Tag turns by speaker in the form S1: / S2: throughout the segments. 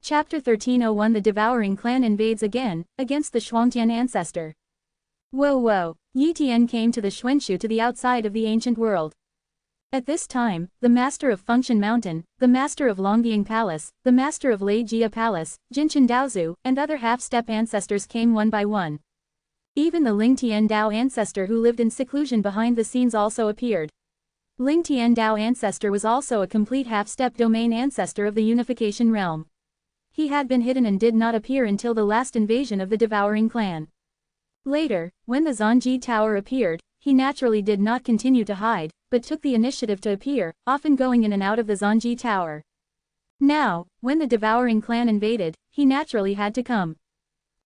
S1: Chapter 1301 The Devouring Clan invades again, against the Shuangtian ancestor. Whoa! Yi Tian came to the Xuanshu to the outside of the ancient world. At this time, the master of Fengshan Mountain, the master of Longying Palace, the master of Lei Jia Palace, Jinchen Daozu, and other half-step ancestors came one by one. Even the Ling Tian Dao ancestor who lived in seclusion behind the scenes also appeared. Ling Tian Dao ancestor was also a complete half-step domain ancestor of the unification realm. He had been hidden and did not appear until the last invasion of the Devouring Clan. Later, when the Zhanji Tower appeared, he naturally did not continue to hide, but took the initiative to appear, often going in and out of the Zhanji Tower. Now, when the Devouring Clan invaded, he naturally had to come.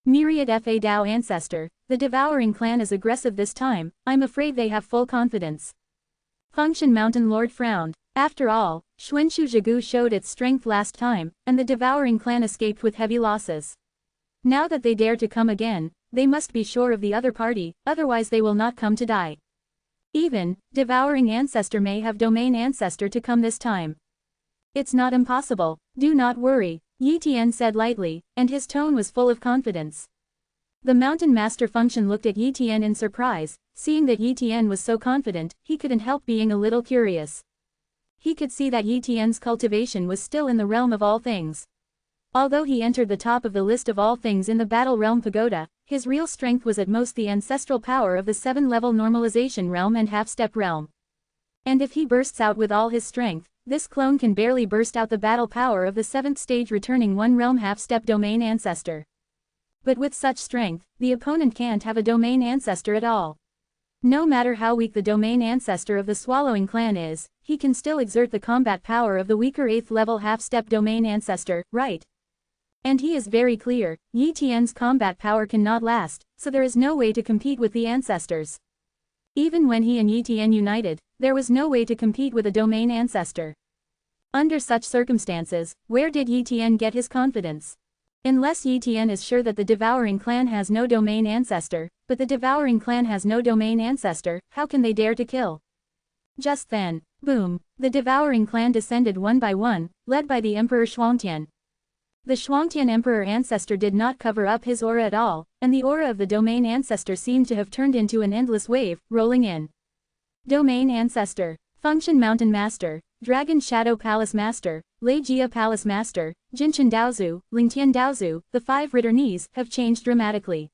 S1: Myriad Fa Dao ancestor, the Devouring Clan is aggressive this time, I'm afraid they have full confidence. Fengshan Mountain Lord frowned. After all, Xuanshu Zhigu showed its strength last time, and the Devouring Clan escaped with heavy losses. Now that they dare to come again, they must be sure of the other party, otherwise they will not come to die. Even, Devouring Ancestor may have Domain Ancestor to come this time. It's not impossible, do not worry, Yi Tian said lightly, and his tone was full of confidence. The Mountain Master Fengshan looked at Yi Tian in surprise, seeing that Yi Tian was so confident, he couldn't help being a little curious. He could see that Yi Tian's cultivation was still in the realm of all things. Although he entered the top of the list of all things in the Battle Realm Pagoda, his real strength was at most the ancestral power of the 7-level normalization realm and half-step realm. And if he bursts out with all his strength, this clone can barely burst out the battle power of the 7th stage returning 1-realm half-step domain ancestor. But with such strength, the opponent can't have a domain ancestor at all. No matter how weak the domain ancestor of the Swallowing Clan is, he can still exert the combat power of the weaker 8th-level half-step domain ancestor, right? And he is very clear, Yi Tian's combat power cannot last, so there is no way to compete with the ancestors. Even when he and Yi Tian united, there was no way to compete with a domain ancestor. Under such circumstances, where did Yi Tian get his confidence? Unless Yi Tian is sure that the Devouring Clan has no domain ancestor, but the Devouring Clan has no domain ancestor, how can they dare to kill? Just then, boom, the Devouring Clan descended one by one, led by the Emperor Shuangtian. The Shuangtian Emperor ancestor did not cover up his aura at all, and the aura of the domain ancestor seemed to have turned into an endless wave, rolling in. Domain ancestor, Fengshan Mountain Master, Dragon Shadow Palace Master, Lei Jia Palace Master, Jinchen Daozu, Lingtian Daozu, the 5 returnees, have changed dramatically.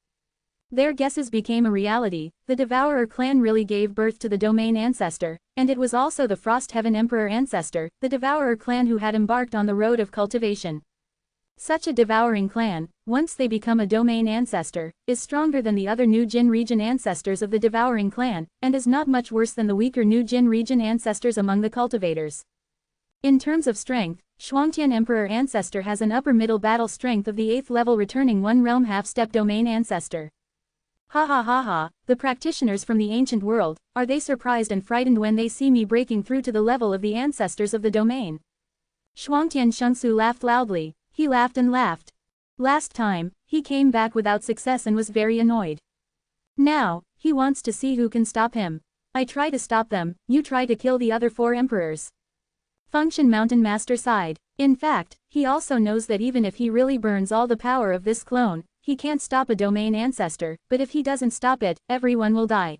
S1: Their guesses became a reality, the Devourer clan really gave birth to the domain ancestor, and it was also the Frost Heaven Emperor ancestor, the Devourer clan who had embarked on the road of cultivation. Such a Devouring Clan, once they become a domain ancestor, is stronger than the other New Jin region ancestors of the Devouring Clan, and is not much worse than the weaker New Jin region ancestors among the cultivators. In terms of strength, Shuangtian Emperor ancestor has an upper middle battle strength of the 8th level returning 1-realm half-step domain ancestor. Ha, the practitioners from the ancient world, are they surprised and frightened when they see me breaking through to the level of the ancestors of the domain? Shuangtian Shengsu laughed loudly. He laughed and laughed. Last time, he came back without success and was very annoyed. Now, he wants to see who can stop him. I try to stop them, you try to kill the other 4 emperors. Fengshan Mountain Master sighed. In fact, he also knows that even if he really burns all the power of this clone, he can't stop a domain ancestor, but if he doesn't stop it, everyone will die.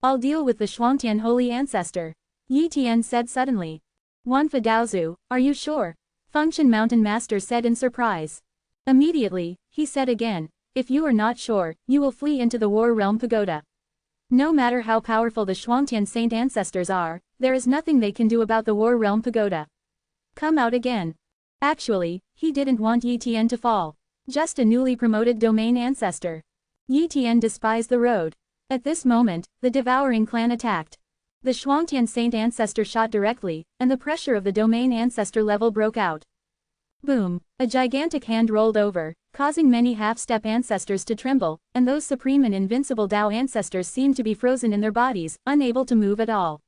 S1: I'll deal with the Shuangtian Holy Ancestor. Yi Tian said suddenly. Wanfa Daozu, are you sure? Fengshan Mountain Master said in surprise. Immediately, he said again, if you are not sure, you will flee into the War Realm Pagoda. No matter how powerful the Shuangtian Saint ancestors are, there is nothing they can do about the War Realm Pagoda. Come out again. Actually, he didn't want Yi Tian to fall. Just a newly promoted domain ancestor. Yi Tian despised the road. At this moment, the Devouring Clan attacked. The Shuangtian Saint ancestor shot directly, and the pressure of the domain ancestor level broke out. Boom, a gigantic hand rolled over, causing many half-step ancestors to tremble, and those supreme and invincible Dao ancestors seemed to be frozen in their bodies, unable to move at all.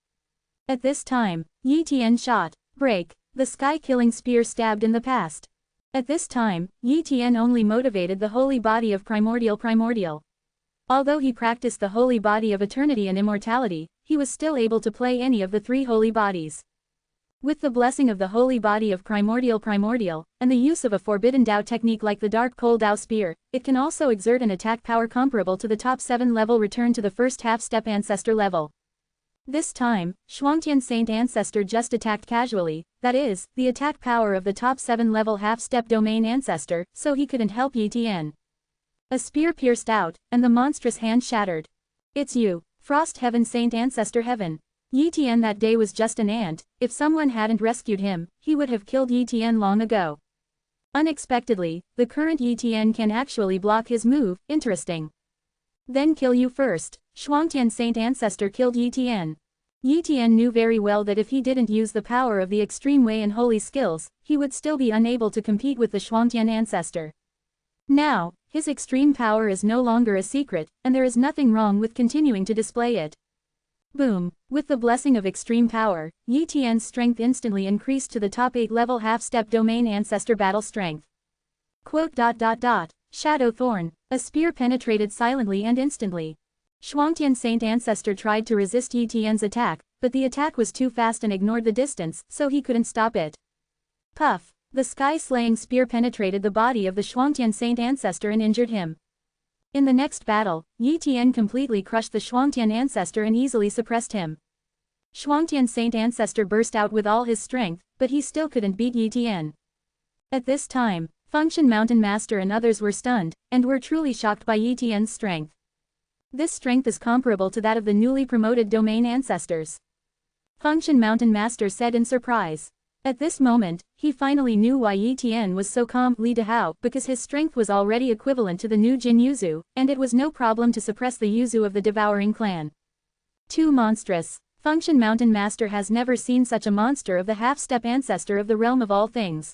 S1: At this time, Yi Tian shot, break, the sky-killing spear stabbed in the past. At this time, Yi Tian only motivated the holy body of primordial. Although he practiced the holy body of eternity and immortality, he was still able to play any of the 3 holy bodies. With the blessing of the holy body of primordial, and the use of a forbidden Dao technique like the dark pole Dao spear, it can also exert an attack power comparable to the top 7 level return to the first half-step ancestor level. This time, Shuangtian Saint Ancestor just attacked casually, that is, the attack power of the top 7 level half-step domain ancestor, so he couldn't help Yi Tian. A spear pierced out, and the monstrous hand shattered. It's you, Frost Heaven Saint Ancestor Heaven. Yi Tian that day was just an ant. If someone hadn't rescued him, he would have killed Yi Tian long ago. Unexpectedly, the current Yi Tian can actually block his move, interesting. Then kill you first. Shuangtian Saint Ancestor killed Yi Tian. Yi Tian knew very well that if he didn't use the power of the extreme way and holy skills, he would still be unable to compete with the Shuangtian Ancestor. Now, his extreme power is no longer a secret, and there is nothing wrong with continuing to display it. Boom! With the blessing of extreme power, Yi Tian's strength instantly increased to the top 8 level half-step domain ancestor battle strength. Shadow Thorn. A spear penetrated silently and instantly. Shuangtian Saint Ancestor tried to resist Yi Tian's attack, but the attack was too fast and ignored the distance, so he couldn't stop it. Puff! The sky-slaying spear penetrated the body of the Shuangtian Saint Ancestor and injured him. In the next battle, Yi Tian completely crushed the Shuangtian Ancestor and easily suppressed him. Shuangtian Saint Ancestor burst out with all his strength, but he still couldn't beat Yi Tian. At this time, Fengshan Mountain Master and others were stunned, and were truly shocked by Yi Tian's strength. This strength is comparable to that of the newly promoted domain ancestors. Fengshan Mountain Master said in surprise. At this moment, he finally knew why Yi Tian was so calm, Li Dahao, because his strength was already equivalent to the new Jin Yuzu, and it was no problem to suppress the Yuzu of the devouring clan. Too monstrous. Fengshan Mountain Master has never seen such a monster of the half-step ancestor of the realm of all things.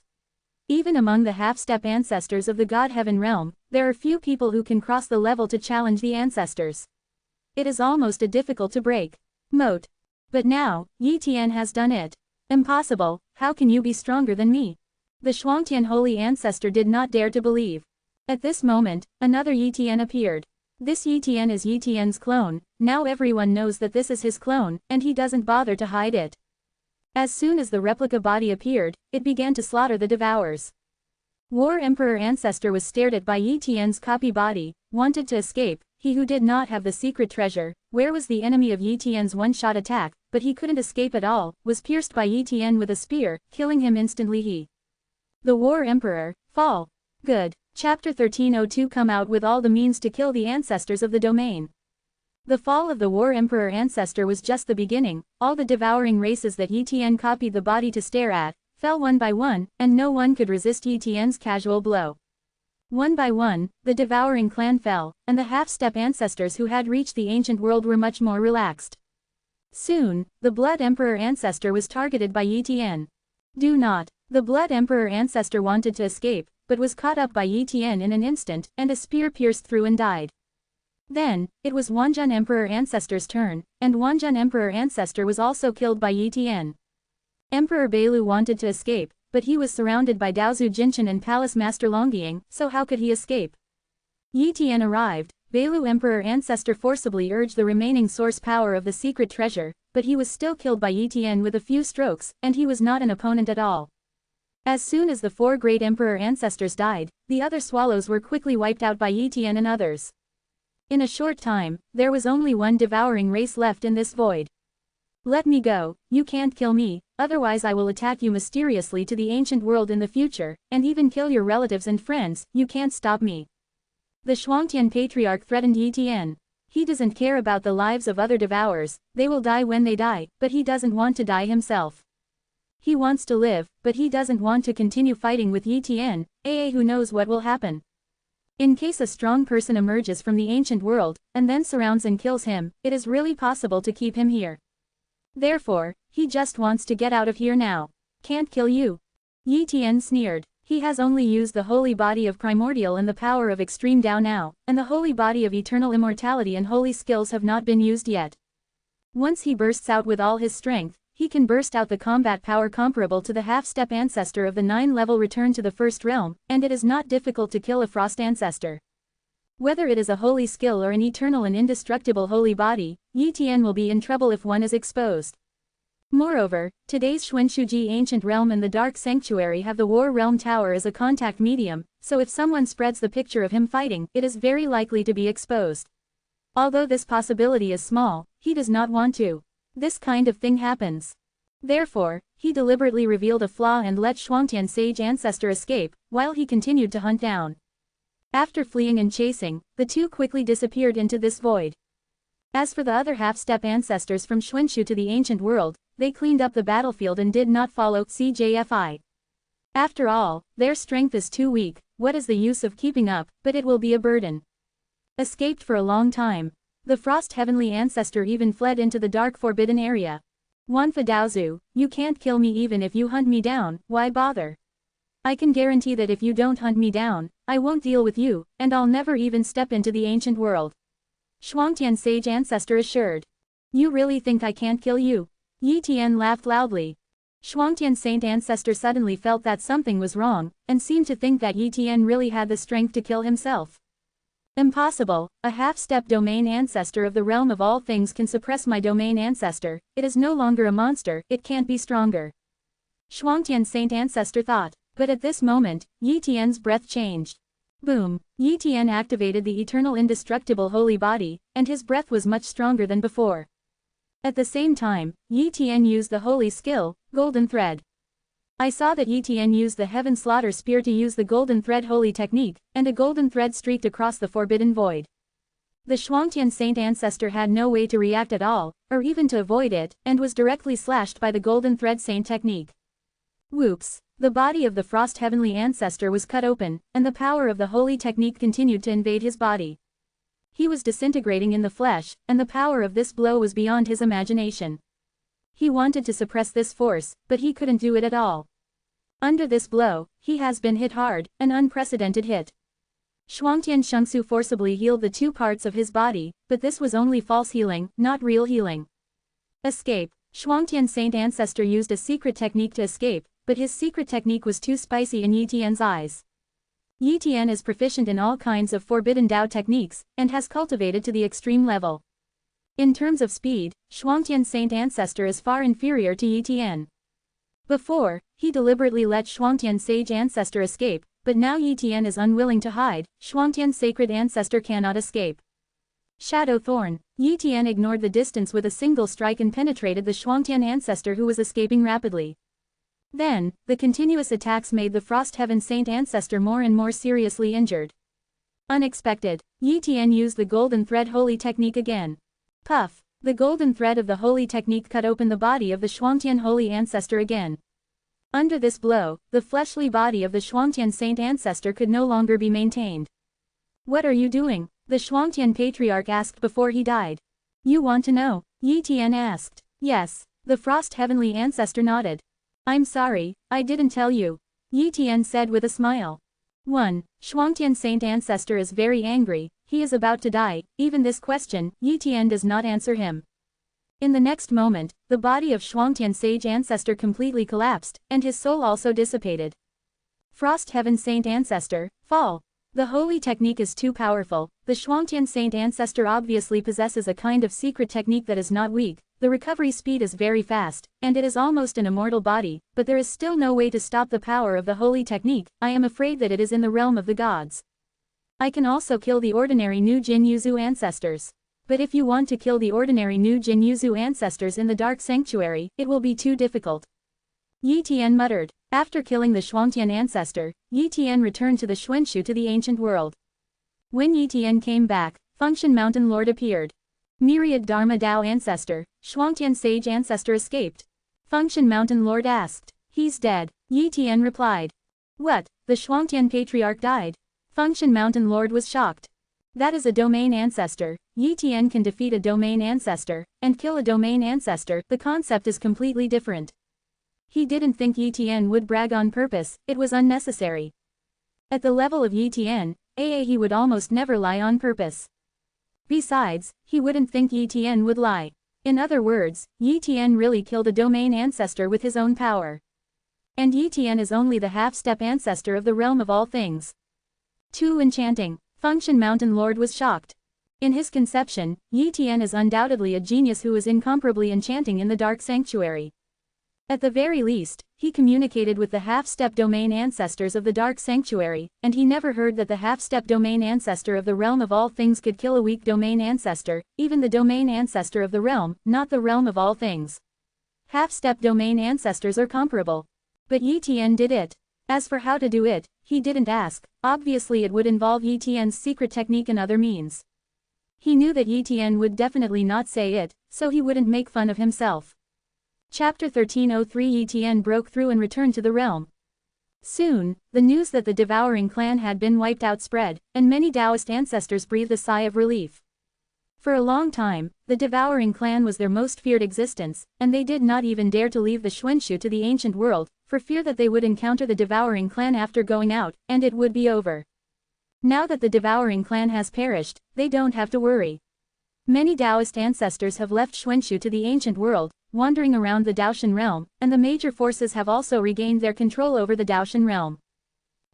S1: Even among the half-step ancestors of the God Heaven realm, there are few people who can cross the level to challenge the ancestors. It is almost a difficult to break moat. But now, Yi Tian has done it. Impossible, how can you be stronger than me? The Shuangtian Holy Ancestor did not dare to believe. At this moment, another Yi Tian appeared. This Yi Tian is Yi Tian's clone, now everyone knows that this is his clone, and he doesn't bother to hide it. As soon as the replica body appeared, it began to slaughter the devourers. War Emperor Ancestor was stared at by Yi Tian's copy body, wanted to escape, he who did not have the secret treasure, where was the enemy of Yi Tian's one-shot attack, but he couldn't escape at all, was pierced by Yi Tian with a spear, killing him instantly. The War Emperor, fall. Good. Chapter 1302 come out with all the means to kill the ancestors of the domain. The fall of the War Emperor Ancestor was just the beginning, all the devouring races that Yi Tian copied the body to stare at, fell one by one, and no one could resist Yi Tian's casual blow. One by one, the devouring clan fell, and the half-step ancestors who had reached the ancient world were much more relaxed. Soon, the Blood Emperor Ancestor was targeted by Yi Tian. Do not. The Blood Emperor Ancestor wanted to escape, but was caught up by Yi Tian in an instant, and a spear pierced through and died. Then, it was Wanjun Emperor Ancestor's turn, and Wanjun Emperor Ancestor was also killed by Yi Tian. Emperor Beilu wanted to escape, but he was surrounded by Daozu Jinshan and Palace Master Longying, so how could he escape? Yi Tian arrived. Beilu Emperor Ancestor forcibly urged the remaining source power of the secret treasure, but he was still killed by Yi Tian with a few strokes, and he was not an opponent at all. As soon as the 4 great Emperor Ancestors died, the other swallows were quickly wiped out by Yi Tian and others. In a short time, there was only one devouring race left in this void. Let me go, you can't kill me, otherwise I will attack you mysteriously to the ancient world in the future, and even kill your relatives and friends, you can't stop me. The Shuangtian Patriarch threatened Yi Tian. He doesn't care about the lives of other devourers, they will die when they die, but he doesn't want to die himself. He wants to live, but he doesn't want to continue fighting with Yi Tian, who knows what will happen. In case a strong person emerges from the ancient world, and then surrounds and kills him, it is really possible to keep him here. Therefore, he just wants to get out of here now. Can't kill you. Yi Tian sneered. He has only used the holy body of primordial and the power of extreme Dao now, and the holy body of eternal immortality and holy skills have not been used yet. Once he bursts out with all his strength, he can burst out the combat power comparable to the half-step ancestor of the 9-level return to the first realm, and it is not difficult to kill a frost ancestor. Whether it is a holy skill or an eternal and indestructible holy body, Yi Tian will be in trouble if one is exposed. Moreover, today's Xuanshuji ancient realm and the Dark Sanctuary have the War Realm Tower as a contact medium, so if someone spreads the picture of him fighting, it is very likely to be exposed. Although this possibility is small, he does not want to. This kind of thing happens. Therefore, he deliberately revealed a flaw and let Shuangtian sage ancestor escape, while he continued to hunt down. After fleeing and chasing, the two quickly disappeared into this void. As for the other half-step ancestors from Xuanshu to the ancient world, they cleaned up the battlefield and did not follow CJFI. After all, their strength is too weak, what is the use of keeping up, but it will be a burden. Escaped for a long time. The Frost Heavenly Ancestor even fled into the dark forbidden area. Wanfa Daozu, you can't kill me even if you hunt me down, why bother? I can guarantee that if you don't hunt me down, I won't deal with you, and I'll never even step into the ancient world. Shuangtian sage ancestor assured. You really think I can't kill you? Yi Tian laughed loudly. Shuangtian saint ancestor suddenly felt that something was wrong, and seemed to think that Yi Tian really had the strength to kill himself. Impossible, a half-step domain ancestor of the realm of all things can suppress my domain ancestor, it is no longer a monster, it can't be stronger. Shuangtian saint ancestor thought, but at this moment, Yi Tian's breath changed. Boom, Yi Tian activated the eternal indestructible holy body, and his breath was much stronger than before. At the same time, Yi Tian used the holy skill, golden thread. I saw that Yi Tian used the heaven slaughter spear to use the golden thread holy technique, and a golden thread streaked across the forbidden void. The Shuangtian saint ancestor had no way to react at all, or even to avoid it, and was directly slashed by the golden thread saint technique. Whoops, the body of the Frost Heavenly Ancestor was cut open, and the power of the holy technique continued to invade his body. He was disintegrating in the flesh, and the power of this blow was beyond his imagination. He wanted to suppress this force, but he couldn't do it at all. Under this blow, he has been hit hard, an unprecedented hit. Shuangtian Shengsu forcibly healed the two parts of his body, but this was only false healing, not real healing. Escape. Shuangtian saint ancestor used a secret technique to escape, but his secret technique was too spicy in Yi Tian's eyes. Yi Tian is proficient in all kinds of forbidden Dao techniques, and has cultivated to the extreme level. In terms of speed, Shuangtian saint ancestor is far inferior to Yi Tian. Before, he deliberately let Shuangtian sage ancestor escape, but now Yi Tian is unwilling to hide, Shuangtian sacred ancestor cannot escape. Shadow Thorn. Yi Tian ignored the distance with a single strike and penetrated the Shuangtian ancestor who was escaping rapidly. Then, the continuous attacks made the Frost Heaven Saint ancestor more and more seriously injured. Unexpected, Yi Tian used the golden thread holy technique again. Puff. The golden thread of the holy technique cut open the body of the Shuangtian holy ancestor again. Under this blow, the fleshly body of the Shuangtian saint ancestor could no longer be maintained. What are you doing? The Shuangtian patriarch asked before he died. You want to know? Yi Tian asked. Yes. The Frost Heavenly Ancestor nodded. I'm sorry, I didn't tell you. Yi Tian said with a smile. 1. Shuangtian saint ancestor is very angry, he is about to die, even this question, Yi Tian does not answer him. In the next moment, the body of Shuangtian sage ancestor completely collapsed, and his soul also dissipated. Frost Heaven Saint Ancestor, fall. The holy technique is too powerful, the Shuangtian saint ancestor obviously possesses a kind of secret technique that is not weak, the recovery speed is very fast, and it is almost an immortal body, but there is still no way to stop the power of the holy technique, I am afraid that it is in the realm of the gods. I can also kill the ordinary new Jin Yuzu ancestors. But if you want to kill the ordinary new Jin Yuzu ancestors in the Dark Sanctuary, it will be too difficult. Yi Tian muttered. After killing the Shuangtian ancestor, Yi Tian returned to the Xuanshu to the ancient world. When Yi Tian came back, Fengshan Mountain Lord appeared. Myriad Dharma Dao ancestor, Shuangtian sage ancestor escaped. Fengshan Mountain Lord asked. He's dead, Yi Tian replied. What, the Shuangtian patriarch died? Fengshan Mountain Lord was shocked. That is a domain ancestor, Yi Tian can defeat a domain ancestor, and kill a domain ancestor, the concept is completely different. He didn't think Yi Tian would brag on purpose, it was unnecessary. At the level of Yi Tian, he would almost never lie on purpose. Besides, he wouldn't think Yi Tian would lie. In other words, Yi Tian really killed a domain ancestor with his own power. And Yi Tian is only the half-step ancestor of the realm of all things. Too enchanting. Fengshan Mountain Lord was shocked. In his conception, Yi Tian is undoubtedly a genius who is incomparably enchanting in the Dark Sanctuary. At the very least, he communicated with the half-step domain ancestors of the Dark Sanctuary, and he never heard that the half-step domain ancestor of the realm of all things could kill a weak domain ancestor, even the domain ancestor of the realm, not the realm of all things. Half-step domain ancestors are comparable. But Yi Tian did it. As for how to do it, he didn't ask. Obviously it would involve Yi Tian's secret technique and other means. He knew that Yi Tian would definitely not say it, so he wouldn't make fun of himself. Chapter 1303 Yi Tian broke through and returned to the realm. Soon, the news that the devouring clan had been wiped out spread, and many Taoist ancestors breathed a sigh of relief. For a long time, the devouring clan was their most feared existence, and they did not even dare to leave the Xuanshu to the ancient world, for fear that they would encounter the devouring clan after going out, and it would be over. Now that the devouring clan has perished, they don't have to worry. Many Taoist ancestors have left Xuanshu to the ancient world, wandering around the Daoshan realm, and the major forces have also regained their control over the Daoshan realm.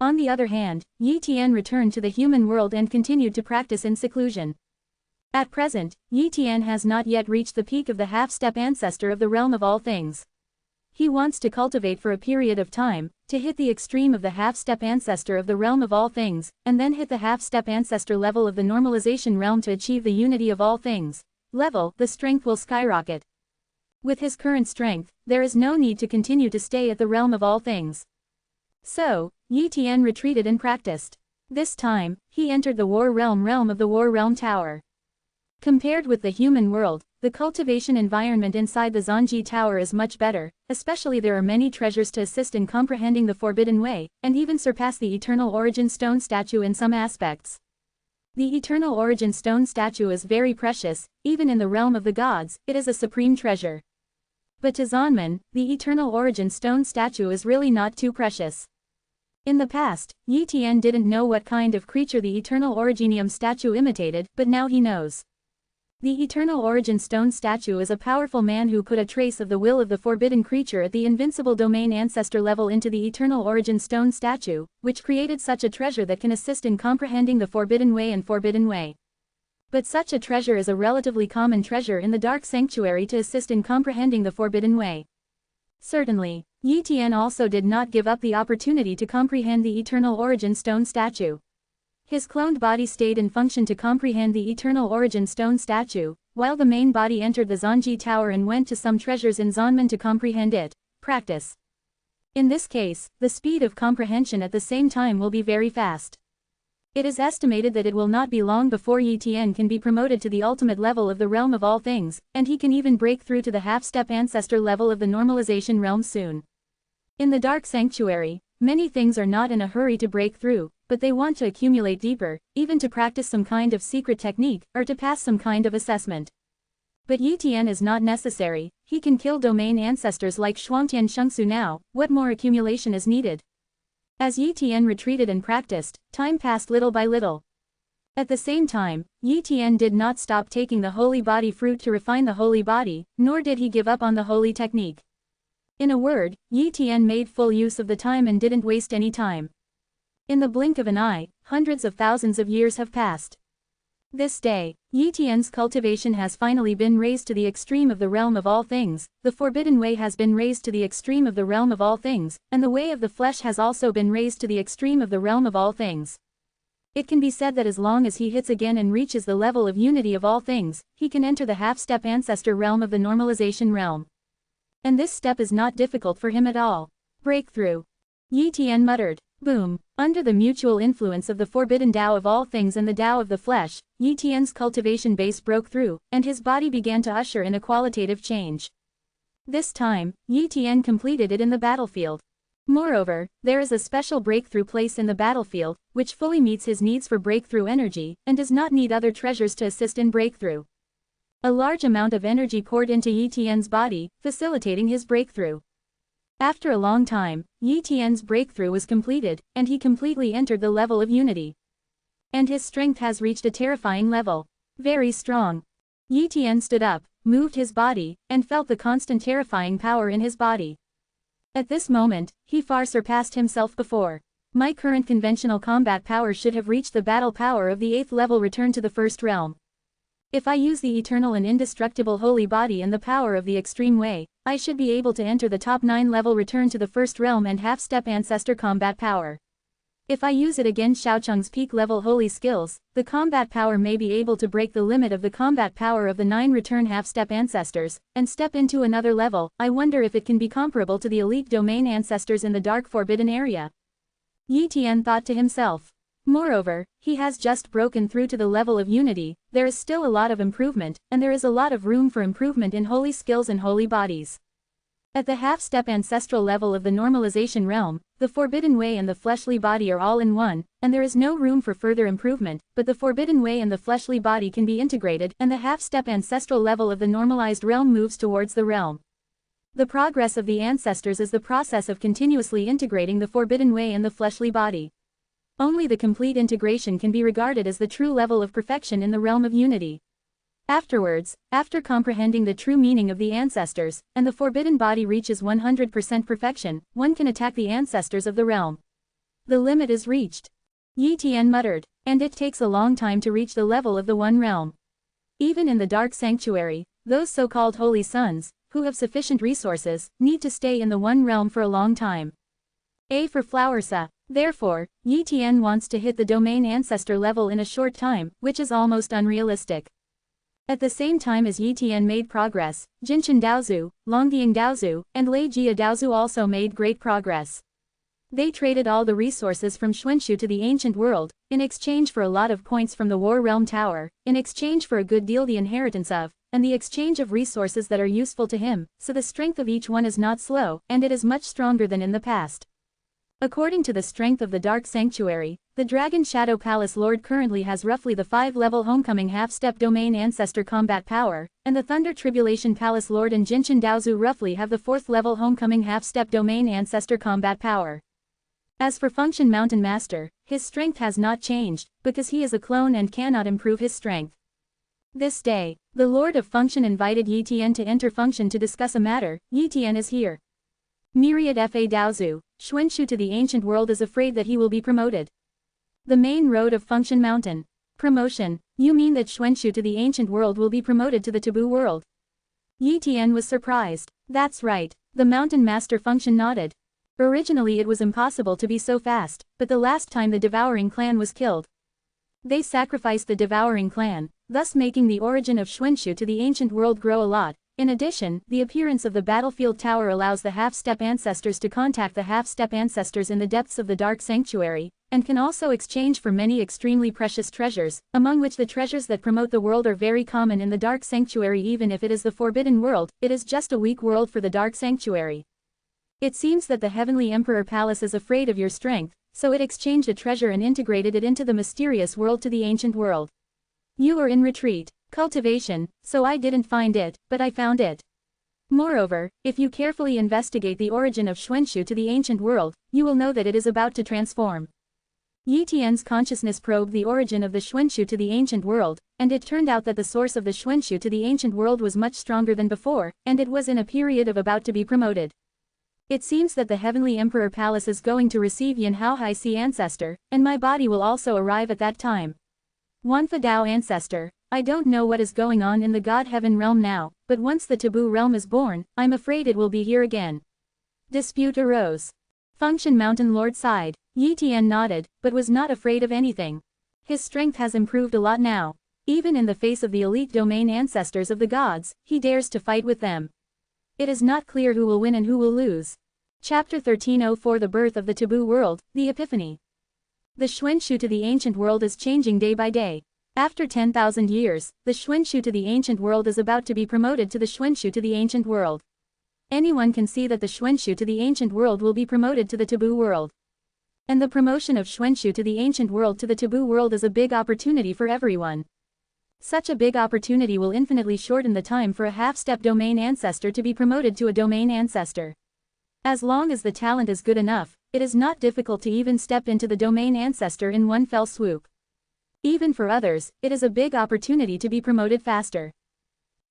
S1: On the other hand, Yi Tian returned to the human world and continued to practice in seclusion. At present, Yi Tian has not yet reached the peak of the half-step ancestor of the realm of all things. He wants to cultivate for a period of time, to hit the extreme of the half-step ancestor of the realm of all things, and then hit the half-step ancestor level of the normalization realm to achieve the unity of all things. The strength will skyrocket. With his current strength, there is no need to continue to stay at the realm of all things. So, Yi Tian retreated and practiced. This time, he entered the war realm of the war realm tower. Compared with the human world, the cultivation environment inside the Zhanji Tower is much better, especially there are many treasures to assist in comprehending the Forbidden Way, and even surpass the Eternal Origin Stone statue in some aspects. The Eternal Origin Stone statue is very precious, even in the realm of the gods, it is a supreme treasure. But to Zhanman, the Eternal Origin Stone statue is really not too precious. In the past, Yi Tian didn't know what kind of creature the Eternal Originium statue imitated, but now he knows. The Eternal Origin Stone statue is a powerful man who put a trace of the will of the forbidden creature at the invincible domain ancestor level into the Eternal Origin Stone statue, which created such a treasure that can assist in comprehending the Forbidden Way and Forbidden Way. But such a treasure is a relatively common treasure in the Dark Sanctuary to assist in comprehending the Forbidden Way. Certainly, Yi Tian also did not give up the opportunity to comprehend the Eternal Origin Stone statue. His cloned body stayed in function to comprehend the Eternal Origin Stone statue, while the main body entered the Zhanji Tower and went to some treasures in Zhanman to comprehend it. Practice. In this case, the speed of comprehension at the same time will be very fast. It is estimated that it will not be long before Yi Tian can be promoted to the ultimate level of the realm of all things, and he can even break through to the half-step ancestor level of the normalization realm soon. In the Dark Sanctuary, many things are not in a hurry to break through, but they want to accumulate deeper, even to practice some kind of secret technique, or to pass some kind of assessment. But Yi Tian is not necessary, he can kill domain ancestors like Shuangtian Shengsu now, what more accumulation is needed? As Yi Tian retreated and practiced, time passed little by little. At the same time, Yi Tian did not stop taking the holy body fruit to refine the holy body, nor did he give up on the holy technique. In a word, Yi Tian made full use of the time and didn't waste any time. In the blink of an eye, hundreds of thousands of years have passed. This day, Yi Tian's cultivation has finally been raised to the extreme of the realm of all things, the Forbidden Way has been raised to the extreme of the realm of all things, and the way of the flesh has also been raised to the extreme of the realm of all things. It can be said that as long as he hits again and reaches the level of unity of all things, he can enter the half-step ancestor realm of the normalization realm. And this step is not difficult for him at all. Breakthrough. Yi Tian muttered. Boom. Under the mutual influence of the forbidden Tao of all things and the Tao of the flesh, Yi Tian's cultivation base broke through, and his body began to usher in a qualitative change. This time, Yi Tian completed it in the battlefield. Moreover, there is a special breakthrough place in the battlefield, which fully meets his needs for breakthrough energy, and does not need other treasures to assist in breakthrough. A large amount of energy poured into Yi Tian's body, facilitating his breakthrough. After a long time, Yi Tian's breakthrough was completed, and he completely entered the level of unity. And his strength has reached a terrifying level. Very strong. Yi Tian stood up, moved his body, and felt the constant terrifying power in his body. At this moment, he far surpassed himself before. My current conventional combat power should have reached the battle power of the 8th level return to the first realm. If I use the eternal and indestructible holy body and the power of the extreme way, I should be able to enter the top 9 level return to the first realm and half-step ancestor combat power. If I use it against Xiaocheng's peak level holy skills, the combat power may be able to break the limit of the combat power of the 9 return half-step ancestors, and step into another level. I wonder if it can be comparable to the elite domain ancestors in the Dark Forbidden area. Yi Tian thought to himself. Moreover, he has just broken through to the level of unity. There is still a lot of improvement, and there is a lot of room for improvement in holy skills and holy bodies. At the half-step ancestral level of the normalization realm, the forbidden way and the fleshly body are all in one, and there is no room for further improvement, but the forbidden way and the fleshly body can be integrated, and the half-step ancestral level of the normalized realm moves towards the realm. The progress of the ancestors is the process of continuously integrating the forbidden way and the fleshly body. Only the complete integration can be regarded as the true level of perfection in the realm of unity. Afterwards, after comprehending the true meaning of the ancestors, and the forbidden body reaches 100% perfection, one can attack the ancestors of the realm. The limit is reached. Yi Tian muttered, and it takes a long time to reach the level of the one realm. Even in the dark sanctuary, those so-called holy sons, who have sufficient resources, need to stay in the one realm for a long time. A for flower sa. Therefore, Yi Tian wants to hit the domain ancestor level in a short time, which is almost unrealistic. At the same time as Yi Tian made progress, Jinchen Daozu, Longdiang Daozu, and Lei Jia Daozu also made great progress. They traded all the resources from Xuanshu to the ancient world, in exchange for a lot of points from the War Realm Tower, in exchange for a good deal the inheritance of, and the exchange of resources that are useful to him, so the strength of each one is not slow, and it is much stronger than in the past. According to the strength of the Dark Sanctuary, the Dragon Shadow Palace Lord currently has roughly the 5-level Homecoming half-step domain ancestor combat power, and the Thunder Tribulation Palace Lord and Jinchen Daozu roughly have the 4th-level Homecoming half-step domain ancestor combat power. As for Function Mountain Master, his strength has not changed, because he is a clone and cannot improve his strength. This day, the Lord of Function invited Yi Tian to enter Function to discuss a matter. Yi Tian is here. Myriad Fa Daozu, Xuanshu to the ancient world is afraid that he will be promoted. The main road of Function Mountain. Promotion, you mean that Xuanshu to the ancient world will be promoted to the taboo world? Yi Tian was surprised. That's right, the Mountain Master Function nodded. Originally it was impossible to be so fast, but the last time the Devouring Clan was killed, they sacrificed the Devouring Clan, thus making the origin of Xuanshu to the ancient world grow a lot. In addition, the appearance of the battlefield tower allows the half-step ancestors to contact the half-step ancestors in the depths of the Dark Sanctuary, and can also exchange for many extremely precious treasures, among which the treasures that promote the world are very common in the Dark Sanctuary. Even if it is the Forbidden World, it is just a weak world for the Dark Sanctuary. It seems that the Heavenly Emperor Palace is afraid of your strength, so it exchanged a treasure and integrated it into the mysterious world to the ancient world. You are in retreat. Cultivation, so I didn't find it, but I found it. Moreover, if you carefully investigate the origin of Xuanshu to the ancient world, you will know that it is about to transform. Yi Tian's consciousness probed the origin of the Xuanshu to the ancient world, and it turned out that the source of the Xuanshu to the ancient world was much stronger than before, and it was in a period of about to be promoted. It seems that the Heavenly Emperor Palace is going to receive Yan Hao Hai Si Ancestor, and my body will also arrive at that time. Wanfa Dao Ancestor. I don't know what is going on in the God Heaven realm now, but once the taboo realm is born, I'm afraid it will be here again. Dispute arose. Function Mountain Lord sighed. Yi Tian nodded, but was not afraid of anything. His strength has improved a lot now. Even in the face of the elite domain ancestors of the gods, he dares to fight with them. It is not clear who will win and who will lose. Chapter 1304 The Birth of the Taboo World, The Epiphany. The Xuanshu to the ancient world is changing day by day. After 10,000 years, the Xuanshu to the ancient world is about to be promoted to the Xuanshu to the ancient world. Anyone can see that the Xuanshu to the ancient world will be promoted to the taboo world. And the promotion of Xuanshu to the ancient world to the taboo world is a big opportunity for everyone. Such a big opportunity will infinitely shorten the time for a half-step domain ancestor to be promoted to a domain ancestor. As long as the talent is good enough, it is not difficult to even step into the domain ancestor in one fell swoop. Even for others, it is a big opportunity to be promoted faster.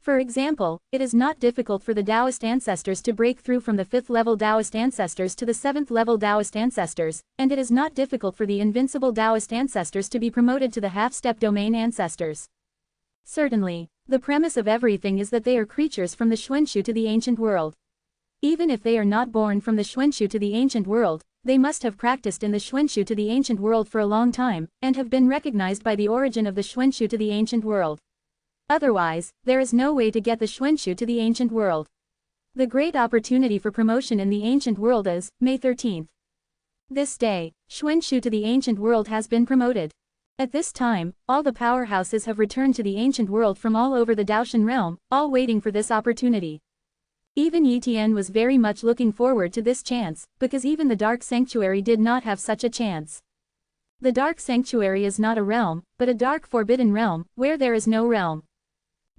S1: For example, it is not difficult for the Taoist ancestors to break through from the 5th-level Taoist ancestors to the 7th-level Taoist ancestors, and it is not difficult for the invincible Taoist ancestors to be promoted to the half-step domain ancestors. Certainly, the premise of everything is that they are creatures from the Xuanshu to the ancient world. Even if they are not born from the Xuanshu to the ancient world, they must have practiced in the Xuanshu to the ancient world for a long time, and have been recognized by the origin of the Xuanshu to the ancient world. Otherwise, there is no way to get the Xuanshu to the ancient world. The great opportunity for promotion in the ancient world is May 13th. This day, Xuanshu to the ancient world has been promoted. At this time, all the powerhouses have returned to the ancient world from all over the Daoshan realm, all waiting for this opportunity. Even Yi Tian was very much looking forward to this chance, because even the Dark Sanctuary did not have such a chance. The Dark Sanctuary is not a realm, but a dark forbidden realm, where there is no realm.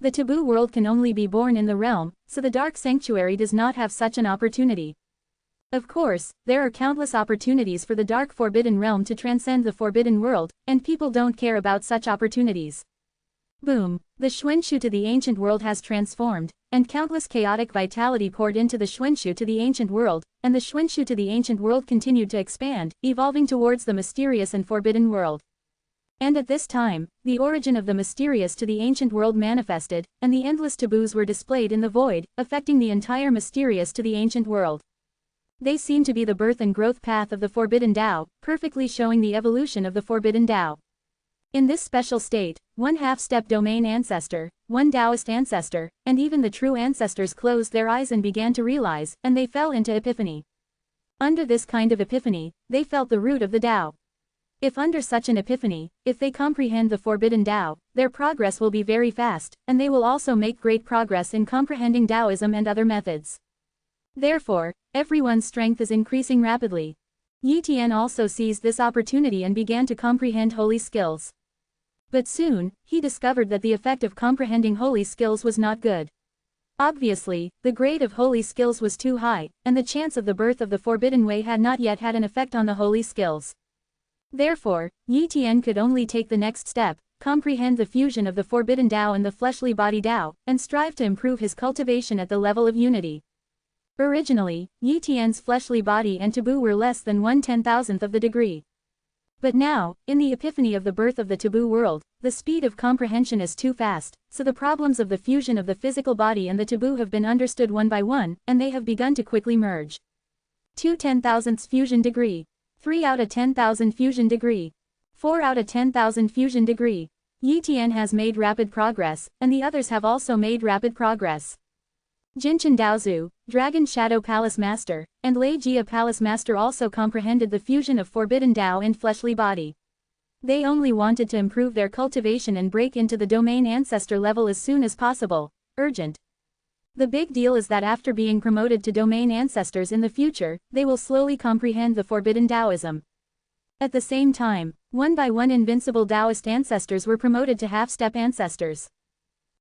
S1: The taboo world can only be born in the realm, so the Dark Sanctuary does not have such an opportunity. Of course, there are countless opportunities for the Dark Forbidden Realm to transcend the Forbidden World, and people don't care about such opportunities. Boom! The Xuanshu to the ancient world has transformed, and countless chaotic vitality poured into the Xuanshu to the ancient world, and the Xuanshu to the ancient world continued to expand, evolving towards the mysterious and forbidden world. And at this time, the origin of the mysterious to the ancient world manifested, and the endless taboos were displayed in the void, affecting the entire mysterious to the ancient world. They seem to be the birth and growth path of the Forbidden Tao, perfectly showing the evolution of the Forbidden Tao. In this special state, one half-step domain ancestor, one Taoist ancestor, and even the true ancestors closed their eyes and began to realize, and they fell into epiphany. Under this kind of epiphany, they felt the root of the Tao. If under such an epiphany, if they comprehend the Forbidden Tao, their progress will be very fast, and they will also make great progress in comprehending Taoism and other methods. Therefore, everyone's strength is increasing rapidly. Yi Tian also seized this opportunity and began to comprehend holy skills. But soon, he discovered that the effect of comprehending holy skills was not good. Obviously, the grade of holy skills was too high, and the chance of the birth of the Forbidden Way had not yet had an effect on the holy skills. Therefore, Yi Tian could only take the next step, comprehend the fusion of the Forbidden Tao and the fleshly body Tao, and strive to improve his cultivation at the level of unity. Originally, Yi Tian's fleshly body and taboo were less than 1/10,000th of the degree. But now, in the epiphany of the birth of the taboo world, the speed of comprehension is too fast, so the problems of the fusion of the physical body and the taboo have been understood one by one, and they have begun to quickly merge. 2/10,000ths fusion degree. 3 out of 10,000 fusion degree. 4 out of 10,000 fusion degree. Yi Tian has made rapid progress, and the others have also made rapid progress. Jinchen Daozu, Dragon Shadow Palace Master, and Lei Jia Palace Master also comprehended the fusion of Forbidden Tao and fleshly body. They only wanted to improve their cultivation and break into the domain ancestor level as soon as possible. Urgent. The big deal is that after being promoted to domain ancestors in the future, they will slowly comprehend the forbidden Taoism. At the same time, one by one invincible Taoist ancestors were promoted to half-step ancestors.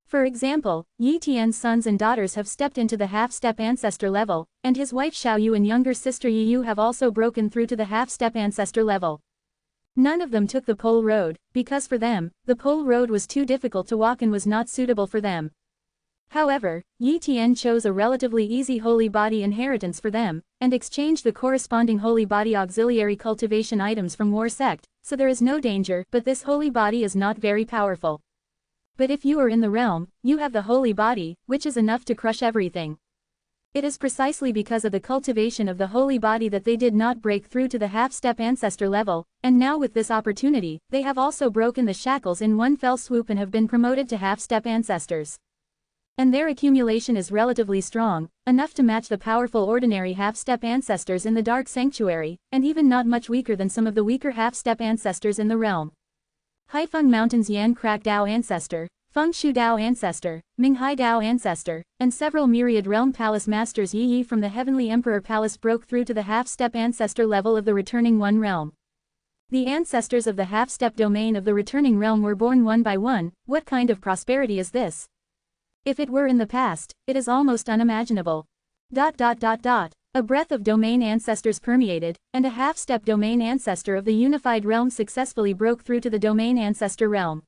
S1: For example, Yi Tian's sons and daughters have stepped into the half-step ancestor level, and his wife Xiaoyu and younger sister Yiyu have also broken through to the half-step ancestor level. None of them took the pole road, because for them, the pole road was too difficult to walk and was not suitable for them. However, Yi Tian chose a relatively easy holy body inheritance for them, and exchanged the corresponding holy body auxiliary cultivation items from War Sect, so there is no danger, but this holy body is not very powerful. But if you are in the realm, you have the holy body, which is enough to crush everything. It is precisely because of the cultivation of the holy body that they did not break through to the half-step ancestor level, and now with this opportunity, they have also broken the shackles in one fell swoop and have been promoted to half-step ancestors. And their accumulation is relatively strong, enough to match the powerful ordinary half-step ancestors in the Dark Sanctuary, and even not much weaker than some of the weaker half-step ancestors in the realm. Haifeng Mountain's Yan Krak Dao ancestor, Feng Shu Dao ancestor, Minghai Dao ancestor, and several myriad realm palace masters Yi from the Heavenly Emperor Palace broke through to the half-step ancestor level of the returning one realm. The ancestors of the half-step domain of the returning realm were born one by one. What kind of prosperity is this? If it were in the past, it is almost unimaginable. A breath of domain ancestors permeated, and a half-step domain ancestor of the unified realm successfully broke through to the domain ancestor realm.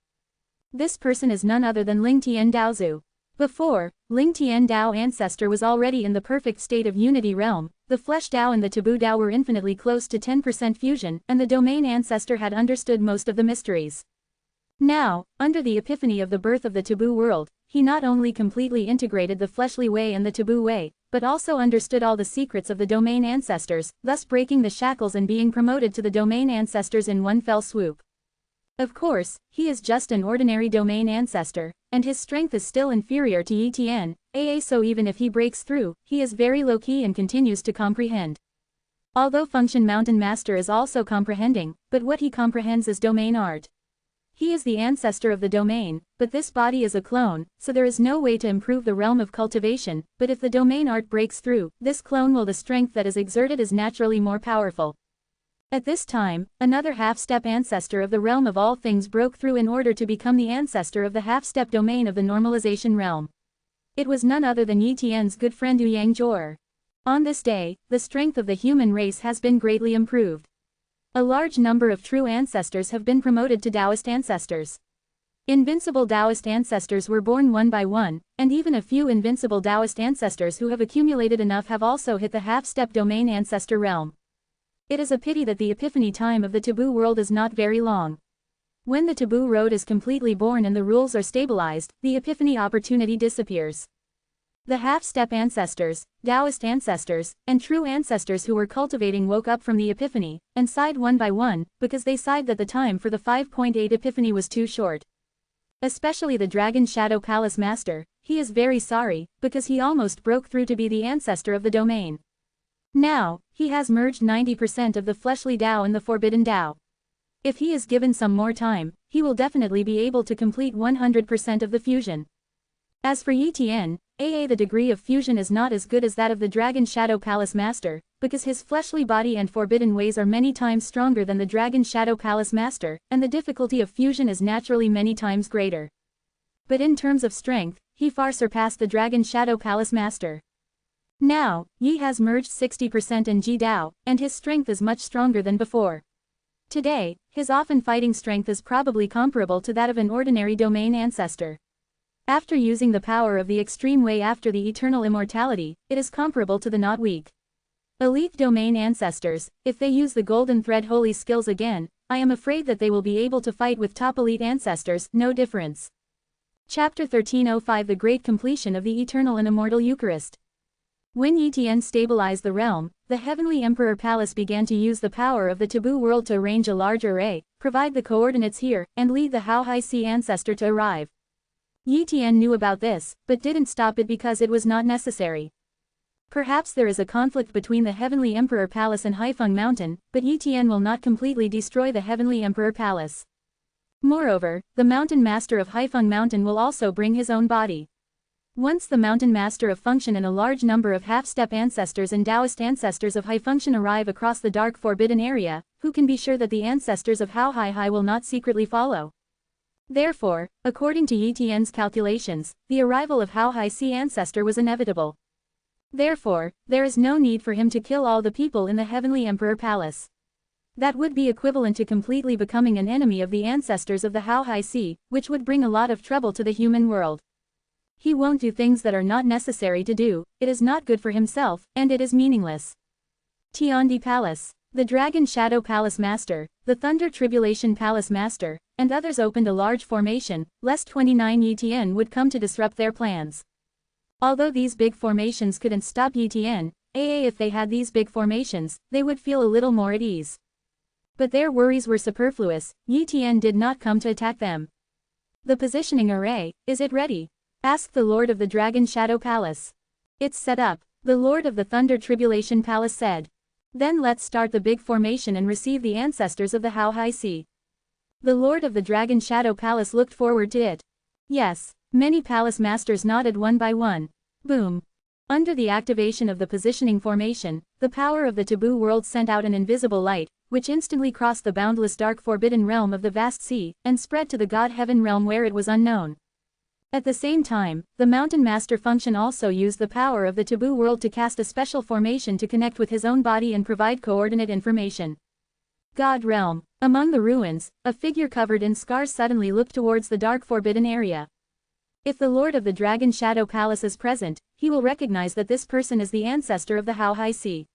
S1: This person is none other than Ling Tian Daozu. Before, Ling Tian Dao ancestor was already in the perfect state of unity realm, the flesh Dao and the taboo Dao were infinitely close to 10% fusion, and the domain ancestor had understood most of the mysteries. Now, under the epiphany of the birth of the taboo world, he not only completely integrated the fleshly way and the taboo way, but also understood all the secrets of the domain ancestors, thus breaking the shackles and being promoted to the domain ancestors in one fell swoop. Of course, he is just an ordinary domain ancestor, and his strength is still inferior to Etn, so even if he breaks through, he is very low-key and continues to comprehend. Although Function Mountain Master is also comprehending, but what he comprehends is domain art. He is the ancestor of the domain, but this body is a clone, so there is no way to improve the realm of cultivation, but if the domain art breaks through, this clone will the strength that is exerted is naturally more powerful. At this time, another half-step ancestor of the realm of all things broke through in order to become the ancestor of the half-step domain of the normalization realm. It was none other than Yi Tian's good friend Yang Zhuor. On this day, the strength of the human race has been greatly improved. A large number of true ancestors have been promoted to Taoist ancestors. Invincible Taoist ancestors were born one by one, and even a few invincible Taoist ancestors who have accumulated enough have also hit the half-step domain ancestor realm. It is a pity that the epiphany time of the taboo world is not very long. When the taboo road is completely born and the rules are stabilized, the epiphany opportunity disappears. The half-step ancestors, Taoist ancestors, and true ancestors who were cultivating woke up from the epiphany, and sighed one by one, because they sighed that the time for the 5.8 epiphany was too short. Especially the Dragon Shadow Palace Master, he is very sorry, because he almost broke through to be the ancestor of the domain. Now, he has merged 90% of the fleshly Tao and the forbidden Tao. If he is given some more time, he will definitely be able to complete 100% of the fusion. As for Yi Tian, the degree of fusion is not as good as that of the Dragon Shadow Palace Master, because his fleshly body and forbidden ways are many times stronger than the Dragon Shadow Palace Master, and the difficulty of fusion is naturally many times greater. But in terms of strength, he far surpassed the Dragon Shadow Palace Master. Now, Yi has merged 60% in Ji Dao, and his strength is much stronger than before. Today, his often fighting strength is probably comparable to that of an ordinary domain ancestor. After using the power of the extreme way after the eternal immortality, it is comparable to the not weak. Elite domain ancestors, if they use the golden thread holy skills again, I am afraid that they will be able to fight with top elite ancestors, no difference. Chapter 1305 The Great Completion of the Eternal and Immortal Eucharist. When Yi Tian stabilized the realm, the Heavenly Emperor Palace began to use the power of the taboo world to arrange a large array, provide the coordinates here, and lead the Hao Hai Si ancestor to arrive. Yi Tian knew about this, but didn't stop it because it was not necessary. Perhaps there is a conflict between the Heavenly Emperor Palace and Haifeng Mountain, but Yi Tian will not completely destroy the Heavenly Emperor Palace. Moreover, the Mountain Master of Haifeng Mountain will also bring his own body. Once the Mountain Master of Function and a large number of half-step ancestors and Taoist ancestors of High Function arrive across the dark forbidden area, who can be sure that the ancestors of Hao Hai Hai will not secretly follow? Therefore, according to Yi Tian's calculations, the arrival of Hao Hai Si ancestor was inevitable. Therefore, there is no need for him to kill all the people in the Heavenly Emperor Palace. That would be equivalent to completely becoming an enemy of the ancestors of the Hao Hai Si, which would bring a lot of trouble to the human world. He won't do things that are not necessary to do, it is not good for himself, and it is meaningless. Tiandi Palace. The Dragon Shadow Palace Master, the Thunder Tribulation Palace Master, and others opened a large formation, lest 29 Yi Tian would come to disrupt their plans. Although these big formations couldn't stop Yi Tian, if they had these big formations, they would feel a little more at ease. But their worries were superfluous, Yi Tian did not come to attack them. The positioning array, is it ready? Asked the Lord of the Dragon Shadow Palace. It's set up, the Lord of the Thunder Tribulation Palace said. Then let's start the big formation and receive the ancestors of the Hao Hai Si. The Lord of the Dragon Shadow Palace looked forward to it. Yes, many palace masters nodded one by one. Boom. Under the activation of the positioning formation, the power of the taboo world sent out an invisible light, which instantly crossed the boundless dark forbidden realm of the vast sea, and spread to the God Heaven realm where it was unknown. At the same time, the Mountain Master Function also used the power of the taboo world to cast a special formation to connect with his own body and provide coordinate information. God Realm. Among the ruins, a figure covered in scars suddenly looked towards the dark forbidden area. If the Lord of the Dragon Shadow Palace is present, he will recognize that this person is the ancestor of the Hao Hai Si.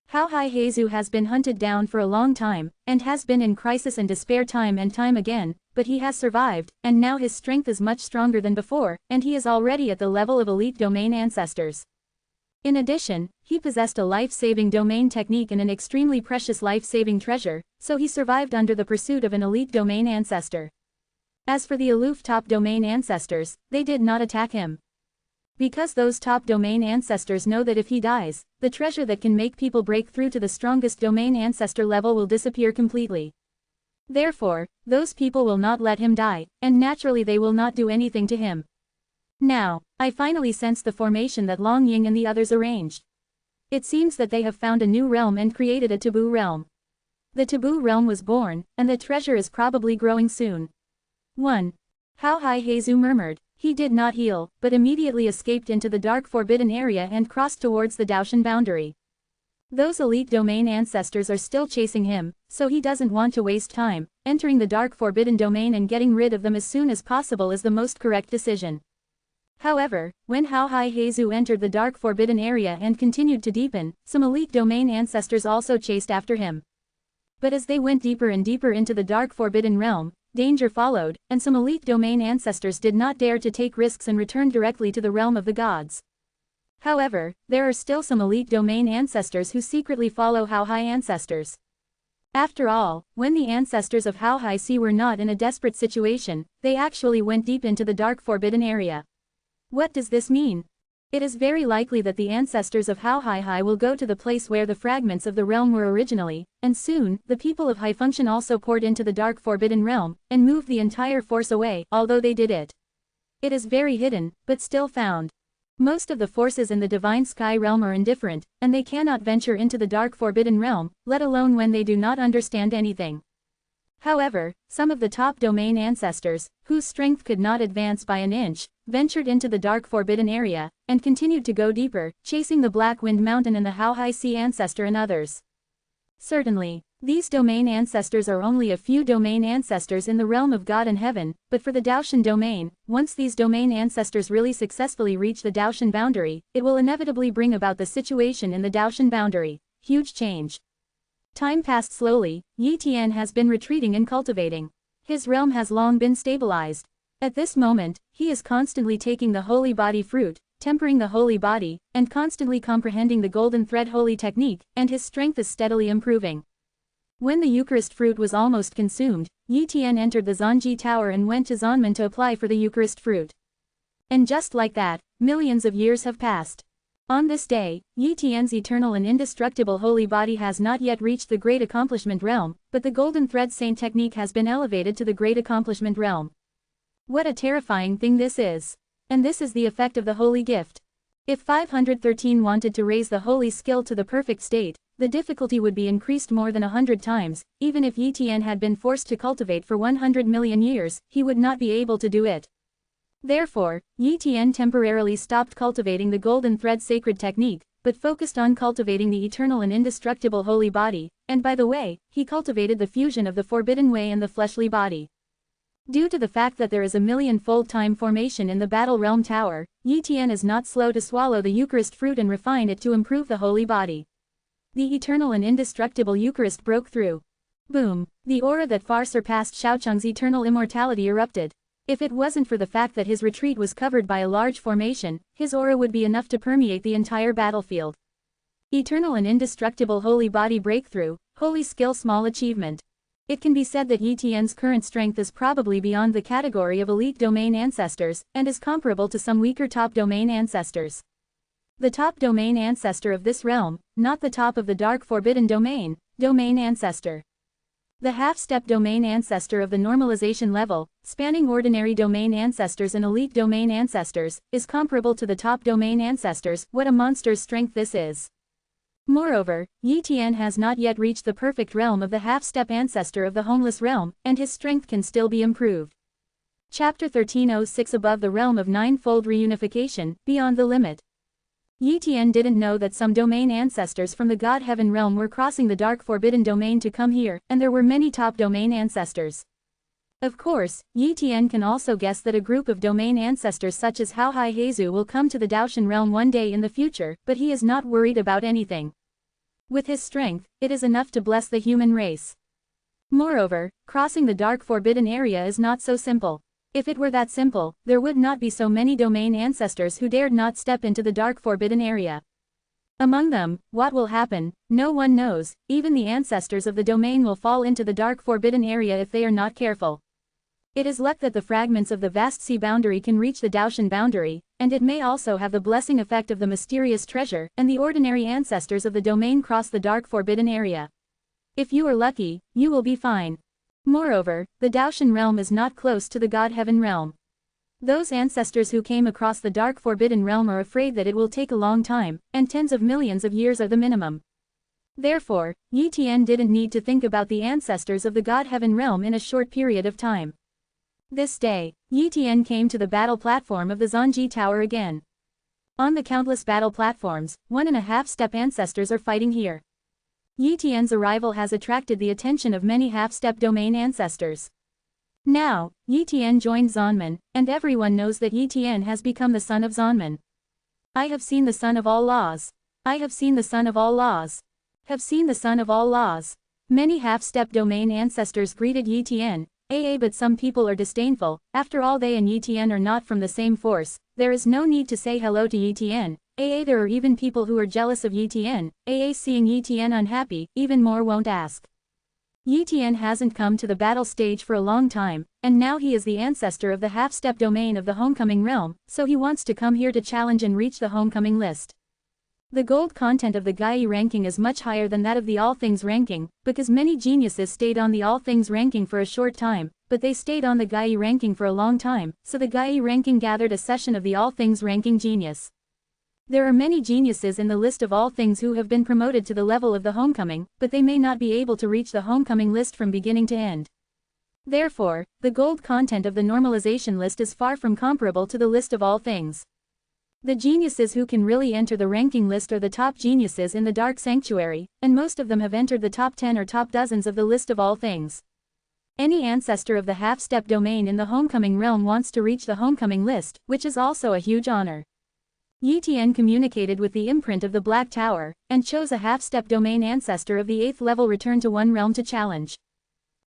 S1: Hao Hai Heizu has been hunted down for a long time, and has been in crisis and despair time and time again, but he has survived, and now his strength is much stronger than before, and he is already at the level of elite domain ancestors. In addition, he possessed a life-saving domain technique and an extremely precious life-saving treasure, so he survived under the pursuit of an elite domain ancestor. As for the aloof top domain ancestors, they did not attack him. Because those top domain ancestors know that if he dies, the treasure that can make people break through to the strongest domain ancestor level will disappear completely. Therefore, those people will not let him die, and naturally they will not do anything to him. Now, I finally sense the formation that Long Ying and the others arranged. It seems that they have found a new realm and created a taboo realm. The taboo realm was born, and the treasure is probably growing soon. 1. Hao Hai Heizu murmured. He did not heal, but immediately escaped into the dark forbidden area and crossed towards the Daoshan boundary. Those elite domain ancestors are still chasing him, so he doesn't want to waste time. Entering the dark forbidden domain and getting rid of them as soon as possible is the most correct decision. However, when Hao Hai Heizu entered the dark forbidden area and continued to deepen, some elite domain ancestors also chased after him. But as they went deeper and deeper into the dark forbidden realm, danger followed, and some elite domain ancestors did not dare to take risks and returned directly to the realm of the gods. However, there are still some elite domain ancestors who secretly follow Hao Hai ancestors. After all, when the ancestors of Hao Hai Si were not in a desperate situation, they actually went deep into the dark forbidden area. What does this mean? It is very likely that the ancestors of Hao Hai will go to the place where the fragments of the realm were originally, and soon, the people of High Function also poured into the dark forbidden realm, and moved the entire force away, although they did it. It is very hidden, but still found. Most of the forces in the Divine Sky realm are indifferent, and they cannot venture into the dark forbidden realm, let alone when they do not understand anything. However, some of the top domain ancestors, whose strength could not advance by an inch, ventured into the dark forbidden area, and continued to go deeper, chasing the Black Wind Mountain and the Hao Hai Sea ancestor and others. Certainly, these domain ancestors are only a few domain ancestors in the realm of God and heaven, but for the Daoshan domain, once these domain ancestors really successfully reach the Daoshan boundary, it will inevitably bring about the situation in the Daoshan boundary. Huge change. Time passed slowly. Yi Tian has been retreating and cultivating. His realm has long been stabilized. At this moment, he is constantly taking the holy body fruit, tempering the holy body, and constantly comprehending the golden thread holy technique, and his strength is steadily improving. When the Eucharist fruit was almost consumed, Yi Tian entered the Zanji Tower and went to Zanmen to apply for the Eucharist fruit. And just like that, millions of years have passed. On this day, Yi Tian's eternal and indestructible holy body has not yet reached the Great Accomplishment realm, but the Golden Thread Saint technique has been elevated to the Great Accomplishment realm. What a terrifying thing this is! And this is the effect of the holy gift. If 513 wanted to raise the holy skill to the perfect state, the difficulty would be increased more than 100 times. Even if Yi Tian had been forced to cultivate for 100 million years, he would not be able to do it. Therefore, Yi Tian temporarily stopped cultivating the Golden Thread Sacred Technique, but focused on cultivating the eternal and indestructible holy body, and by the way, he cultivated the fusion of the Forbidden Way and the fleshly body. Due to the fact that there is a million-fold time formation in the Battle Realm Tower, Yi Tian is not slow to swallow the Eucharist fruit and refine it to improve the holy body. The eternal and indestructible Eucharist broke through. Boom! The aura that far surpassed Xiaocheng's eternal immortality erupted. If it wasn't for the fact that his retreat was covered by a large formation, his aura would be enough to permeate the entire battlefield. Eternal and indestructible holy body breakthrough, holy skill small achievement. It can be said that Yi Tian's current strength is probably beyond the category of elite domain ancestors, and is comparable to some weaker top domain ancestors. The top domain ancestor of this realm, not the top of the dark forbidden domain ancestor. The half-step domain ancestor of the normalization level, spanning ordinary domain ancestors and elite domain ancestors, is comparable to the top domain ancestors. What a monster's strength this is! Moreover, Yi Tian has not yet reached the perfect realm of the half-step ancestor of the homeless realm, and his strength can still be improved. Chapter 1306 Above the realm of ninefold reunification, beyond the limit. Yi Tian didn't know that some domain ancestors from the God Heaven realm were crossing the dark forbidden domain to come here, and there were many top domain ancestors. Of course, Yi Tian can also guess that a group of domain ancestors such as Hao Hai Heizu will come to the Daoshan realm one day in the future, but he is not worried about anything. With his strength, it is enough to bless the human race. Moreover, crossing the dark forbidden area is not so simple. If it were that simple, there would not be so many domain ancestors who dared not step into the dark forbidden area. Among them, what will happen, no one knows. Even the ancestors of the domain will fall into the dark forbidden area if they are not careful. It is luck that the fragments of the vast sea boundary can reach the Daoshan boundary, and it may also have the blessing effect of the mysterious treasure, and the ordinary ancestors of the domain cross the dark forbidden area. If you are lucky, you will be fine. Moreover, the Daoshan realm is not close to the God Heaven realm. Those ancestors who came across the dark forbidden realm are afraid that it will take a long time, and tens of millions of years are the minimum. Therefore, Yi Tian didn't need to think about the ancestors of the God Heaven realm in a short period of time. This day, Yi Tian came to the battle platform of the Zanji Tower again. On the countless battle platforms, 1.5 step ancestors are fighting here. Yi Tian's arrival has attracted the attention of many half-step domain ancestors. Now, Yi Tian joined Zanman, and everyone knows that Yi Tian has become the son of Zanman. I have seen the son of all laws. I have seen the son of all laws. Have seen the son of all laws. Many half-step domain ancestors greeted Yi Tian, but some people are disdainful. After all, they and Yi Tian are not from the same force. There is no need to say hello to Yi Tian. There are even people who are jealous of Yi Tian. Seeing Yi Tian unhappy, even more won't ask. Yi Tian hasn't come to the battle stage for a long time, and now he is the ancestor of the half-step domain of the homecoming realm, so he wants to come here to challenge and reach the homecoming list. The gold content of the Gai ranking is much higher than that of the All Things ranking, because many geniuses stayed on the All Things ranking for a short time, but they stayed on the Gai ranking for a long time, so the Gai ranking gathered a session of the All Things ranking genius. There are many geniuses in the list of all things who have been promoted to the level of the homecoming, but they may not be able to reach the homecoming list from beginning to end. Therefore, the gold content of the normalization list is far from comparable to the list of all things. The geniuses who can really enter the ranking list are the top geniuses in the Dark Sanctuary, and most of them have entered the top 10 or top dozens of the list of all things. Any ancestor of the half-step domain in the homecoming realm wants to reach the homecoming list, which is also a huge honor. Yi Tian communicated with the imprint of the Black Tower, and chose a half-step domain ancestor of the 8th level Return to One realm to challenge.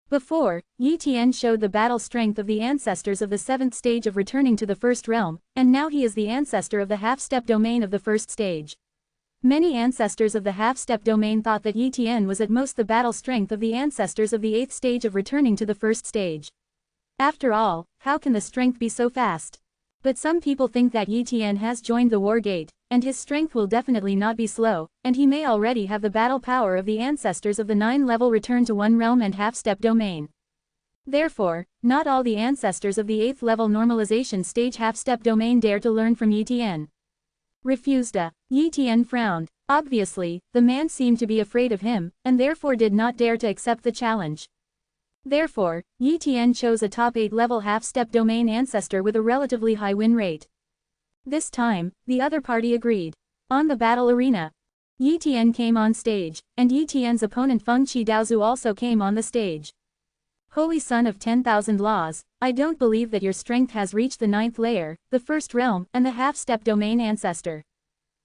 S1: Before, Yi Tian showed the battle strength of the ancestors of the 7th stage of returning to the 1st realm, and now he is the ancestor of the half-step domain of the 1st stage. Many ancestors of the half-step domain thought that Yi Tian was at most the battle strength of the ancestors of the 8th stage of returning to the 1st stage. After all, how can the strength be so fast? But some people think that Yi Tian has joined the war gate, and his strength will definitely not be slow, and he may already have the battle power of the ancestors of the 9th-level Return to One realm and half-step domain. Therefore, not all the ancestors of the 8th-level normalization stage half-step domain dare to learn from Yi Tian. Refused. Yi Tian frowned. Obviously, the man seemed to be afraid of him, and therefore did not dare to accept the challenge. Therefore, Yi Tian chose a top 8-level half-step domain ancestor with a relatively high win rate. This time, the other party agreed. On the battle arena, Yi Tian came on stage, and Yi Tian's opponent Feng Qidaozu also came on the stage. Holy Son of 10,000 Laws, I don't believe that your strength has reached the 9th layer, the 1st realm, and the half-step domain ancestor.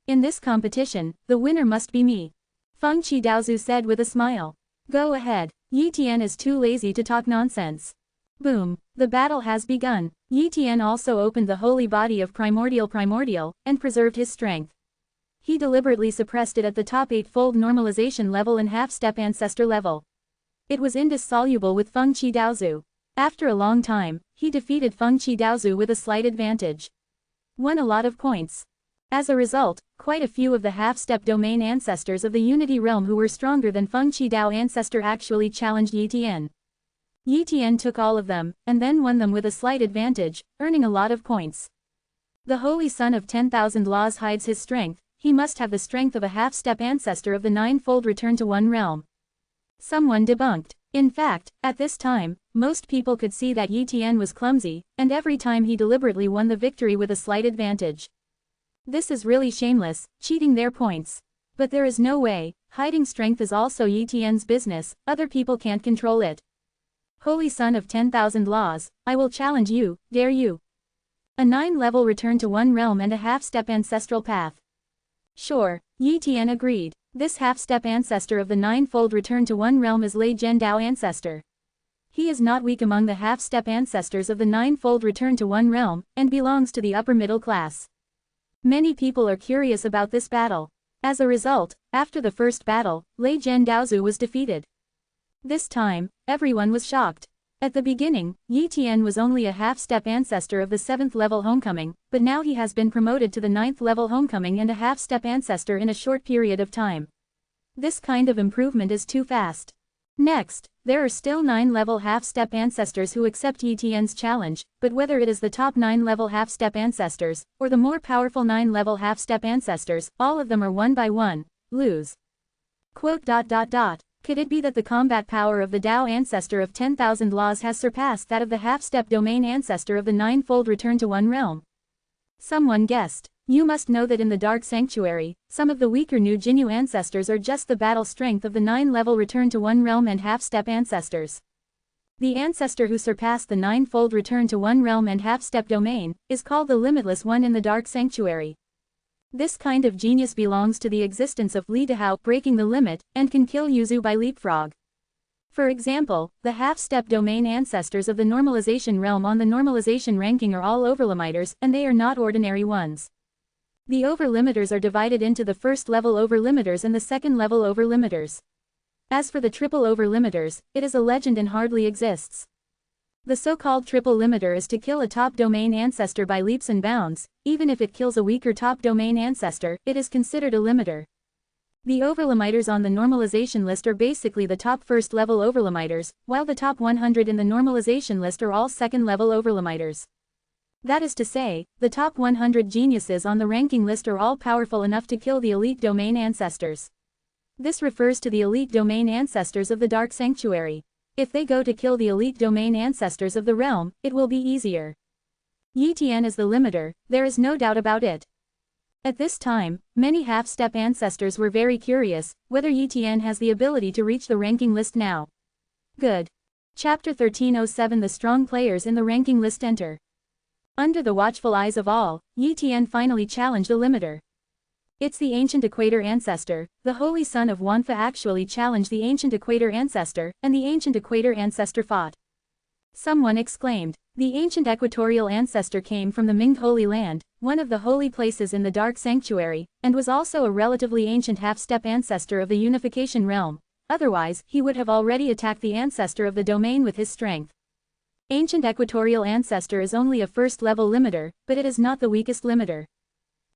S1: In this competition, the winner must be me. Feng Qidaozu said with a smile. Go ahead. Yi Tian is too lazy to talk nonsense. Boom. The battle has begun. Yi Tian also opened the holy body of primordial, and preserved his strength. He deliberately suppressed it at the top 8-fold normalization level and half-step ancestor level. It was indissoluble with Feng Qidaozu. After a long time, he defeated Feng Qidaozu with a slight advantage. Won a lot of points. As a result, quite a few of the half-step domain ancestors of the Unity realm who were stronger than Feng Qidao ancestor actually challenged Yi Tian. Yi Tian took all of them, and then won them with a slight advantage, earning a lot of points. The Holy Son of 10,000 Laws hides his strength. He must have the strength of a half-step ancestor of the 9-fold Return to One realm. Someone debunked. In fact, at this time, most people could see that Yi Tian was clumsy, and every time he deliberately won the victory with a slight advantage. This is really shameless, cheating their points. But there is no way, hiding strength is also Yi Tian's business, other people can't control it. Holy Son of 10,000 Laws, I will challenge you, dare you? A 9-level Return to One realm and a half-step ancestral path. Sure, Yi Tian agreed. This half-step ancestor of the ninefold return to one realm is Lei Zhendao ancestor. He is not weak among the half-step ancestors of the ninefold return to one realm, and belongs to the upper middle class. Many people are curious about this battle. As a result, after the first battle, Lei Zhendaozu was defeated. This time, everyone was shocked. At the beginning, Yi Tian was only a half-step ancestor of the 7th level homecoming, but now he has been promoted to the 9th level homecoming and a half-step ancestor in a short period of time. This kind of improvement is too fast. Next, there are still 9-level half-step ancestors who accept Yi Tian's challenge, but whether it is the top 9-level half-step ancestors, or the more powerful 9-level half-step ancestors, all of them are one by one, lose. Could it be that the combat power of the Dao ancestor of 10,000 laws has surpassed that of the half-step domain ancestor of the ninefold return to one realm? Someone guessed. You must know that in the Dark Sanctuary, some of the weaker new Jinyu ancestors are just the battle strength of the 9-level return to one realm and half-step ancestors. The ancestor who surpassed the ninefold return to one realm and half-step domain is called the Limitless One in the Dark Sanctuary. This kind of genius belongs to the existence of Li Dahao breaking the limit and can kill Yuzu by leapfrog. For example, the half-step domain ancestors of the normalization realm on the normalization ranking are all overlimiters, and they are not ordinary ones. The overlimiters are divided into the first-level overlimiters and the second-level overlimiters. As for the triple overlimiters, it is a legend and hardly exists. The so-called triple limiter is to kill a top domain ancestor by leaps and bounds. Even if it kills a weaker top domain ancestor, it is considered a limiter. The overlimiters on the normalization list are basically the top first-level overlimiters, while the top 100 in the normalization list are all second-level overlimiters. That is to say, the top 100 geniuses on the ranking list are all powerful enough to kill the elite domain ancestors. This refers to the elite domain ancestors of the Dark Sanctuary. If they go to kill the elite domain ancestors of the realm, it will be easier. Yi Tian is the limiter, there is no doubt about it. At this time, many half-step ancestors were very curious whether Yi Tian has the ability to reach the ranking list now. Good. Chapter 1307 The strong players in the ranking list enter. Under the watchful eyes of all, Yi Tian finally challenged a limiter. It's the ancient equator ancestor. The holy son of Wanfa actually challenged the ancient equator ancestor, and the ancient equator ancestor fought. Someone exclaimed. The ancient equatorial ancestor came from the Ming Holy Land, one of the holy places in the Dark Sanctuary, and was also a relatively ancient half-step ancestor of the Unification Realm. Otherwise, he would have already attacked the ancestor of the domain with his strength. Ancient equatorial ancestor is only a first-level limiter, but it is not the weakest limiter.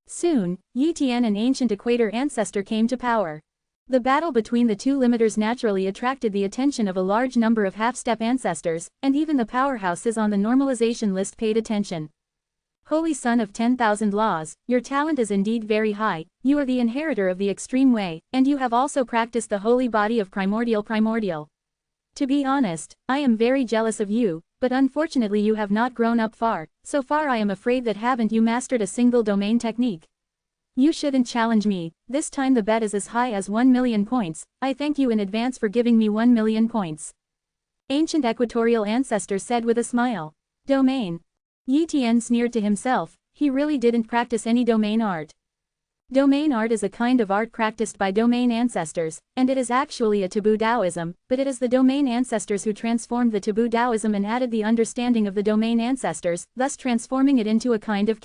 S1: Soon, Yi Tian and ancient equator ancestor came to power. The battle between the two limiters naturally attracted the attention of a large number of half-step ancestors, and even the powerhouses on the normalization list paid attention. Holy son of 10,000 laws, your talent is indeed very high, you are the inheritor of the extreme way, and you have also practiced the holy body of primordial. To be honest, I am very jealous of you, but unfortunately you have not grown up far. So far I am afraid that haven't you mastered a single domain technique. You shouldn't challenge me, this time the bet is as high as 1 million points, I thank you in advance for giving me 1 million points. Ancient equatorial ancestor said with a smile. Domain. Yi Tian sneered to himself, he really didn't practice any domain art. Domain art is a kind of art practiced by domain ancestors, and it is actually a taboo Taoism, but it is the domain ancestors who transformed the taboo Taoism and added the understanding of the domain ancestors, thus transforming it into a kind of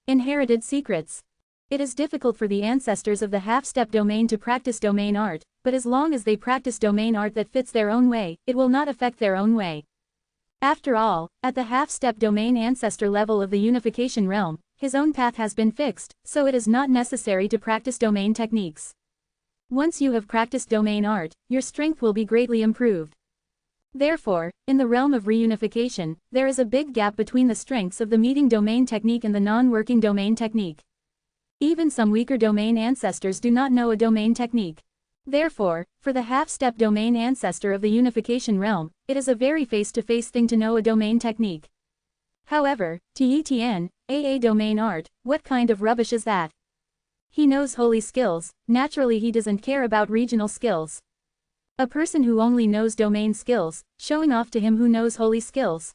S1: inherited secrets. It is difficult for the ancestors of the half-step domain to practice domain art, but as long as they practice domain art that fits their own way, it will not affect their own way. After all, at the half-step domain ancestor level of the Unification Realm, his own path has been fixed, so it is not necessary to practice domain techniques. Once you have practiced domain art, your strength will be greatly improved. Therefore, in the realm of reunification, there is a big gap between the strengths of the meeting domain technique and the non-working domain technique. Even some weaker domain ancestors do not know a domain technique. Therefore, for the half-step domain ancestor of the Unification Realm, it is a very face-to-face thing to know a domain technique. However, to Yi Tian, AA domain art, what kind of rubbish is that? He knows holy skills, naturally he doesn't care about regional skills. A person who only knows domain skills, showing off to him who knows holy skills.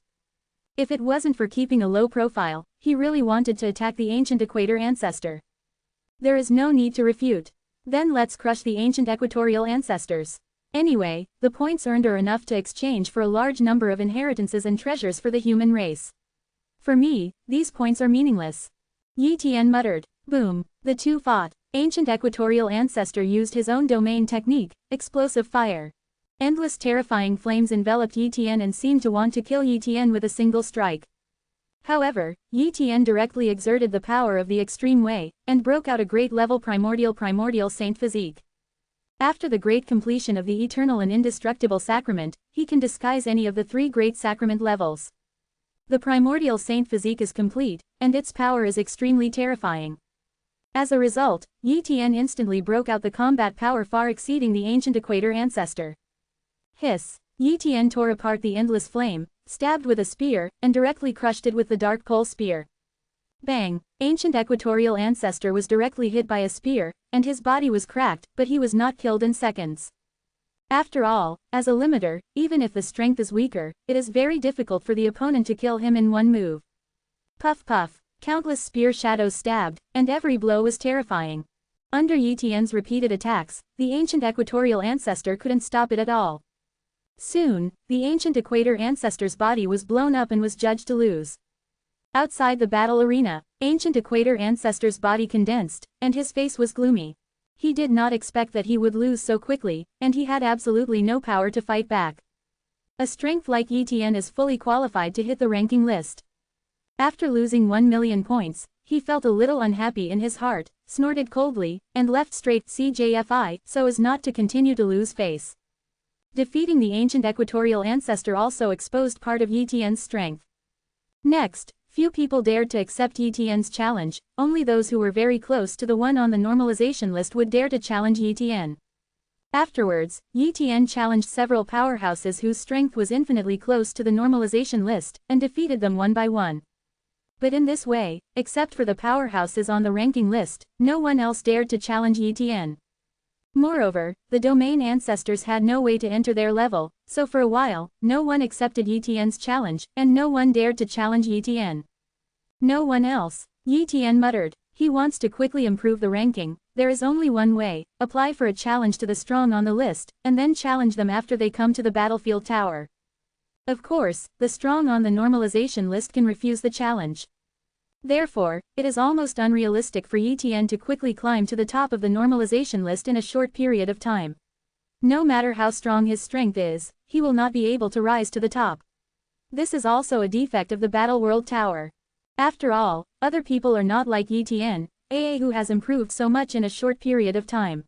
S1: If it wasn't for keeping a low profile, he really wanted to attack the ancient equator ancestor. There is no need to refute. Then let's crush the ancient equatorial ancestors. Anyway, the points earned are enough to exchange for a large number of inheritances and treasures for the human race. For me, these points are meaningless. Yi Tian muttered. Boom. The two fought. Ancient equatorial ancestor used his own domain technique, explosive fire. Endless terrifying flames enveloped Yi Tian and seemed to want to kill Yi Tian with a single strike. However, Yi Tian directly exerted the power of the extreme way, and broke out a great-level primordial saint physique. After the great completion of the eternal and indestructible sacrament, he can disguise any of the 3 great sacrament levels. The primordial saint physique is complete, and its power is extremely terrifying. As a result, Yi Tian instantly broke out the combat power far exceeding the ancient equator ancestor. Hiss! Yi Tian tore apart the endless flame, stabbed with a spear, and directly crushed it with the dark pole spear. Bang! Ancient equatorial ancestor was directly hit by a spear, and his body was cracked, but he was not killed in seconds. After all, as a limiter, even if the strength is weaker, it is very difficult for the opponent to kill him in one move. Puff puff! Countless spear shadows stabbed, and every blow was terrifying. Under Yi Tian's repeated attacks, the ancient equatorial ancestor couldn't stop it at all. Soon, the ancient equator ancestor's body was blown up and was judged to lose. Outside the battle arena, ancient equator ancestor's body condensed, and his face was gloomy. He did not expect that he would lose so quickly, and he had absolutely no power to fight back. A strength like Yi Tian is fully qualified to hit the ranking list. After losing 1 million points, he felt a little unhappy in his heart, snorted coldly, and left straight CJFI so as not to continue to lose face. Defeating the ancient equatorial ancestor also exposed part of Yi Tian's strength. Next, few people dared to accept Yi Tian's challenge, only those who were very close to the one on the normalization list would dare to challenge Yi Tian. Afterwards, Yi Tian challenged several powerhouses whose strength was infinitely close to the normalization list, and defeated them one by one. But in this way, except for the powerhouses on the ranking list, no one else dared to challenge Yi Tian. Moreover, the domain ancestors had no way to enter their level, so for a while, no one accepted Yi Tian's challenge, and no one dared to challenge Yi Tian. No one else. Yi Tian muttered. He wants to quickly improve the ranking. There is only one way: apply for a challenge to the strong on the list, and then challenge them after they come to the battlefield tower. Of course, the strong on the normalization list can refuse the challenge. Therefore, it is almost unrealistic for Yi Tian to quickly climb to the top of the normalization list in a short period of time. No matter how strong his strength is, he will not be able to rise to the top. This is also a defect of the Battle World Tower. After all, other people are not like Yi Tian, who has improved so much in a short period of time.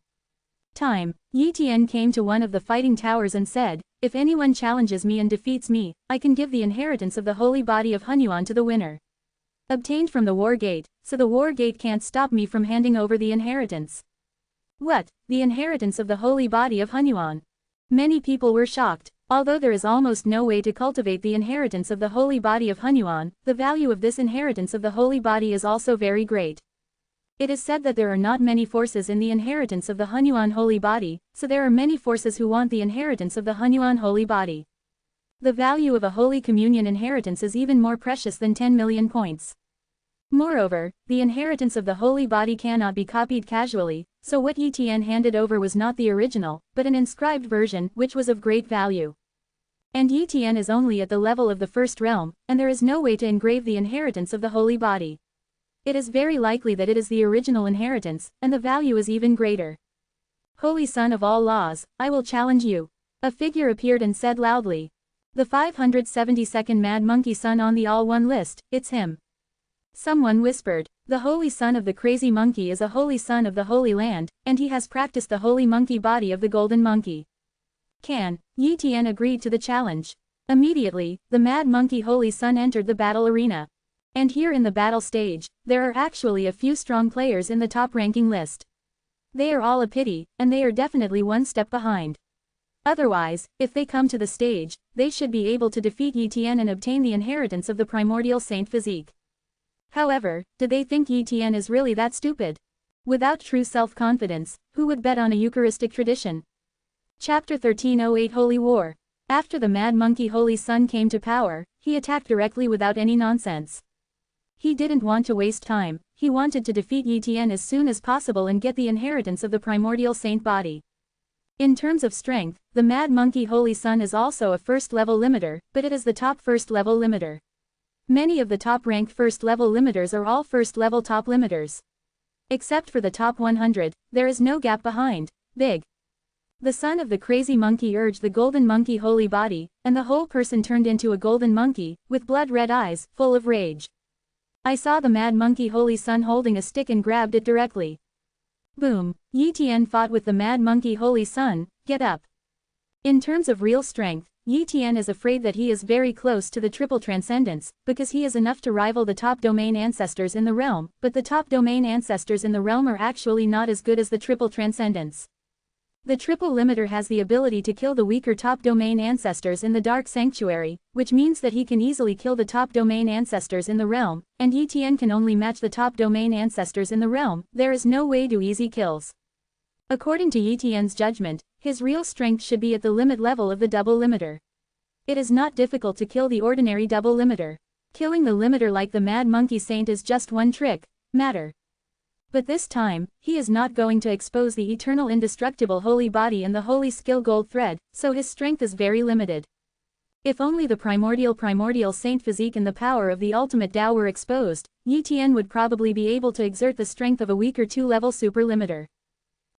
S1: Yi Tian came to one of the fighting towers and said, "If anyone challenges me and defeats me, I can give the inheritance of the holy body of Hunyuan to the winner. Obtained from the war gate, so the war gate can't stop me from handing over the inheritance." What? The inheritance of the holy body of Hunyuan? Many people were shocked. Although there is almost no way to cultivate the inheritance of the holy body of Hunyuan, the value of this inheritance of the holy body is also very great. It is said that there are not many forces in the inheritance of the Hunyuan holy body, so there are many forces who want the inheritance of the Hunyuan holy body. The value of a Holy Communion inheritance is even more precious than 10 million points. Moreover, the inheritance of the holy body cannot be copied casually, so what Yi Tian handed over was not the original, but an inscribed version, which was of great value. And Yi Tian is only at the level of the first realm, and there is no way to engrave the inheritance of the holy body. It is very likely that it is the original inheritance, and the value is even greater. Holy Son of all laws, I will challenge you. A figure appeared and said loudly. The 572nd Mad Monkey Son on the All One list, it's him. Someone whispered. The Holy Son of the Crazy Monkey is a Holy Son of the Holy Land, and he has practiced the Holy Monkey body of the Golden Monkey. Yi Tian agreed to the challenge. Immediately, the Mad Monkey Holy Son entered the battle arena. And here in the battle stage, there are actually a few strong players in the top ranking list. They are all a pity, and they are definitely one step behind. Otherwise, if they come to the stage, they should be able to defeat Yi Tian and obtain the inheritance of the primordial saint physique. However, do they think Yi Tian is really that stupid? Without true self-confidence, who would bet on a Eucharistic tradition? Chapter 1308 Holy War. After the Mad Monkey Holy Son came to power, he attacked directly without any nonsense. He didn't want to waste time, he wanted to defeat Yi Tian as soon as possible and get the inheritance of the primordial saint body. In terms of strength, the Mad Monkey Holy Sun is also a first-level limiter, but it is the top first-level limiter. Many of the top-ranked first-level limiters are all first-level top limiters. Except for the top 100, there is no gap behind. Big. The son of the crazy monkey urged the golden monkey holy body, and the whole person turned into a golden monkey, with blood-red eyes, full of rage. I saw the Mad Monkey Holy Sun holding a stick and grabbed it directly. Boom. Yi Tian fought with the Mad Monkey Holy Sun. Get up. In terms of real strength, Yi Tian is afraid that he is very close to the triple transcendence, because he is enough to rival the top domain ancestors in the realm, but the top domain ancestors in the realm are actually not as good as the triple transcendence. The triple limiter has the ability to kill the weaker top domain ancestors in the dark sanctuary, which means that he can easily kill the top domain ancestors in the realm, and Yi Tian can only match the top domain ancestors in the realm. There is no way to easy kills. According to Yi Tian's judgment, his real strength should be at the limit level of the double limiter. It is not difficult to kill the ordinary double limiter. Killing the limiter like the Mad Monkey Saint is just one trick matter. But this time, he is not going to expose the eternal indestructible holy body and the holy skill gold thread, so his strength is very limited. If only the primordial saint physique and the power of the ultimate Tao were exposed, Yi Tian would probably be able to exert the strength of a weaker 2-level super limiter.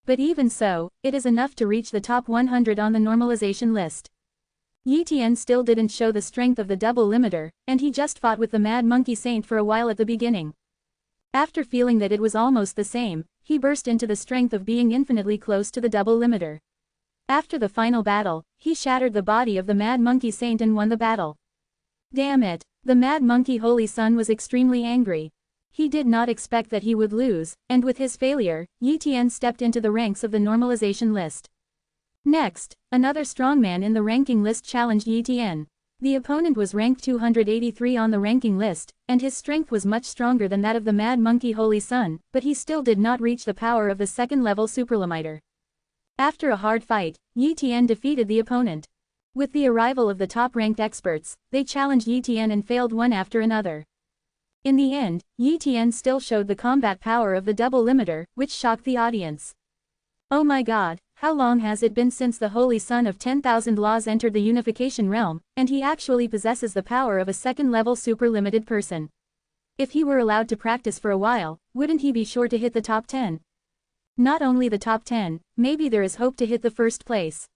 S1: But even so, it is enough to reach the top 100 on the normalization list. Yi Tian still didn't show the strength of the double limiter, and he just fought with the Mad Monkey Saint for a while at the beginning. After feeling that it was almost the same, he burst into the strength of being infinitely close to the double limiter. After the final battle, he shattered the body of the Mad Monkey Saint and won the battle. Damn it, the Mad Monkey Holy Sun was extremely angry. He did not expect that he would lose, and with his failure, Yi Tian stepped into the ranks of the normalization list. Next, another strongman in the ranking list challenged Yi Tian. The opponent was ranked 283 on the ranking list, and his strength was much stronger than that of the Mad Monkey Holy Sun, but he still did not reach the power of the second-level superlimiter. After a hard fight, Yi Tian defeated the opponent. With the arrival of the top-ranked experts, they challenged Yi Tian and failed one after another. In the end, Yi Tian still showed the combat power of the double limiter, which shocked the audience. Oh my god, how long has it been since the Holy Sun of 10,000 Laws entered the unification realm, and he actually possesses the power of a second-level super-limited person. If he were allowed to practice for a while, wouldn't he be sure to hit the top 10? Not only the top 10, maybe there is hope to hit the first place.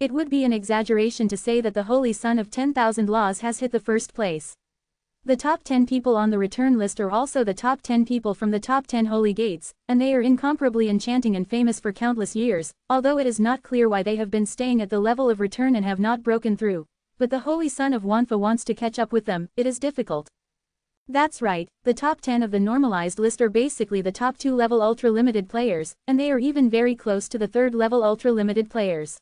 S1: It would be an exaggeration to say that the Holy Sun of 10,000 Laws has hit the first place. The top 10 people on the return list are also the top 10 people from the top 10 holy gates, and they are incomparably enchanting and famous for countless years, although it is not clear why they have been staying at the level of return and have not broken through. But the Holy Sun of Wanfa wants to catch up with them. It is difficult. That's right, the top 10 of the normalized list are basically the top 2-level ultra-limited players, and they are even very close to the 3rd-level ultra-limited players.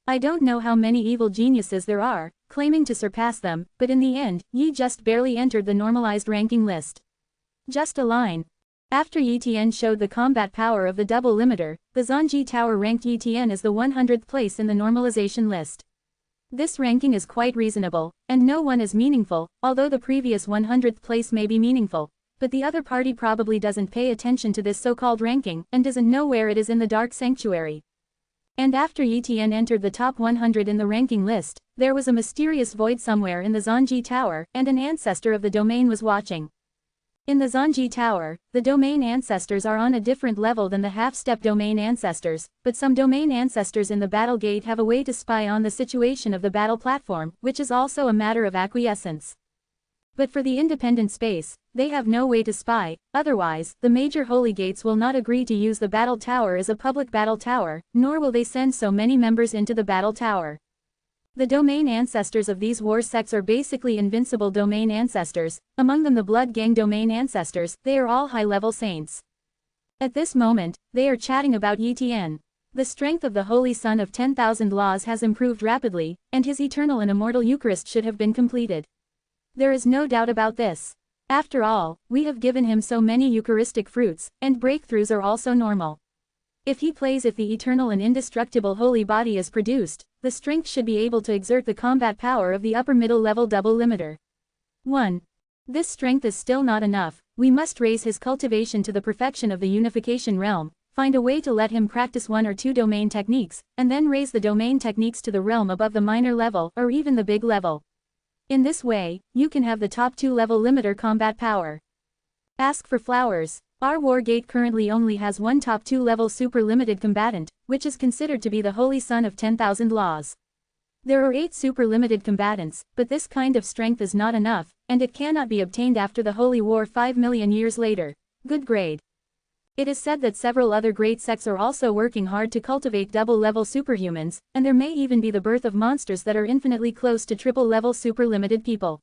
S1: I don't know how many evil geniuses there are, claiming to surpass them, but in the end, Yi just barely entered the normalized ranking list. Just a line. After Yi Tian showed the combat power of the double limiter, the Zanji Tower ranked Yi Tian as the 100th place in the normalization list. This ranking is quite reasonable, and no one is meaningful, although the previous 100th place may be meaningful, but the other party probably doesn't pay attention to this so-called ranking and doesn't know where it is in the dark sanctuary. And after Yi Tian entered the top 100 in the ranking list, there was a mysterious void somewhere in the Zanji Tower, and an ancestor of the domain was watching. In the Zanji Tower, the domain ancestors are on a different level than the half-step domain ancestors, but some domain ancestors in the battle gate have a way to spy on the situation of the battle platform, which is also a matter of acquiescence. But for the independent space, they have no way to spy, otherwise, the major holy gates will not agree to use the battle tower as a public battle tower, nor will they send so many members into the battle tower. The domain ancestors of these war sects are basically invincible domain ancestors, among them the Blood Gang domain ancestors. They are all high-level saints. At this moment, they are chatting about Yi Tian. The strength of the Holy Sun of 10,000 Laws has improved rapidly, and his eternal and immortal Eucharist should have been completed. There is no doubt about this. After all, we have given him so many Eucharistic fruits, and breakthroughs are also normal. If he plays if the eternal and indestructible holy body is produced, the strength should be able to exert the combat power of the upper middle level double limiter. 1. This strength is still not enough. we must raise his cultivation to the perfection of the unification realm, find a way to let him practice 1 or 2 domain techniques, and then raise the domain techniques to the realm above the minor level or even the big level. In this way, you can have the top 2 level limiter combat power. Ask for flowers. Our war gate currently only has one top 2 level super limited combatant, which is considered to be the Holy Son of 10,000 Laws. There are 8 super limited combatants, but this kind of strength is not enough, and it cannot be obtained after the Holy War 5 million years later. Good grade. It is said that several other great sects are also working hard to cultivate double-level superhumans, and there may even be the birth of monsters that are infinitely close to triple-level super-limited people.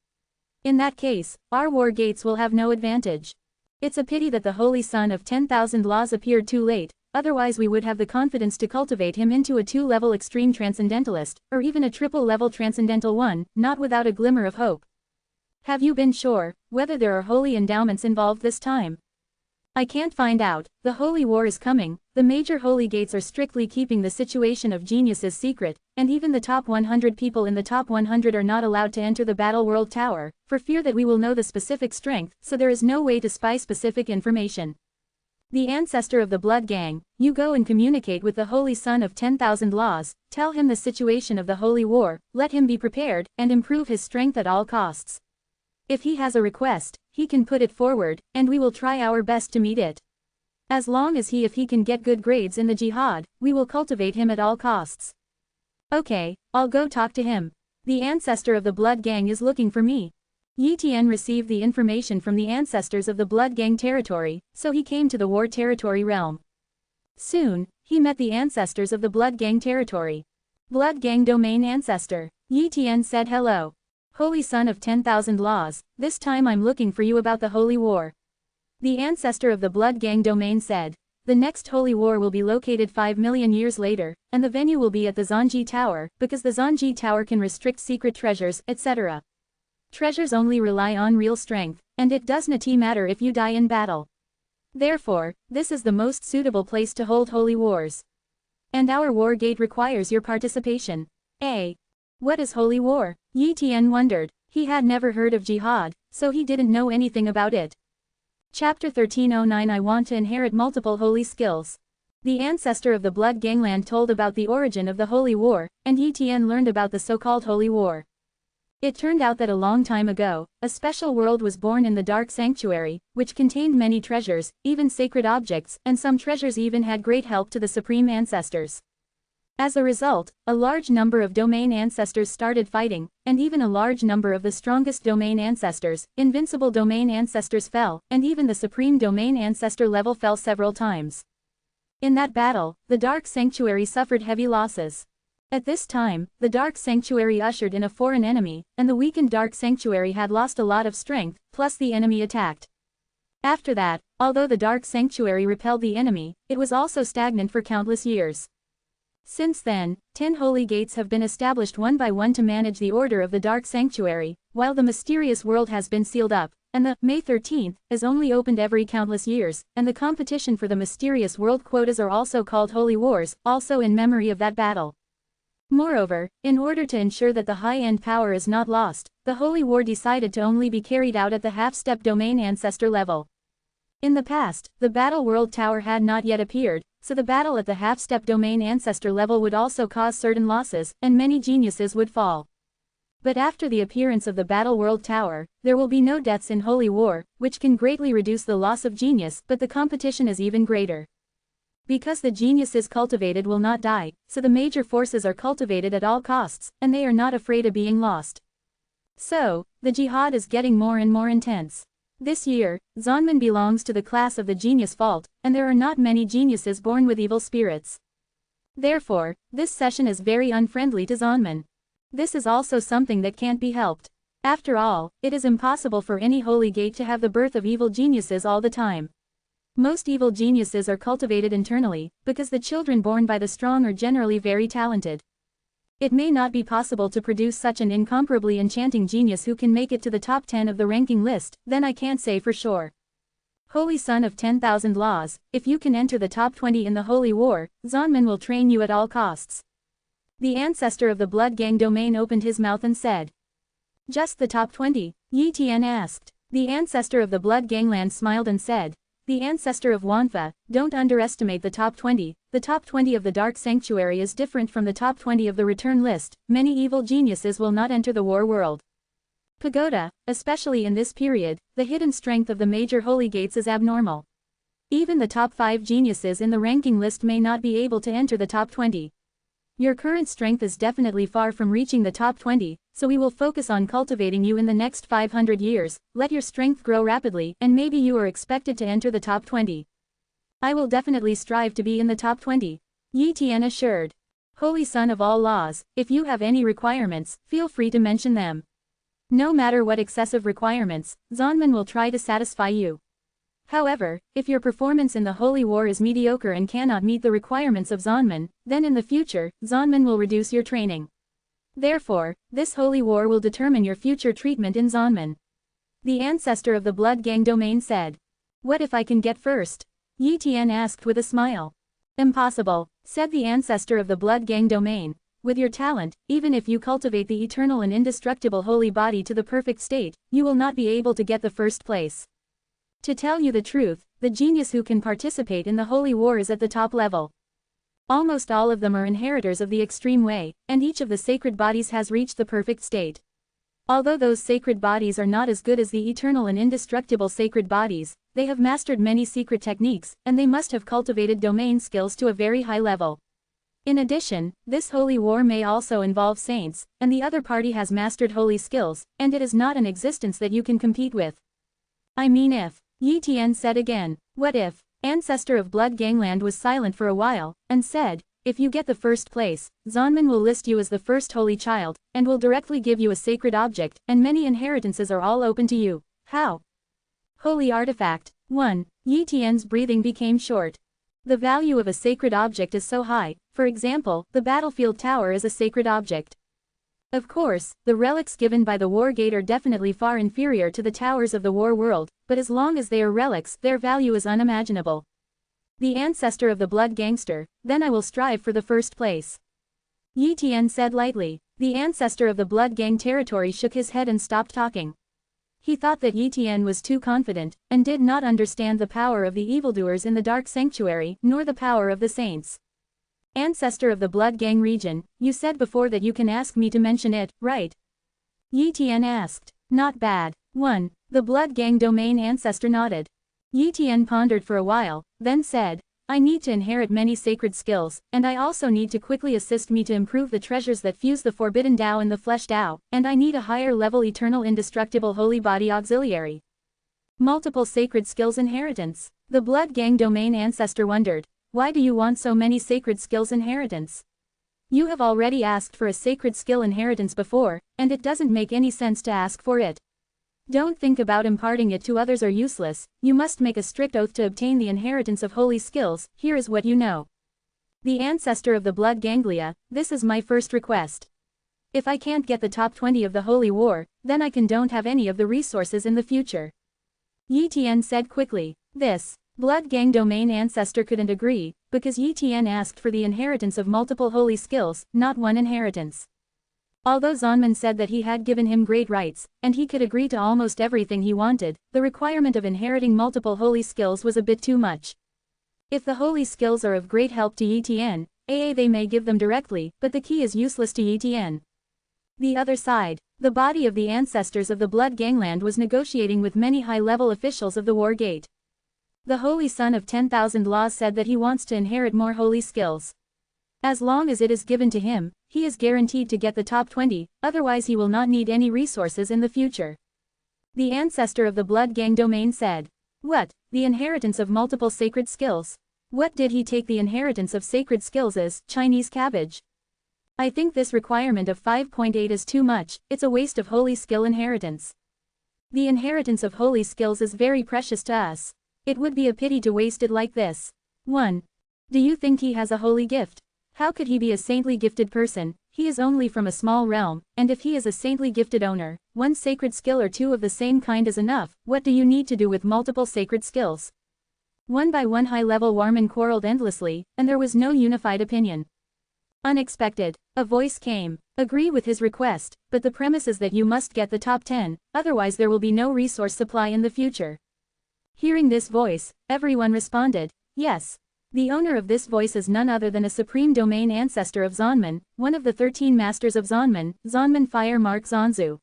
S1: In that case, our war gates will have no advantage. It's a pity that the Holy Son of 10,000 Laws appeared too late, otherwise we would have the confidence to cultivate him into a 2-level extreme transcendentalist, or even a triple-level transcendental one, not without a glimmer of hope. Have you been sure whether there are holy endowments involved this time? I can't find out. The Holy War is coming. The major holy gates are strictly keeping the situation of geniuses secret, and even the top 100 people in the top 100 are not allowed to enter the Battle World Tower, for fear that we will know the specific strength, so there is no way to spy specific information. The ancestor of the Blood Gang, you go and communicate with the Holy Son of 10,000 Laws, tell him the situation of the Holy War, let him be prepared, and improve his strength at all costs. If he has a request, he can put it forward, and we will try our best to meet it. As long as if he can get good grades in the jihad, we will cultivate him at all costs. Okay, I'll go talk to him. The ancestor of the Blood Gang is looking for me. Yi Tian received the information from the ancestors of the Blood Gang territory, so he came to the War Territory realm. Soon, he met the ancestors of the Blood Gang territory. Blood Gang domain ancestor. Yi Tian said hello. Holy Son of 10,000 Laws, this time I'm looking for you about the Holy War. The ancestor of the Blood Gang domain said, the next Holy War will be located 5 million years later, and the venue will be at the Zanji Tower, because the Zanji Tower can restrict secret treasures, etc. Treasures only rely on real strength, and it does not matter if you die in battle. Therefore, this is the most suitable place to hold holy wars. And our war gate requires your participation. What is holy war? Yi Tian wondered. He had never heard of jihad, so he didn't know anything about it. Chapter 1309 I want to inherit multiple holy skills. The ancestor of the Blood Gangland told about the origin of the Holy War, and Yi Tian learned about the so-called Holy War. It turned out that a long time ago, a special world was born in the Dark Sanctuary, which contained many treasures, even sacred objects, and some treasures even had great help to the supreme ancestors. As a result, a large number of domain ancestors started fighting, and even a large number of the strongest domain ancestors, invincible domain ancestors fell, and even the supreme domain ancestor level fell several times. In that battle, the Dark Sanctuary suffered heavy losses. At this time, the Dark Sanctuary ushered in a foreign enemy, and the weakened Dark Sanctuary had lost a lot of strength, plus the enemy attacked. After that, although the Dark Sanctuary repelled the enemy, it was also stagnant for countless years. Since then, 10 holy gates have been established one by one to manage the order of the Dark Sanctuary, while the mysterious world has been sealed up, and the May 13th is only opened every countless years, and the competition for the mysterious world quotas are also called Holy Wars, also in memory of that battle. Moreover, in order to ensure that the high-end power is not lost, the Holy War decided to only be carried out at the half-step domain ancestor level. In the past, the Battle World Tower had not yet appeared, so the battle at the half-step domain ancestor level would also cause certain losses, and many geniuses would fall. But after the appearance of the Battle World Tower, there will be no deaths in Holy War, which can greatly reduce the loss of genius, but the competition is even greater. Because the geniuses cultivated will not die, so the major forces are cultivated at all costs, and they are not afraid of being lost. So, the jihad is getting more and more intense. This year, Zanman belongs to the class of the genius fault, and there are not many geniuses born with evil spirits. Therefore, this session is very unfriendly to Zanman. This is also something that can't be helped. After all, it is impossible for any holy gate to have the birth of evil geniuses all the time. Most evil geniuses are cultivated internally, because the children born by the strong are generally very talented. It may not be possible to produce such an incomparably enchanting genius who can make it to the top 10 of the ranking list, then I can't say for sure. Holy Son of 10,000 Laws, if you can enter the top 20 in the Holy War, Zanman will train you at all costs. The ancestor of the Blood Gang domain opened his mouth and said. Just the top 20? Yi Tian asked. The ancestor of the blood gangland smiled and said, the ancestor of Wanfa, don't underestimate the top 20. The top 20 of the Dark Sanctuary is different from the top 20 of the return list. Many evil geniuses will not enter the war world. Pagoda, especially in this period, the hidden strength of the major holy gates is abnormal. Even the top 5 geniuses in the ranking list may not be able to enter the top 20. Your current strength is definitely far from reaching the top 20, so we will focus on cultivating you in the next 500 years, let your strength grow rapidly, and maybe you are expected to enter the top 20. I will definitely strive to be in the top 20. Yi Tian assured. Holy Son of all laws, if you have any requirements, feel free to mention them. No matter what excessive requirements, Zanman will try to satisfy you. However, if your performance in the Holy War is mediocre and cannot meet the requirements of Zanman, then in the future, Zanman will reduce your training. Therefore, this Holy War will determine your future treatment in Zanman. The ancestor of the Blood Gang domain said. What if I can get first? Yi Tian asked with a smile. Impossible, said the ancestor of the Blood Gang domain. With your talent, even if you cultivate the eternal and indestructible holy body to the perfect state, you will not be able to get the first place. To tell you the truth, the genius who can participate in the holy war is at the top level. Almost all of them are inheritors of the extreme way, and each of the sacred bodies has reached the perfect state. Although those sacred bodies are not as good as the eternal and indestructible sacred bodies, they have mastered many secret techniques, and they must have cultivated domain skills to a very high level. In addition, this holy war may also involve saints, and the other party has mastered holy skills, and it is not an existence that you can compete with. I mean if. Yi Tian said again, what if? Ancestor of Blood Gangland was silent for a while, and said, if you get the first place, Zanman will list you as the first holy child, and will directly give you a sacred object, and many inheritances are all open to you. How? Holy artifact. 1. Yi Tian's breathing became short. The value of a sacred object is so high, for example, the battlefield tower is a sacred object. Of course, the relics given by the war gate are definitely far inferior to the towers of the war world, but as long as they are relics, their value is unimaginable. The ancestor of the blood gangster, then I will strive for the first place. Yi Tian said lightly. The ancestor of the blood gang territory shook his head and stopped talking. He thought that Yi Tian was too confident, and did not understand the power of the evildoers in the Dark Sanctuary, nor the power of the saints. Ancestor of the Blood Gang region, you said before that you can ask me to mention it, right? Yi Tian asked. Not bad. 1. The Blood Gang domain ancestor nodded. Yi Tian pondered for a while, then said, I need to inherit many sacred skills, and I also need to quickly assist me to improve the treasures that fuse the Forbidden Tao and the Flesh Tao, and I need a higher level eternal indestructible holy body auxiliary. Multiple sacred skills inheritance. The Blood Gang domain ancestor wondered. Why do you want so many sacred skills inheritance? You have already asked for a sacred skill inheritance before, and it doesn't make any sense to ask for it. Don't think about imparting it to others or useless, you must make a strict oath to obtain the inheritance of holy skills. Here is what you know. The ancestor of the blood ganglia, this is my first request. If I can't get the top 20 of the holy war, then I don't have any of the resources in the future. Yi Tian said quickly. This Blood Gang domain ancestor couldn't agree, because Yi Tian asked for the inheritance of multiple holy skills, not one inheritance. Although Zanman said that he had given him great rights, and he could agree to almost everything he wanted, the requirement of inheriting multiple holy skills was a bit too much. If the holy skills are of great help to Yi Tian, they may give them directly, but the key is useless to Yi Tian. The other side, the body of the ancestors of the Blood Gangland was negotiating with many high-level officials of the War Gate. The Holy Son of 10,000 Laws said that he wants to inherit more holy skills. As long as it is given to him, he is guaranteed to get the top 20, otherwise he will not need any resources in the future. The ancestor of the Blood Gang domain said. What? The inheritance of multiple sacred skills? What did he take the inheritance of sacred skills as, Chinese cabbage? I think this requirement of 5.8 is too much, it's a waste of holy skill inheritance. The inheritance of holy skills is very precious to us. It would be a pity to waste it like this. 1. Do you think he has a holy gift? How could he be a saintly gifted person? He is only from a small realm, and if he is a saintly gifted owner, one sacred skill or two of the same kind is enough. What do you need to do with multiple sacred skills? One by one high-level warmen quarreled endlessly, and there was no unified opinion. Unexpected. A voice came. Agree with his request, but the premise is that you must get the top 10, otherwise there will be no resource supply in the future. Hearing this voice, everyone responded, yes. The owner of this voice is none other than a supreme domain ancestor of Zonman, one of the 13 masters of Zonman, Zonman Fire Mark Zonzu.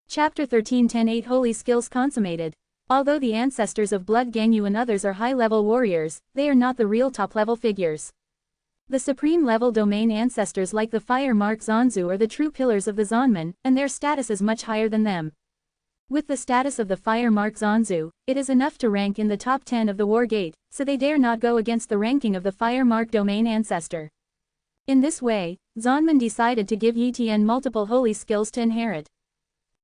S1: Chapter 13:10 Holy Skills Consummated. Although the ancestors of Blood Gangyu and others are high-level warriors, they are not the real top-level figures. The supreme-level domain ancestors like the Fire Mark Zonzu are the true pillars of the Zonman, and their status is much higher than them. With the status of the Fire Mark Zonzu, it is enough to rank in the top 10 of the War Gate, so they dare not go against the ranking of the Fire Mark domain ancestor. In this way, Zonman decided to give Yi Tian multiple holy skills to inherit.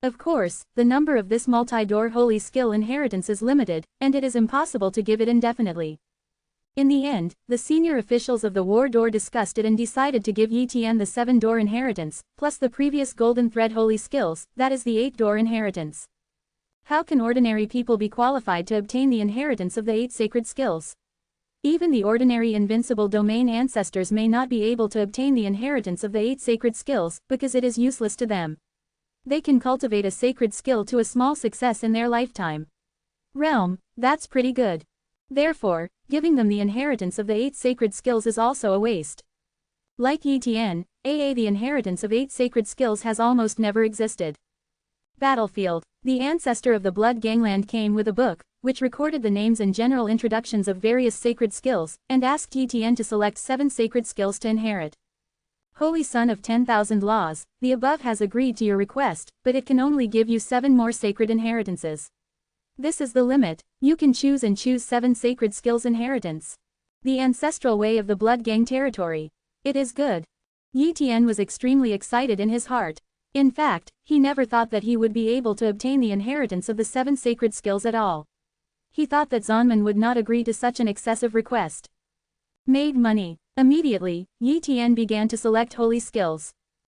S1: Of course, the number of this multi-door holy skill inheritance is limited, and it is impossible to give it indefinitely. In the end, the senior officials of the War Door discussed it and decided to give Yi Tian the 7-door inheritance, plus the previous Golden Thread holy skills, that is the 8-door inheritance. How can ordinary people be qualified to obtain the inheritance of the 8 sacred skills? Even the ordinary invincible domain ancestors may not be able to obtain the inheritance of the 8 sacred skills, because it is useless to them. They can cultivate a sacred skill to a small success in their lifetime. Realm, that's pretty good. Therefore, giving them the inheritance of the 8 sacred skills is also a waste. Like Yi Tian, the inheritance of 8 sacred skills has almost never existed. Battlefield. The ancestor of the Blood Gangland came with a book, which recorded the names and general introductions of various sacred skills, and asked Yi Tian to select 7 sacred skills to inherit. Holy Son of 10,000 Laws, the above has agreed to your request, but it can only give you 7 more sacred inheritances. This is the limit. You can choose 7 sacred skills inheritance. The ancestral way of the Blood Gang territory. It is good. Yi Tian was extremely excited in his heart. In fact, he never thought that he would be able to obtain the inheritance of the 7 sacred skills at all. He thought that Zonman would not agree to such an excessive request. Made money. Immediately, Yi Tian began to select holy skills.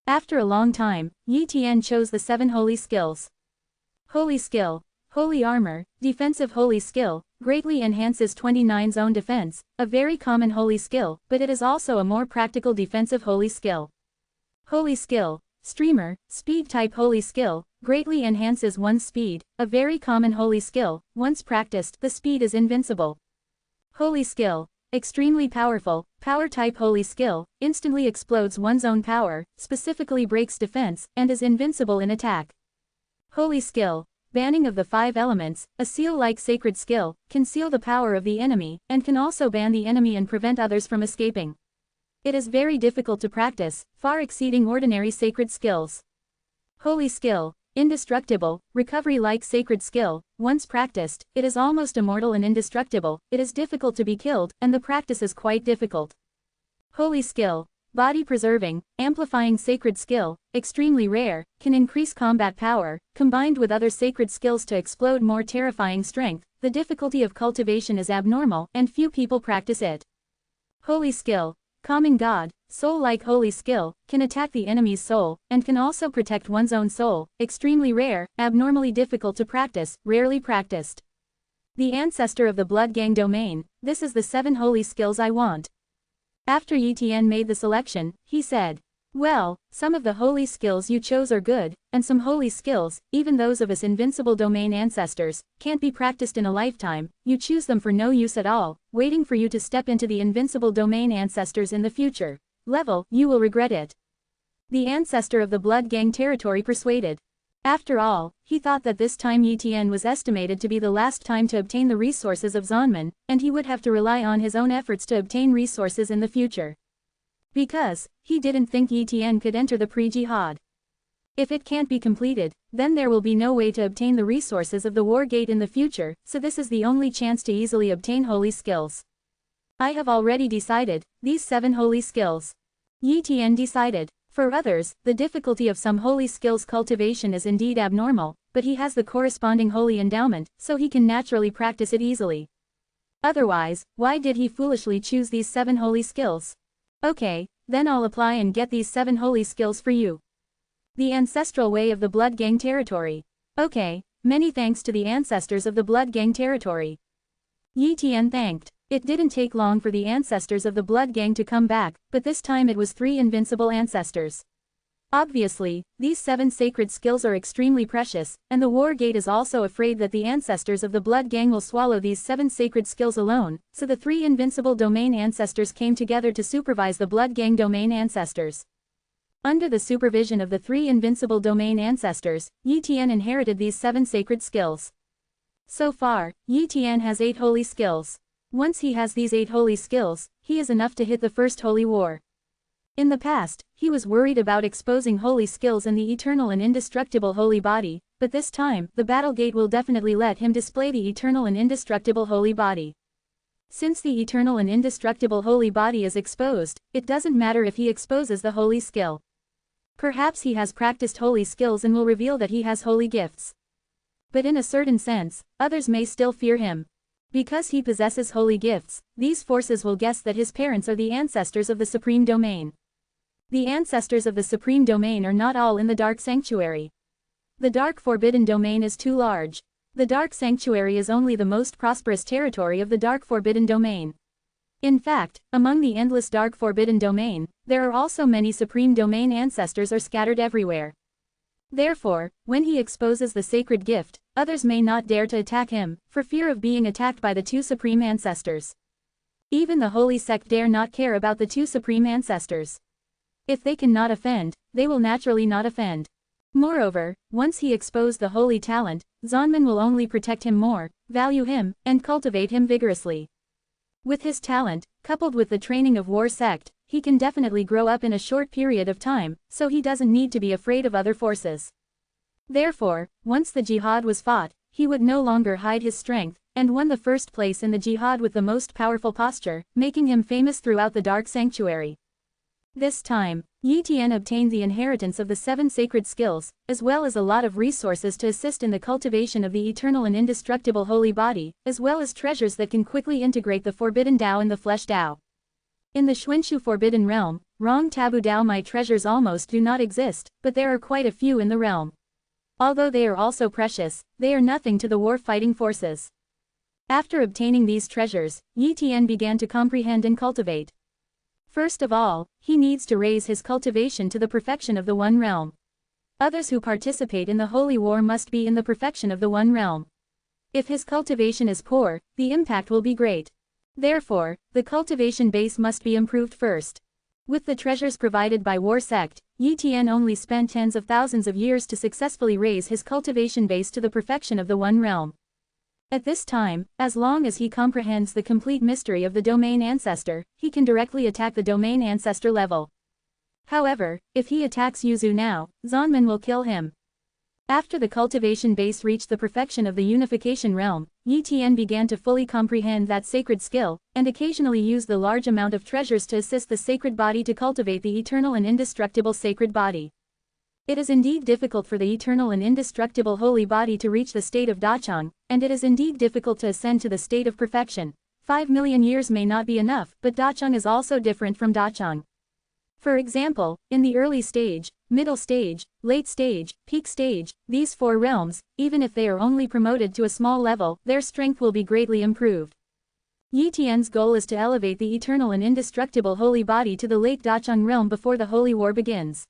S1: After a long time, Yi Tian chose the 7 holy skills. Holy skill. Holy armor, defensive holy skill, greatly enhances 29 zone defense, a very common holy skill, but it is also a more practical defensive holy skill. Holy skill. Streamer, speed type holy skill, greatly enhances one's speed, a very common holy skill. Once practiced, the speed is invincible. Holy skill. Extremely powerful, power type holy skill, instantly explodes one's own power, specifically breaks defense, and is invincible in attack. Holy skill. Banning of the 5 elements, a seal-like sacred skill, can seal the power of the enemy, and can also ban the enemy and prevent others from escaping. It is very difficult to practice, far exceeding ordinary sacred skills. Holy skill. Indestructible, recovery-like sacred skill, once practiced, it is almost immortal and indestructible, it is difficult to be killed, and the practice is quite difficult. Holy skill. Body-preserving, amplifying sacred skill, extremely rare, can increase combat power, combined with other sacred skills to explode more terrifying strength. The difficulty of cultivation is abnormal, and few people practice it. Holy skill. Calming God, soul-like holy skill, can attack the enemy's soul, and can also protect one's own soul, extremely rare, abnormally difficult to practice, rarely practiced. The ancestor of the Blood Gang domain, this is the 7 holy skills I want. After Yi Tian made the selection, he said, well, some of the holy skills you chose are good, and some holy skills, even those of us invincible domain ancestors, can't be practiced in a lifetime. You choose them for no use at all, waiting for you to step into the invincible domain ancestors in the future. Level, you will regret it. The ancestor of the Blood Gang territory persuaded. After all, he thought that this time Yi Tian was estimated to be the last time to obtain the resources of Zonman, and he would have to rely on his own efforts to obtain resources in the future. Because, he didn't think Yi Tian could enter the pre-jihad. If it can't be completed, then there will be no way to obtain the resources of the War Gate in the future, so this is the only chance to easily obtain holy skills. I have already decided, these 7 holy skills. Yi Tian decided. For others, the difficulty of some holy skills cultivation is indeed abnormal, but he has the corresponding holy endowment, so he can naturally practice it easily. Otherwise, why did he foolishly choose these 7 holy skills? Okay, then I'll apply and get these 7 holy skills for you. The ancestral way of the Blood Gang territory. Okay, many thanks to the ancestors of the Blood Gang territory. Yi Tian thanked. It didn't take long for the ancestors of the Blood Gang to come back, but this time it was 3 invincible ancestors. Obviously, these 7 sacred skills are extremely precious, and the War Gate is also afraid that the ancestors of the Blood Gang will swallow these 7 sacred skills alone, so the 3 invincible domain ancestors came together to supervise the Blood Gang domain ancestors. Under the supervision of the 3 invincible domain ancestors, Yi Tian inherited these 7 sacred skills. So far, Yi Tian has 8 holy skills. Once he has these 8 holy skills, he is enough to hit the first holy war. In the past, he was worried about exposing holy skills in the eternal and indestructible holy body, but this time, the battle gate will definitely let him display the eternal and indestructible holy body. Since the eternal and indestructible holy body is exposed, it doesn't matter if he exposes the holy skill. Perhaps he has practiced holy skills and will reveal that he has holy gifts. But in a certain sense, others may still fear him. Because he possesses holy gifts, these forces will guess that his parents are the ancestors of the Supreme Domain. The ancestors of the Supreme Domain are not all in the Dark Sanctuary. The Dark Forbidden Domain is too large. The Dark Sanctuary is only the most prosperous territory of the Dark Forbidden Domain. In fact, among the endless Dark Forbidden Domain, there are also many Supreme Domain ancestors are scattered everywhere. Therefore, when he exposes the sacred gift, others may not dare to attack him, for fear of being attacked by the 2 Supreme Ancestors. Even the Holy Sect dare not care about the 2 Supreme Ancestors. If they cannot offend, they will naturally not offend. Moreover, once he exposed the holy talent, Zanman will only protect him more, value him, and cultivate him vigorously. With his talent, coupled with the training of War Sect, he can definitely grow up in a short period of time, so he doesn't need to be afraid of other forces. Therefore, once the jihad was fought, he would no longer hide his strength, and won the first place in the jihad with the most powerful posture, making him famous throughout the Dark Sanctuary. This time, Yi Tian obtained the inheritance of the 7 sacred skills, as well as a lot of resources to assist in the cultivation of the eternal and indestructible holy body, as well as treasures that can quickly integrate the Forbidden Dao and the Flesh Dao. In the Xuanshu Forbidden Realm, Rong Tabu Dao Mai treasures almost do not exist, but there are quite a few in the realm. Although they are also precious, they are nothing to the war-fighting forces. After obtaining these treasures, Yi Tian began to comprehend and cultivate. First of all, he needs to raise his cultivation to the perfection of the One Realm. Others who participate in the Holy War must be in the perfection of the One Realm. If his cultivation is poor, the impact will be great. Therefore, the cultivation base must be improved first. With the treasures provided by War Sect, Yi Tian only spent tens of thousands of years to successfully raise his cultivation base to the perfection of the One Realm. At this time, as long as he comprehends the complete mystery of the Domain Ancestor, he can directly attack the Domain Ancestor level. However, if he attacks Yuzu now, Zanman will kill him. After the cultivation base reached the perfection of the Unification Realm, Yi Tian began to fully comprehend that sacred skill, and occasionally use the large amount of treasures to assist the sacred body to cultivate the eternal and indestructible sacred body. It is indeed difficult for the eternal and indestructible holy body to reach the state of Dachang, and it is indeed difficult to ascend to the state of perfection. 5 million years may not be enough, but Dachang is also different from Dachang. For example, in the early stage, middle stage, late stage, peak stage, these 4 realms, even if they are only promoted to a small level, their strength will be greatly improved. Yi Tian's goal is to elevate the eternal and indestructible holy body to the late Dachang realm before the holy war begins.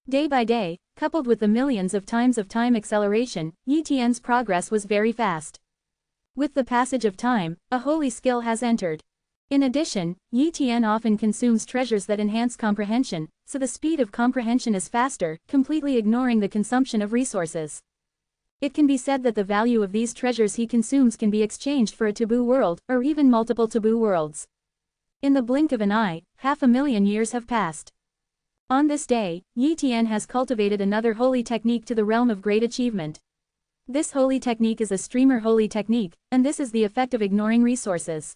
S1: Day by day, coupled with the millions of times of time acceleration, Yi Tian's progress was very fast. With the passage of time, a holy skill has entered. In addition, Yi Tian often consumes treasures that enhance comprehension, so the speed of comprehension is faster, completely ignoring the consumption of resources. It can be said that the value of these treasures he consumes can be exchanged for a taboo world, or even multiple taboo worlds. In the blink of an eye, 500,000 years have passed. On this day, Yi Tian has cultivated another holy technique to the realm of great achievement. This holy technique is a streamer holy technique, and this is the effect of ignoring resources.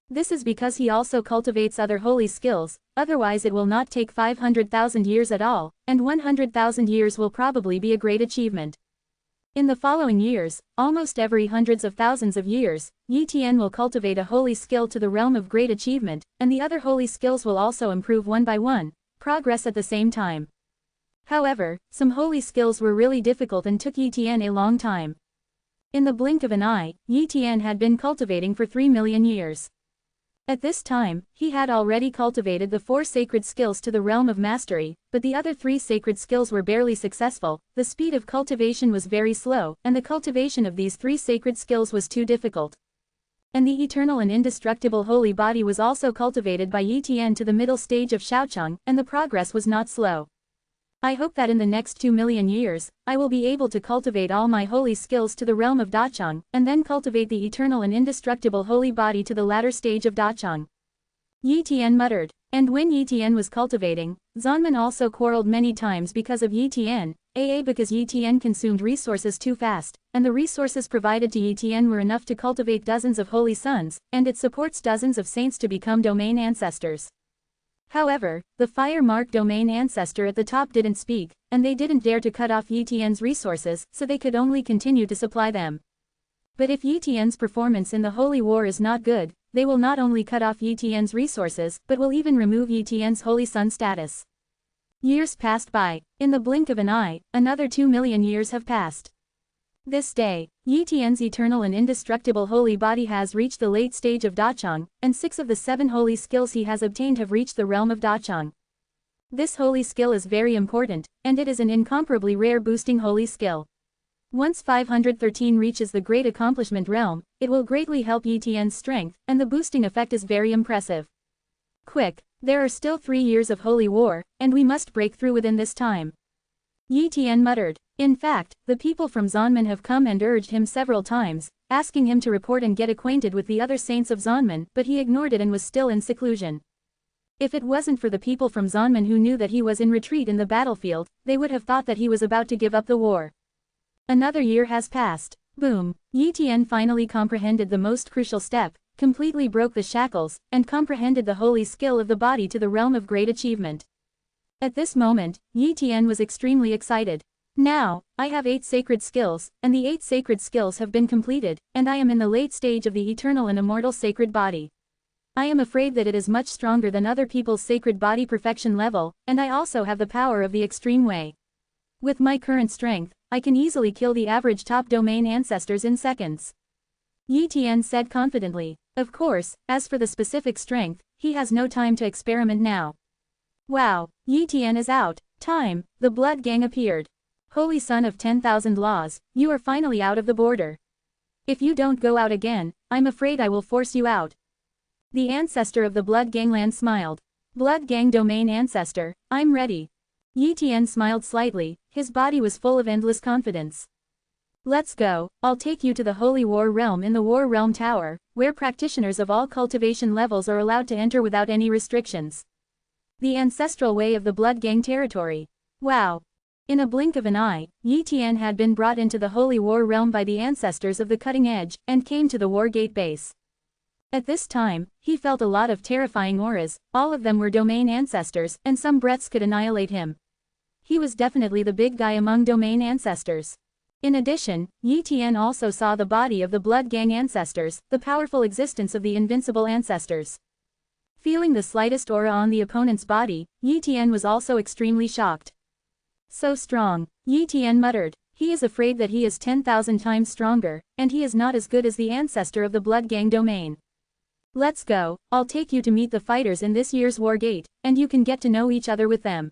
S1: This is because he also cultivates other holy skills, otherwise it will not take 500,000 years at all, and 100,000 years will probably be a great achievement. In the following years, almost every hundreds of thousands of years, Yi Tian will cultivate a holy skill to the realm of great achievement, and the other holy skills will also improve one by one. Progress at the same time. However, some holy skills were really difficult and took Yi Tian a long time. In the blink of an eye, Yi Tian had been cultivating for 3 million years. At this time, he had already cultivated the 4 sacred skills to the realm of mastery, but the other 3 sacred skills were barely successful, the speed of cultivation was very slow, and the cultivation of these 3 sacred skills was too difficult. And the eternal and indestructible holy body was also cultivated by Yi Tian to the middle stage of Shaocheng, and the progress was not slow. I hope that in the next 2 million years, I will be able to cultivate all my holy skills to the realm of Dacheng, and then cultivate the eternal and indestructible holy body to the latter stage of Dacheng. Yi Tian muttered. And when Yi Tian was cultivating, Zanman also quarreled many times because of Yi Tian, because Yi Tian consumed resources too fast, and the resources provided to Yi Tian were enough to cultivate dozens of holy sons, and it supports dozens of saints to become domain ancestors. However, the fire-marked domain ancestor at the top didn't speak, and they didn't dare to cut off Yi Tian's resources, so they could only continue to supply them. But if Yi Tian's performance in the holy war is not good, they will not only cut off Yi Tian's resources, but will even remove Yi Tian's holy son status. Years passed by. In the blink of an eye, another 2 million years have passed. This day, Yi Tian's eternal and indestructible holy body has reached the late stage of Dacheng, and 6 of the 7 holy skills he has obtained have reached the realm of Dacheng. This holy skill is very important, and it is an incomparably rare boosting holy skill. Once 513 reaches the great accomplishment realm, it will greatly help Yi Tian's strength, and the boosting effect is very impressive. Quick, there are still 3 years of holy war, and we must break through within this time. Yi Tian muttered. In fact, the people from Zanman have come and urged him several times, asking him to report and get acquainted with the other saints of Zanman, but he ignored it and was still in seclusion. If it wasn't for the people from Zanman who knew that he was in retreat in the battlefield, they would have thought that he was about to give up the war. Another year has passed. Boom. Yi Tian finally comprehended the most crucial step, completely broke the shackles, and comprehended the holy skill of the body to the realm of great achievement. At this moment, Yi Tian was extremely excited. Now, I have 8 sacred skills, and the 8 sacred skills have been completed, and I am in the late stage of the eternal and immortal sacred body. I am afraid that it is much stronger than other people's sacred body perfection level, and I also have the power of the extreme way. With my current strength, I can easily kill the average top domain ancestors in seconds. Yi Tian said confidently. Of course, as for the specific strength, he has no time to experiment now. Wow, Yi Tian is out. Time, the blood gang appeared. Holy son of 10,000 laws, you are finally out of the border. If you don't go out again, I'm afraid I will force you out. The ancestor of the blood gangland smiled. Blood gang domain ancestor, I'm ready. Yi Tian smiled slightly, his body was full of endless confidence. Let's go, I'll take you to the Holy War Realm in the War Realm Tower, where practitioners of all cultivation levels are allowed to enter without any restrictions. The ancestral way of the blood gang territory. Wow. In a blink of an eye, Yi Tian had been brought into the Holy War Realm by the ancestors of the Cutting Edge, and came to the War Gate base. At this time, he felt a lot of terrifying auras, all of them were domain ancestors, and some breaths could annihilate him. He was definitely the big guy among domain ancestors. In addition, Yi Tian also saw the body of the blood gang ancestors, the powerful existence of the invincible ancestors. Feeling the slightest aura on the opponent's body, Yi Tian was also extremely shocked. So strong, Yi Tian muttered. He is afraid that he is 10,000 times stronger, and he is not as good as the ancestor of the blood gang domain. Let's go, I'll take you to meet the fighters in this year's War Gate, and you can get to know each other with them.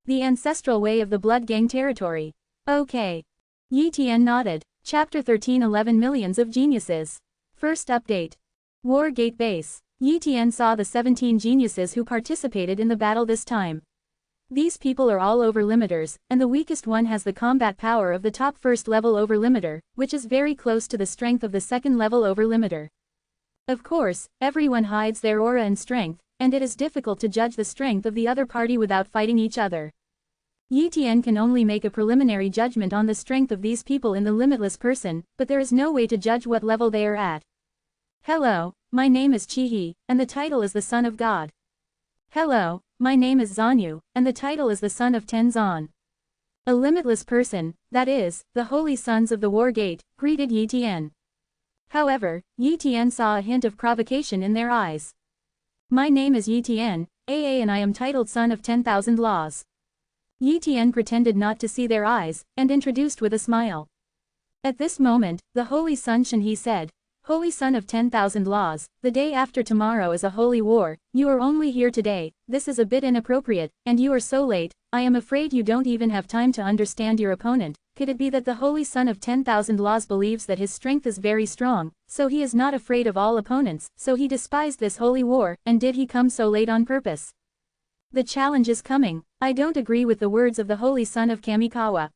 S1: The ancestral way of the blood gang territory. Okay. Yi Tian nodded. Chapter 13 11 Millions of Geniuses. First update. War Gate base. Yi Tian saw the 17 geniuses who participated in the battle this time. These people are all overlimiters, and the weakest one has the combat power of the top first level overlimiter, which is very close to the strength of the second level overlimiter. Of course, everyone hides their aura and strength, and it is difficult to judge the strength of the other party without fighting each other. Yi Tian can only make a preliminary judgment on the strength of these people in the limitless person, but there is no way to judge what level they are at. Hello, my name is Chi-He, and the title is the Son of God. Hello, my name is Zanyu, and the title is the Son of Tenzan. A limitless person, that is, the Holy Sons of the War Gate, greeted Yi Tian. However, Yi Tian saw a hint of provocation in their eyes. My name is Yi Tian, and I am titled Son of 10,000 Laws. Yi Tian pretended not to see their eyes, and introduced with a smile. At this moment, the Holy Son Shen He said, Holy son of 10,000 laws, the day after tomorrow is a holy war, you are only here today, this is a bit inappropriate, and you are so late, I am afraid you don't even have time to understand your opponent. Could it be that the holy son of 10,000 laws believes that his strength is very strong, so he is not afraid of all opponents, so he despised this holy war, and did he come so late on purpose? The challenge is coming. I don't agree with the words of the holy son of Kamikawa.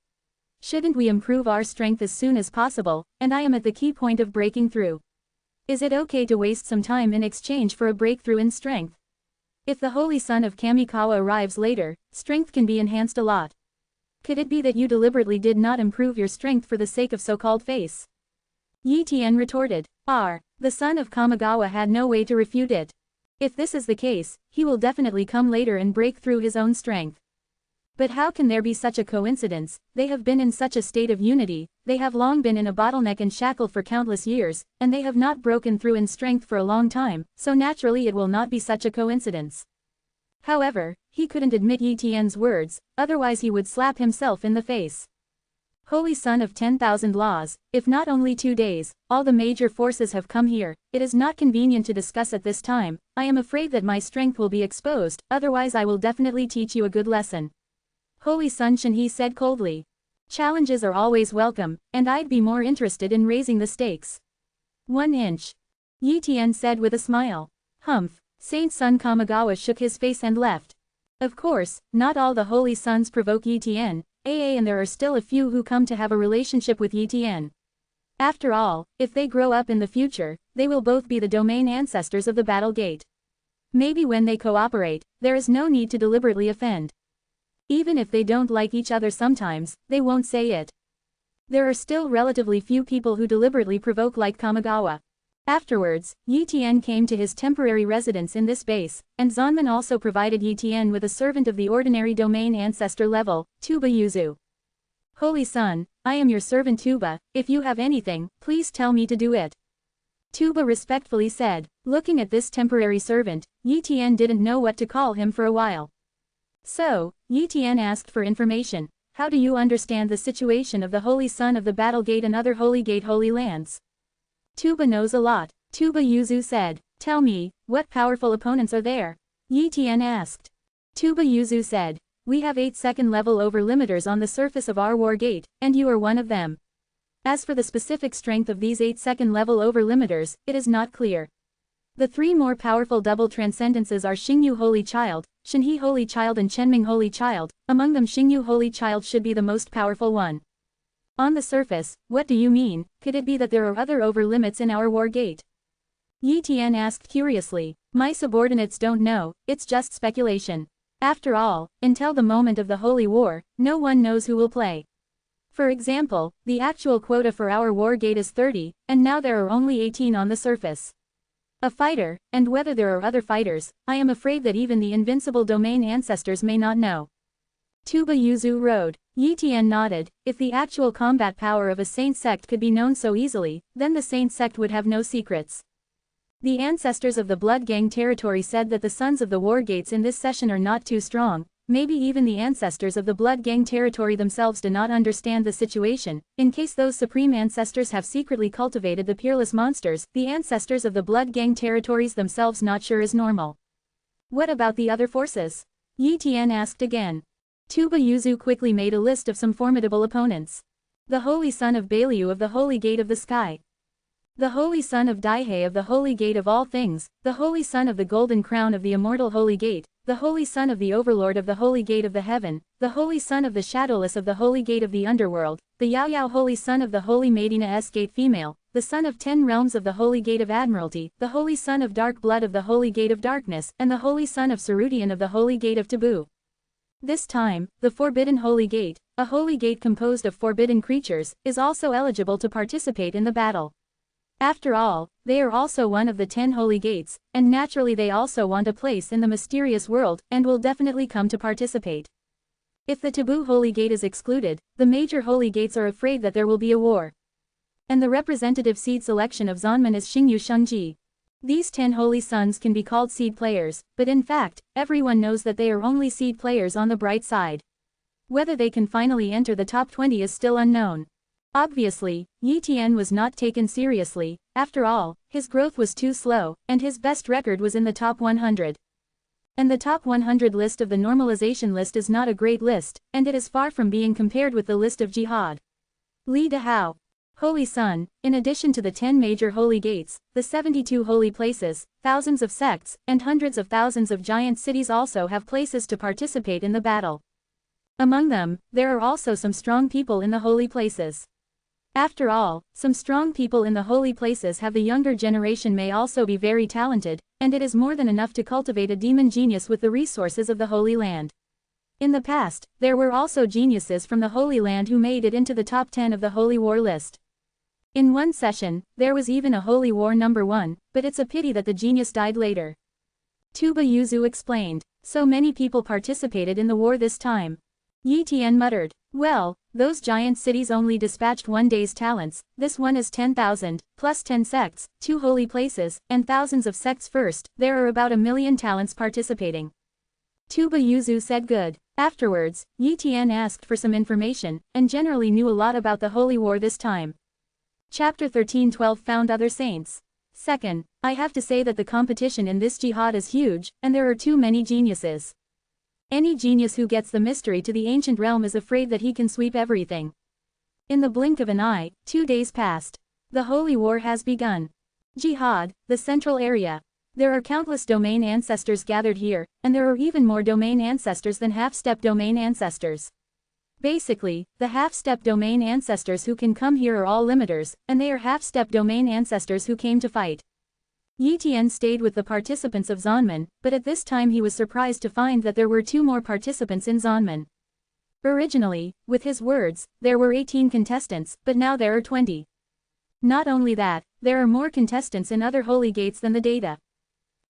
S1: Shouldn't we improve our strength as soon as possible, and I am at the key point of breaking through. Is it okay to waste some time in exchange for a breakthrough in strength? If the holy son of Kamikawa arrives later, strength can be enhanced a lot. Could it be that you deliberately did not improve your strength for the sake of so-called face? Yi Tian retorted. The son of Kamigawa had no way to refute it. If this is the case, he will definitely come later and break through his own strength. But how can there be such a coincidence? They have been in such a state of unity, they have long been in a bottleneck and shackle for countless years, and they have not broken through in strength for a long time, so naturally it will not be such a coincidence. However, he couldn't admit Yi Tian's words, otherwise he would slap himself in the face. Holy son of 10,000 laws, if not only 2 days, all the major forces have come here, it is not convenient to discuss at this time, I am afraid that my strength will be exposed, otherwise I will definitely teach you a good lesson. Holy son Shenhe said coldly. Challenges are always welcome, and I'd be more interested in raising the stakes. 1 inch. Yi Tian said with a smile. Humph. Saint Sun Kamigawa shook his face and left. Of course, not all the holy sons provoke Yi Tian, and there are still a few who come to have a relationship with Yi Tian. After all, if they grow up in the future, they will both be the domain ancestors of the battle gate. Maybe when they cooperate, there is no need to deliberately offend. Even if they don't like each other sometimes, they won't say it. There are still relatively few people who deliberately provoke like Kamigawa. Afterwards, Yi Tian came to his temporary residence in this base, and Zanman also provided Yi Tian with a servant of the ordinary domain ancestor level, Tuba Yuzu. Holy son, I am your servant Tuba, if you have anything, please tell me to do it. Tuba respectfully said. Looking at this temporary servant, Yi Tian didn't know what to call him for a while. So, Yi Tian asked for information. How do you understand the situation of the Holy Son of the Battle Gate and other Holy Gate Holy Lands? Tuba knows a lot. Tuba Yuzu said. Tell me, what powerful opponents are there? Yi Tian asked. Tuba Yuzu said. We have 8 second-level over-limiters on the surface of our war gate, and you are one of them. As for the specific strength of these 8 second-level over-limiters, it is not clear. The 3 more powerful double transcendences are Xingyu Holy Child, Shenhe Holy Child and Chenming Holy Child. Among them Xingyu Holy Child should be the most powerful one. On the surface, what do you mean? Could it be that there are other over-limits in our war gate? Yi Tian asked curiously. My subordinates don't know, it's just speculation. After all, until the moment of the Holy War, no one knows who will play. For example, the actual quota for our war gate is 30, and now there are only 18 on the surface. A fighter, and whether there are other fighters, I am afraid that even the invincible domain ancestors may not know. Tuba Yuzu rode. Yi Tian nodded. If the actual combat power of a saint sect could be known so easily, then the saint sect would have no secrets. The ancestors of the Blood Gang territory said that the sons of the war gates in this session are not too strong. Maybe even the ancestors of the Blood Gang territory themselves do not understand the situation. In case those supreme ancestors have secretly cultivated the peerless monsters, the ancestors of the Blood Gang territories themselves not sure is normal. What about the other forces? Yi Tian asked again. Tuba Yuzu quickly made a list of some formidable opponents. The Holy Son of Bailu of the Holy Gate of the Sky. The Holy Son of Daihei of the Holy Gate of All Things, the Holy Son of the Golden Crown of the Immortal Holy Gate, the Holy Son of the Overlord of the Holy Gate of the Heaven, the Holy Son of the Shadowless of the Holy Gate of the Underworld, the Yao Yao Holy Son of the Holy Maidina S Gate Female, the Son of 10 Realms of the Holy Gate of Admiralty, the Holy Son of Dark Blood of the Holy Gate of Darkness, and the Holy Son of Cerutian of the Holy Gate of Taboo. This time, the Forbidden Holy Gate, a holy gate composed of forbidden creatures, is also eligible to participate in the battle. After all, they are also one of the 10 holy gates, and naturally they also want a place in the mysterious world, and will definitely come to participate. If the taboo holy gate is excluded, the major holy gates are afraid that there will be a war. And the representative seed selection of Zanman is Xingyu Shengji. These 10 holy sons can be called seed players, but in fact, everyone knows that they are only seed players on the bright side. Whether they can finally enter the top 20 is still unknown. Obviously, Yi Tian was not taken seriously. After all, his growth was too slow, and his best record was in the top 100. And the top 100 list of the normalization list is not a great list, and it is far from being compared with the list of jihad. Li Dahao. Holy Sun, in addition to the 10 major holy gates, the 72 holy places, thousands of sects, and hundreds of thousands of giant cities also have places to participate in the battle. Among them, there are also some strong people in the holy places. After all, some strong people in the holy places have the younger generation may also be very talented, and it is more than enough to cultivate a demon genius with the resources of the Holy Land. In the past, there were also geniuses from the Holy Land who made it into the top 10 of the Holy War list. In one session, there was even a Holy War number 1, but it's a pity that the genius died later. Tuba Yuzu explained. So many people participated in the war this time. Yi Tian muttered. Well, those giant cities only dispatched one day's talents, this one is 10,000, plus 10 sects, 2 holy places, and thousands of sects first, there are about 1 million talents participating. Tuba Yuzu said good. Afterwards, Yi Tian asked for some information, and generally knew a lot about the Holy War this time. Chapter 13:12 Found other saints. Second, I have to say that the competition in this jihad is huge, and there are too many geniuses. Any genius who gets the mystery to the ancient realm is afraid that he can sweep everything. In the blink of an eye, 2 days passed. The Holy War has begun. Jihad, the central area. There are countless domain ancestors gathered here, and there are even more domain ancestors than half-step domain ancestors. Basically, the half-step domain ancestors who can come here are all limiters, and they are half-step domain ancestors who came to fight. Yi Tian stayed with the participants of Zonman, but at this time he was surprised to find that there were 2 more participants in Zonman. Originally, with his words, there were 18 contestants, but now there are 20. Not only that, there are more contestants in other holy gates than the data.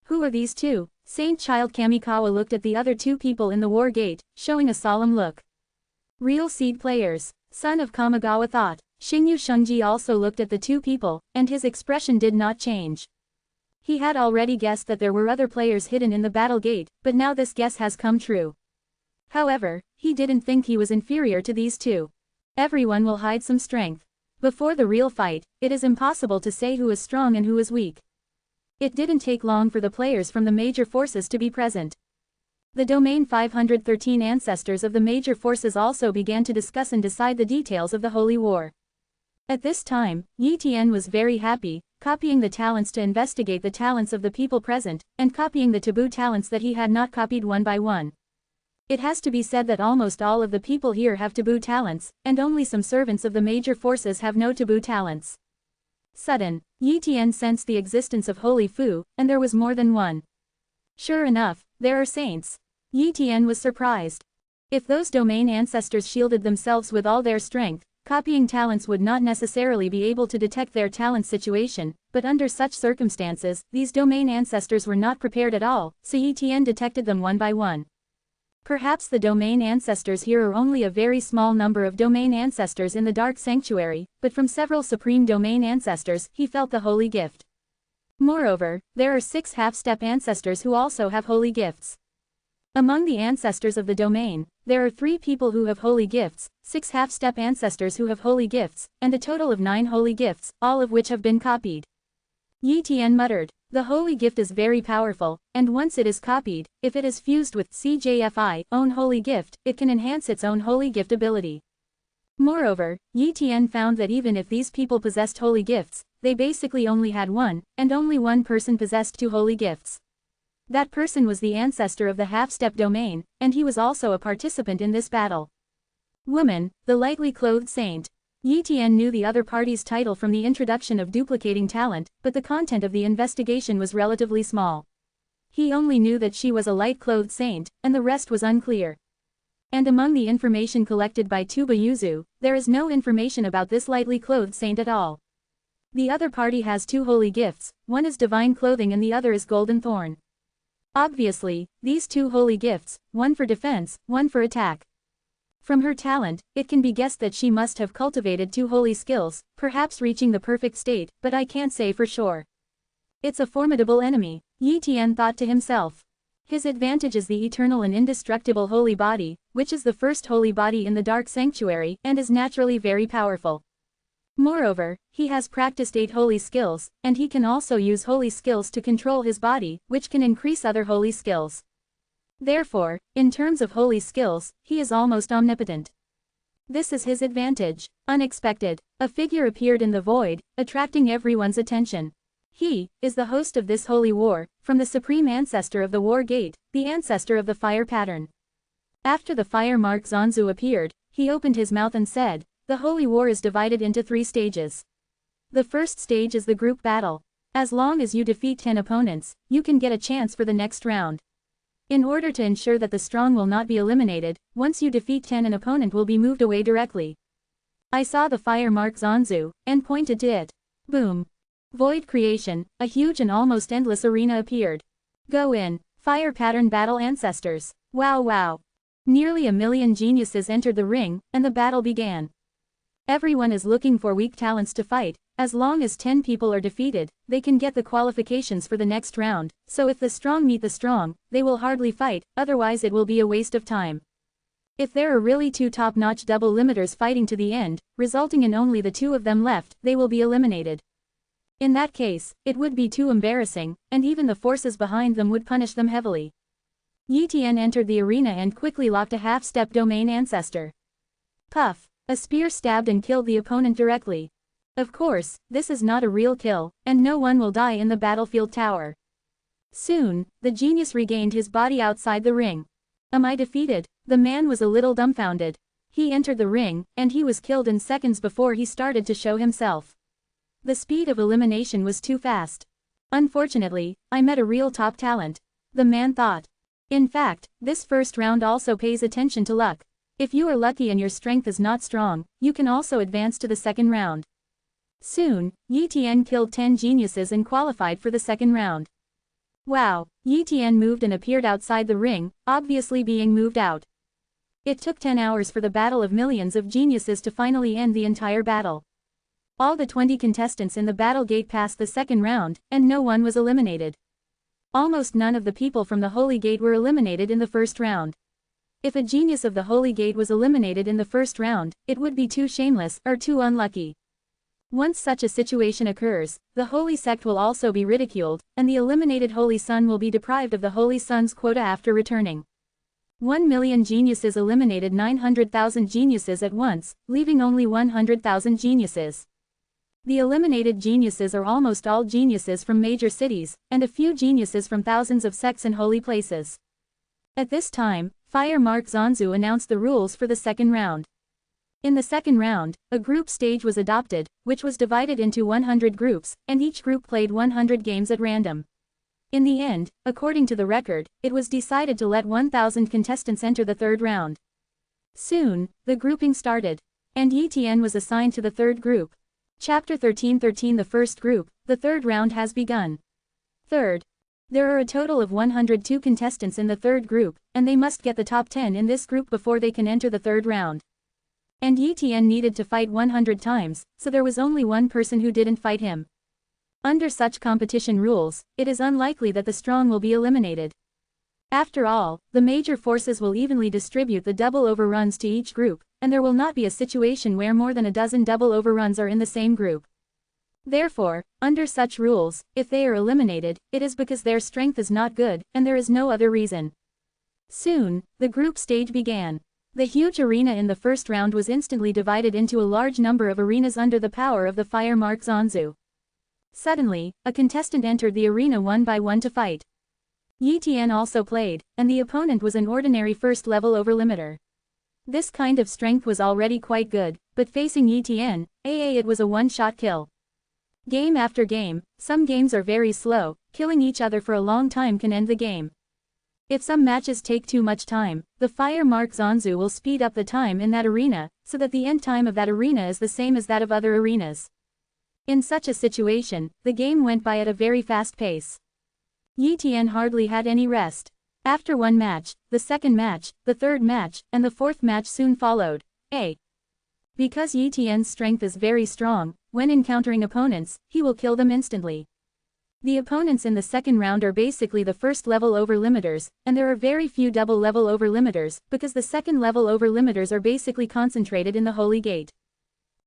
S1: Who are these 2? Saint Child Kamikawa looked at the other 2 people in the war gate, showing a solemn look. Real seed players, son of Kamigawa thought. Xingyu Shengji also looked at the 2 people, and his expression did not change. He had already guessed that there were other players hidden in the battle gate, but now this guess has come true. However, he didn't think he was inferior to these 2. Everyone will hide some strength. Before the real fight, it is impossible to say who is strong and who is weak. It didn't take long for the players from the major forces to be present. The domain 513 ancestors of the major forces also began to discuss and decide the details of the Holy War. At this time, Yi Tian was very happy, copying the talents to investigate the talents of the people present, and copying the taboo talents that he had not copied one by one. It has to be said that almost all of the people here have taboo talents, and only some servants of the major forces have no taboo talents. Sudden, Yi Tian sensed the existence of Holy Fu, and there was more than one. Sure enough, there are saints. Yi Tian was surprised. If those domain ancestors shielded themselves with all their strength, copying talents would not necessarily be able to detect their talent situation, but under such circumstances, these domain ancestors were not prepared at all, so Yi Tian detected them one by one. Perhaps the domain ancestors here are only a very small number of domain ancestors in the Dark Sanctuary, but from several supreme domain ancestors, he felt the holy gift. Moreover, there are 6 half-step ancestors who also have holy gifts. Among the ancestors of the domain, there are 3 people who have holy gifts, 6 half-step ancestors who have holy gifts, and a total of 9 holy gifts, all of which have been copied. Yi Tian muttered. The holy gift is very powerful, and once it is copied, if it is fused with CJFI, own holy gift, it can enhance its own holy gift ability. Moreover, Yi Tian found that even if these people possessed holy gifts, they basically only had one, and only one person possessed 2 holy gifts. That person was the ancestor of the half-step domain, and he was also a participant in this battle. Woman, the lightly clothed saint. Yi Tian knew the other party's title from the introduction of duplicating talent, but the content of the investigation was relatively small. He only knew that she was a light-clothed saint, and the rest was unclear. And among the information collected by Tuba Yuzu, there is no information about this lightly clothed saint at all. The other party has 2 holy gifts, one is divine clothing and the other is golden thorn. Obviously, these 2 holy gifts, one for defense, one for attack. From her talent, it can be guessed that she must have cultivated 2 holy skills, perhaps reaching the perfect state, but I can't say for sure. It's a formidable enemy, Yi Tian thought to himself. His advantage is the eternal and indestructible holy body, which is the first holy body in the Dark Sanctuary, and is naturally very powerful. Moreover, he has practiced 8 holy skills, and he can also use holy skills to control his body, which can increase other holy skills. Therefore, in terms of holy skills, he is almost omnipotent. This is his advantage. Unexpected, a figure appeared in the void, attracting everyone's attention. He is the host of this holy war, from the supreme ancestor of the war gate, the ancestor of the fire pattern. After the fire mark Zanzu appeared, he opened his mouth and said, "The holy war is divided into 3 stages. The first stage is the group battle. As long as you defeat 10 opponents, you can get a chance for the next round. In order to ensure that the strong will not be eliminated, once you defeat 10 an opponent will be moved away directly." I saw the fire mark Zanzu, and pointed to it. Boom. Void creation, a huge and almost endless arena appeared. Go in, fire pattern battle ancestors. Wow wow. Nearly 1,000,000 geniuses entered the ring, and the battle began. Everyone is looking for weak talents to fight. As long as 10 people are defeated, they can get the qualifications for the next round, so if the strong meet the strong, they will hardly fight, otherwise it will be a waste of time. If there are really 2 top-notch double limiters fighting to the end, resulting in only the 2 of them left, they will be eliminated. In that case, it would be too embarrassing, and even the forces behind them would punish them heavily. Yi Tian entered the arena and quickly locked a half-step domain ancestor. Puff! A spear stabbed and killed the opponent directly. Of course, this is not a real kill, and no one will die in the battlefield tower. Soon, the genius regained his body outside the ring. Am I defeated? The man was a little dumbfounded. He entered the ring, and he was killed in seconds before he started to show himself. The speed of elimination was too fast. Unfortunately, I met a real top talent. The man thought. In fact, this first round also pays attention to luck. If you are lucky and your strength is not strong, you can also advance to the second round. Soon, Yi Tian killed 10 geniuses and qualified for the second round. Wow, Yi Tian moved and appeared outside the ring, obviously being moved out. It took 10 hours for the battle of millions of geniuses to finally end the entire battle. All the 20 contestants in the battle gate passed the second round, and no one was eliminated. Almost none of the people from the Holy Gate were eliminated in the first round. If a genius of the Holy Gate was eliminated in the first round, it would be too shameless or too unlucky. Once such a situation occurs, the Holy Sect will also be ridiculed, and the eliminated Holy Sun will be deprived of the Holy Sun's quota after returning. 1,000,000 geniuses eliminated 900,000 geniuses at once, leaving only 100,000 geniuses. The eliminated geniuses are almost all geniuses from major cities, and a few geniuses from thousands of sects and holy places. At this time, Fire Mark Zanzu announced the rules for the second round. In the second round, a group stage was adopted, which was divided into 100 groups, and each group played 100 games at random. In the end, according to the record, it was decided to let 1,000 contestants enter the third round. Soon, the grouping started, and Yi Tian was assigned to the third group. Chapter 13:13 The first group, the third round has begun. Third. There are a total of 102 contestants in the third group, and they must get the top 10 in this group before they can enter the third round. And Yi Tian needed to fight 100 times, so there was only one person who didn't fight him. Under such competition rules, it is unlikely that the strong will be eliminated. After all, the major forces will evenly distribute the double overruns to each group, and there will not be a situation where more than a dozen double overruns are in the same group. Therefore, under such rules, if they are eliminated, it is because their strength is not good, and there is no other reason. Soon, the group stage began. The huge arena in the first round was instantly divided into a large number of arenas under the power of the Fire Mark Zanzu. Suddenly, a contestant entered the arena one by one to fight. Yi Tian also played, and the opponent was an ordinary first-level overlimiter. This kind of strength was already quite good, but facing Yi Tian, it was a one-shot kill. Game after game, some games are very slow, killing each other for a long time can end the game. If some matches take too much time, the Fire Mark Zanzu will speed up the time in that arena, so that the end time of that arena is the same as that of other arenas. In such a situation, the game went by at a very fast pace. Yi Tian hardly had any rest. After one match, the second match, the third match, and the fourth match soon followed. Because Yi Tian's strength is very strong, when encountering opponents, he will kill them instantly. The opponents in the second round are basically the first-level overlimiters, and there are very few double-level overlimiters, because the second-level overlimiters are basically concentrated in the Holy Gate.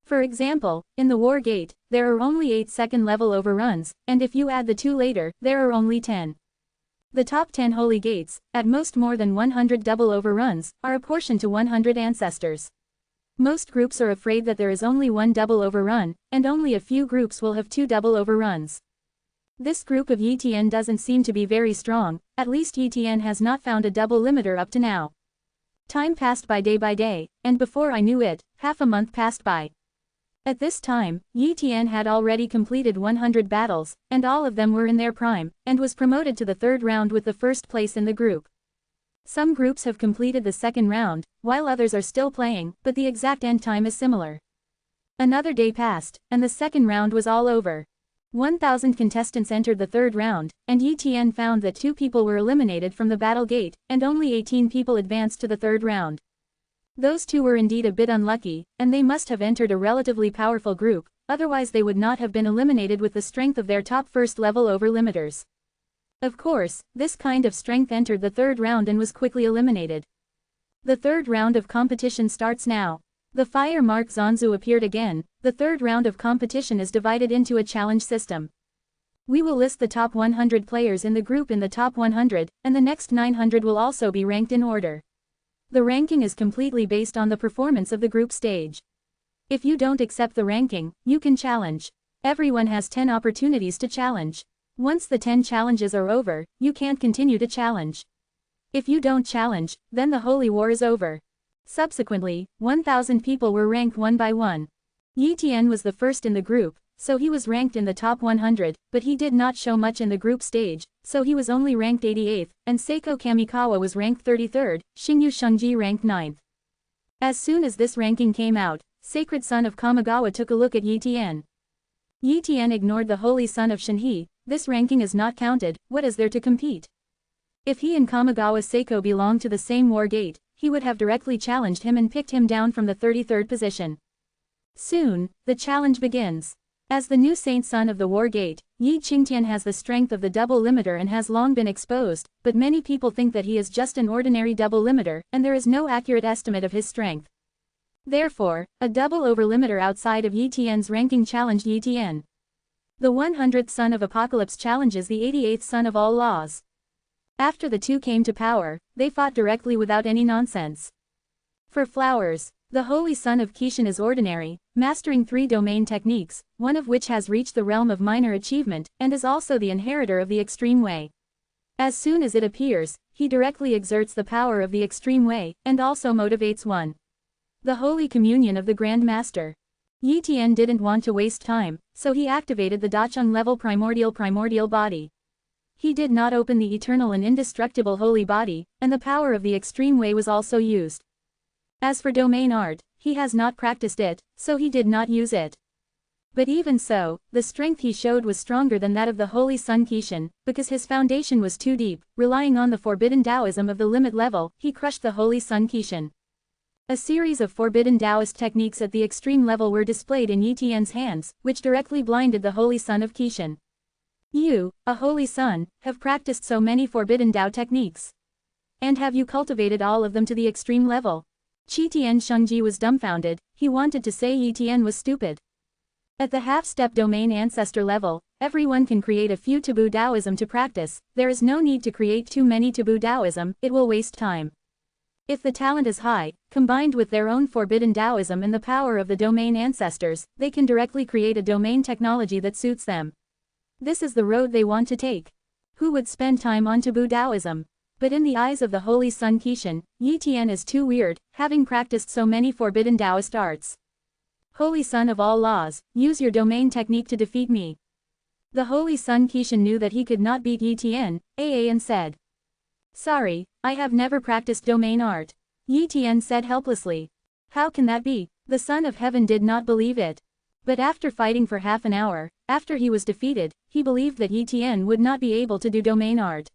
S1: For example, in the War Gate, there are only 8 second-level overruns, and if you add the 2 later, there are only 10. The top 10 holy gates, at most more than 100 double overruns, are apportioned to 100 ancestors. Most groups are afraid that there is only 1 double overrun, and only a few groups will have 2 double overruns. This group of Yitian doesn't seem to be very strong, at least Yitian has not found a double limiter up to now. Time passed by day, and before I knew it, half a month passed by. At this time, Yitian had already completed 100 battles, and all of them were in their prime, and was promoted to the 3rd round with the 1st place in the group. Some groups have completed the 2nd round, while others are still playing, but the exact end time is similar. Another day passed, and the 2nd round was all over. 1,000 contestants entered the 3rd round, and Yitian found that 2 people were eliminated from the battle gate, and only 18 people advanced to the 3rd round. Those 2 were indeed a bit unlucky, and they must have entered a relatively powerful group, otherwise they would not have been eliminated with the strength of their top 1st level over limiters. Of course, this kind of strength entered the 3rd round and was quickly eliminated. The 3rd round of competition starts now. The fire mark Zanzu appeared again. The 3rd round of competition is divided into a challenge system. We will list the top 100 players in the group in the top 100, and the next 900 will also be ranked in order. The ranking is completely based on the performance of the group stage. If you don't accept the ranking, you can challenge. Everyone has 10 opportunities to challenge. Once the 10 challenges are over, you can't continue to challenge. If you don't challenge, then the holy war is over. Subsequently, 1,000 people were ranked one by one. Yitian was the first in the group, so he was ranked in the top 100, but he did not show much in the group stage, so he was only ranked 88th, and Seiko Kamikawa was ranked 33rd, Xingyu Shengji ranked 9th. As soon as this ranking came out, Sacred Son of Kamigawa took a look at Yitian. Yitian ignored the Holy Son of Shenhe. This ranking is not counted, what is there to compete? If he and Kamigawa Seiko belonged to the same war gate, he would have directly challenged him and picked him down from the 33rd position. Soon, the challenge begins. As the new saint son of the war gate, Yi Qingtian has the strength of the double limiter and has long been exposed, but many people think that he is just an ordinary double limiter, and there is no accurate estimate of his strength. Therefore, a double overlimiter outside of Yitian's ranking challenged Yitian. The 100th son of Apocalypse challenges the 88th son of all laws. After the 2 came to power, they fought directly without any nonsense. For flowers, the Holy Son of Kishan is ordinary, mastering 3 domain techniques, one of which has reached the realm of minor achievement, and is also the inheritor of the extreme way. As soon as it appears, he directly exerts the power of the extreme way, and also motivates one. The Holy Communion of the Grand Master. Yitian didn't want to waste time, so he activated the Dacheng level primordial body. He did not open the eternal and indestructible holy body, and the power of the extreme way was also used. As for domain art, he has not practiced it, so he did not use it. But even so, the strength he showed was stronger than that of the Holy Son Kishan, because his foundation was too deep. Relying on the forbidden Taoism of the limit level, he crushed the Holy Son Kishan. A series of forbidden Taoist techniques at the extreme level were displayed in Yitian's hands, which directly blinded the Holy Son of Kishan. You, a holy son, have practiced so many forbidden Tao techniques. And have you cultivated all of them to the extreme level? Qitian Shengji was dumbfounded. He wanted to say Yitian was stupid. At the half-step domain ancestor level, everyone can create a few taboo Taoism to practice. There is no need to create too many taboo Taoism, it will waste time. If the talent is high, combined with their own forbidden Taoism and the power of the domain ancestors, they can directly create a domain technology that suits them. This is the road they want to take. Who would spend time on taboo Taoism? But in the eyes of the Holy Son Kishan, Yitian is too weird, having practiced so many forbidden Taoist arts. Holy Son of all laws, use your domain technique to defeat me. The Holy Son Kishan knew that he could not beat Yitian, and said. Sorry, I have never practiced domain art. Yitian said helplessly. How can that be? The Son of Heaven did not believe it. But after fighting for half an hour, after he was defeated, he believed that Yitian would not be able to do domain art.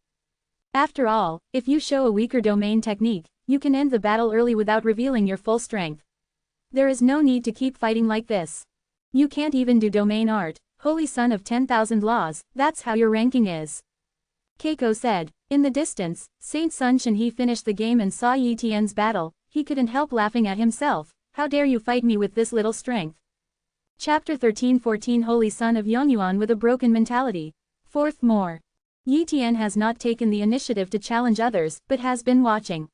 S1: After all, if you show a weaker domain technique, you can end the battle early without revealing your full strength. There is no need to keep fighting like this. You can't even do domain art, Holy Son of 10,000 laws, that's how your ranking is. Keiko said. In the distance, Saint Sun Shenhe finished the game and saw Yitian's battle. He couldn't help laughing at himself. How dare you fight me with this little strength? Chapter 13-14 Holy Son of Yongyuan with a broken mentality. Fourth more. Yi Tian has not taken the initiative to challenge others, but has been watching.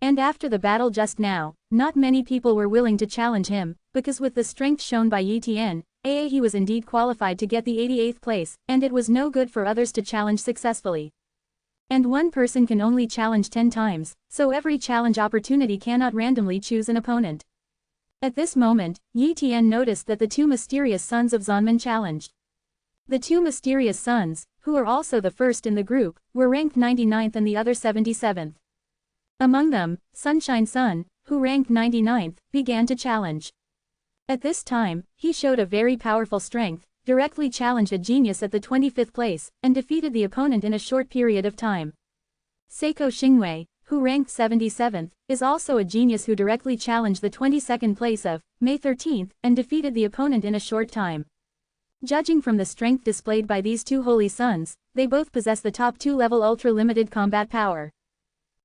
S1: And after the battle just now, not many people were willing to challenge him, because with the strength shown by Yi Tian, he was indeed qualified to get the 88th place, and it was no good for others to challenge successfully. And one person can only challenge 10 times, so every challenge opportunity cannot randomly choose an opponent. At this moment, Yi Tian noticed that the two mysterious sons of Zanmen challenged. The two mysterious sons, who are also the first in the group, were ranked 99th and the other 77th. Among them, Sunshine Sun, who ranked 99th, began to challenge. At this time, he showed a very powerful strength, directly challenged a genius at the 25th place, and defeated the opponent in a short period of time. Seiko Xingwei, who ranked 77th, is also a genius who directly challenged the 22nd place of May 13th, and defeated the opponent in a short time. Judging from the strength displayed by these two holy sons, they both possess the top 2-level ultra-limited combat power.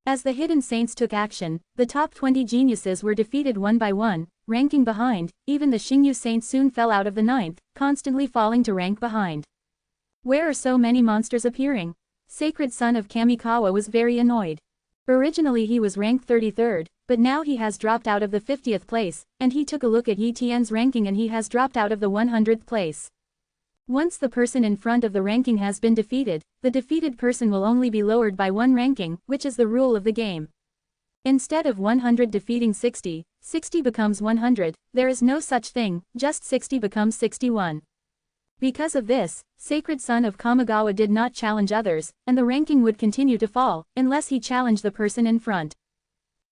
S1: As the hidden saints took action, the top 20 geniuses were defeated one by one, ranking behind. Even the Xingyu saints soon fell out of the 9th, constantly falling to rank behind. Where are so many monsters appearing? Sacred Son of Kamikawa was very annoyed. Originally he was ranked 33rd, but now he has dropped out of the 50th place, and he took a look at Yi Tian's ranking and he has dropped out of the 100th place. Once the person in front of the ranking has been defeated, the defeated person will only be lowered by one ranking, which is the rule of the game. Instead of 100 defeating 60, 60 becomes 100, there is no such thing, just 60 becomes 61. Because of this, Sacred Son of Kamigawa did not challenge others, and the ranking would continue to fall, unless he challenged the person in front.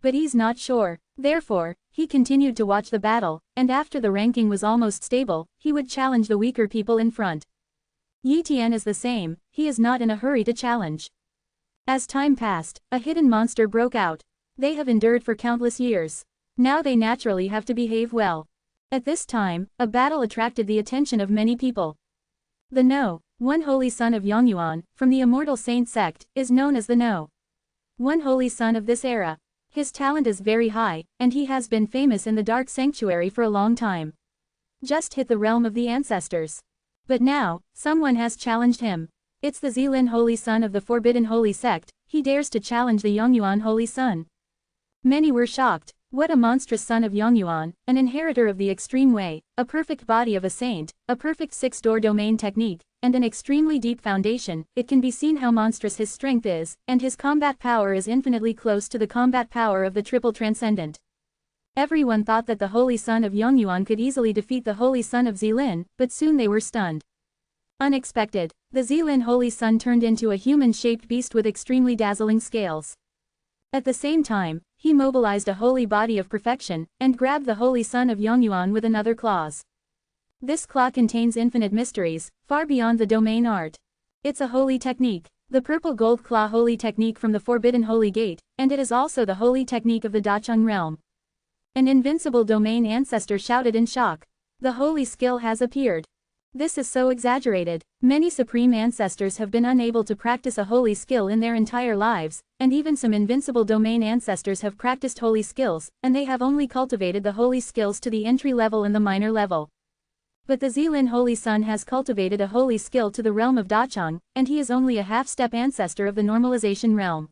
S1: But he's not sure, therefore, he continued to watch the battle, and after the ranking was almost stable, he would challenge the weaker people in front. Yi Tian is the same, he is not in a hurry to challenge. As time passed, a hidden monster broke out. They have endured for countless years. Now they naturally have to behave well. At this time, a battle attracted the attention of many people. The No, one holy son of Yongyuan, from the immortal saint sect, is known as the No. One holy son of this era. His talent is very high, and he has been famous in the dark sanctuary for a long time. Just hit the realm of the ancestors. But now, someone has challenged him. It's the Zilin holy son of the forbidden holy sect. He dares to challenge the Yongyuan holy son. Many were shocked. What a monstrous son of Yongyuan, an inheritor of the extreme way, a perfect body of a saint, a perfect six-door domain technique, and an extremely deep foundation. It can be seen how monstrous his strength is, and his combat power is infinitely close to the combat power of the triple transcendent. Everyone thought that the holy son of Yongyuan could easily defeat the holy son of Zilin, but soon they were stunned. Unexpected, the Zilin holy son turned into a human-shaped beast with extremely dazzling scales. At the same time, he mobilized a holy body of perfection, and grabbed the holy son of Yongyuan with another claws. This claw contains infinite mysteries, far beyond the domain art. It's a holy technique, the purple gold claw holy technique from the forbidden holy gate, and it is also the holy technique of the Dacheng realm. An invincible domain ancestor shouted in shock. The holy skill has appeared. This is so exaggerated. Many supreme ancestors have been unable to practice a holy skill in their entire lives, and even some invincible domain ancestors have practiced holy skills, and they have only cultivated the holy skills to the entry level and the minor level. But the Zilin holy son has cultivated a holy skill to the realm of Dacheng, and he is only a half-step ancestor of the normalization realm.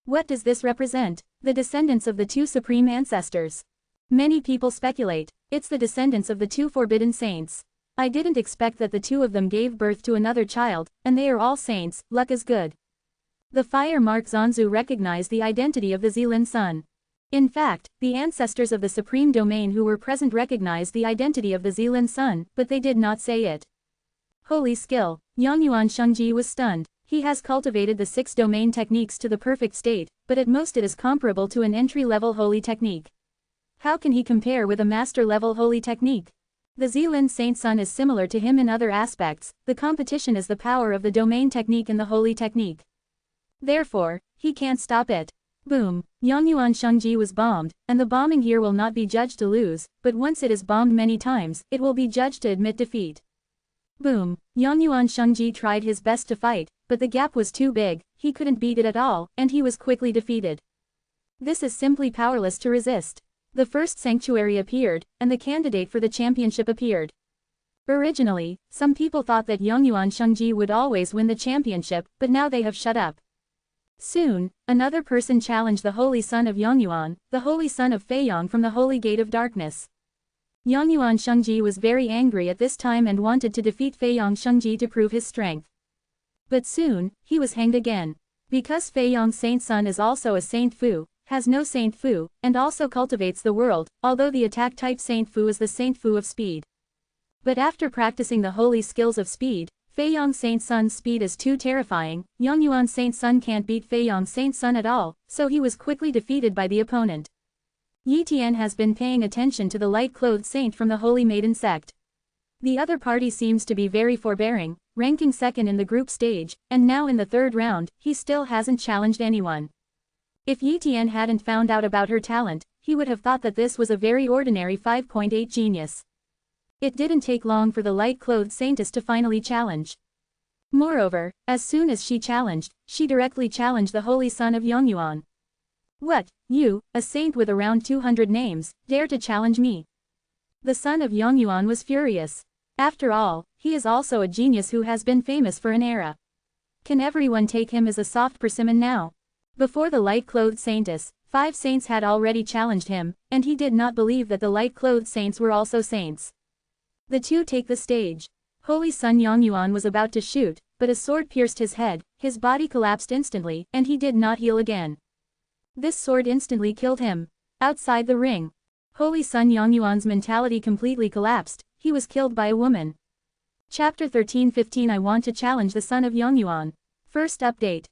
S1: What does this represent? The descendants of the two supreme ancestors. Many people speculate, it's the descendants of the two forbidden saints. I didn't expect that the two of them gave birth to another child, and they are all saints. Luck is good. The fire mark Zanzu recognized the identity of the Zilin son. In fact, the ancestors of the supreme domain who were present recognized the identity of the Zilin son, but they did not say it. Holy skill. Yongyuan Shengji was stunned. He has cultivated the 6 domain techniques to the perfect state, but at most it is comparable to an entry-level holy technique. How can he compare with a master-level holy technique? The Zilin saint son is similar to him in other aspects. The competition is the power of the domain technique and the holy technique. Therefore, he can't stop it. Boom. Yongyuan Shengji was bombed, and the bombing here will not be judged to lose, but once it is bombed many times, it will be judged to admit defeat. Boom. Yongyuan Shengji tried his best to fight, but the gap was too big, he couldn't beat it at all, and he was quickly defeated. This is simply powerless to resist. The first sanctuary appeared, and the candidate for the championship appeared. Originally, some people thought that Yongyuan Shengji would always win the championship, but now they have shut up. Soon, another person challenged the Holy Son of Yongyuan, the Holy Son of Feiyong from the Holy Gate of Darkness. Yongyuan Shengji was very angry at this time and wanted to defeat Feiyong Shengji to prove his strength. But soon, he was hanged again. Because Feiyong Saint Sun is also a Saint Fu, has no Saint Fu, and also cultivates the world, although the attack type Saint Fu is the Saint Fu of speed. But after practicing the holy skills of speed, Feiyong Saint Sun's speed is too terrifying. Yongyuan Saint Sun can't beat Feiyong Saint Sun at all, so he was quickly defeated by the opponent. Yi Tian has been paying attention to the light-clothed saint from the Holy Maiden sect. The other party seems to be very forbearing, ranking second in the group stage, and now in the third round, he still hasn't challenged anyone. If Yi Tian hadn't found out about her talent, he would have thought that this was a very ordinary 5.8 genius. It didn't take long for the light-clothed saintess to finally challenge. Moreover, as soon as she challenged, she directly challenged the Holy Son of Yongyuan. What, you, a saint with around 200 names, dare to challenge me? The son of Yongyuan was furious. After all, he is also a genius who has been famous for an era. Can everyone take him as a soft persimmon now? Before the light-clothed saintess, 5 saints had already challenged him, and he did not believe that the light-clothed saints were also saints. The two take the stage. Holy Son Yongyuan was about to shoot, but a sword pierced his head, his body collapsed instantly, and he did not heal again. This sword instantly killed him. Outside the ring, Holy Son Yongyuan's mentality completely collapsed, he was killed by a woman. Chapter 13:15 I want to challenge the son of Yongyuan. First update.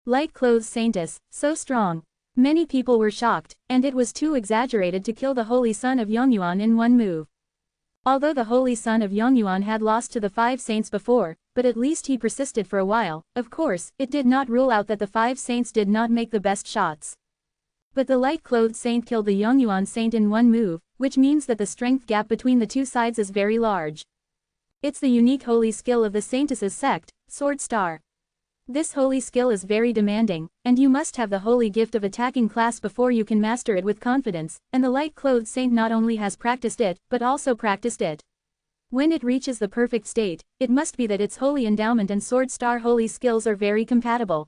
S1: Light-clothed saintess, so strong. Many people were shocked, and it was too exaggerated to kill the Holy Son of Yongyuan in one move. Although the Holy Son of Yongyuan had lost to the 5 saints before, but at least he persisted for a while. Of course, it did not rule out that the 5 saints did not make the best shots. But the light-clothed saint killed the Yongyuan saint in one move, which means that the strength gap between the two sides is very large. It's the unique holy skill of the saintess's sect, Sword Star. This holy skill is very demanding, and you must have the holy gift of attacking class before you can master it with confidence, and the light-clothed saint not only has practiced it, but also practiced it. When it reaches the perfect state, it must be that its holy endowment and Sword Star holy skills are very compatible.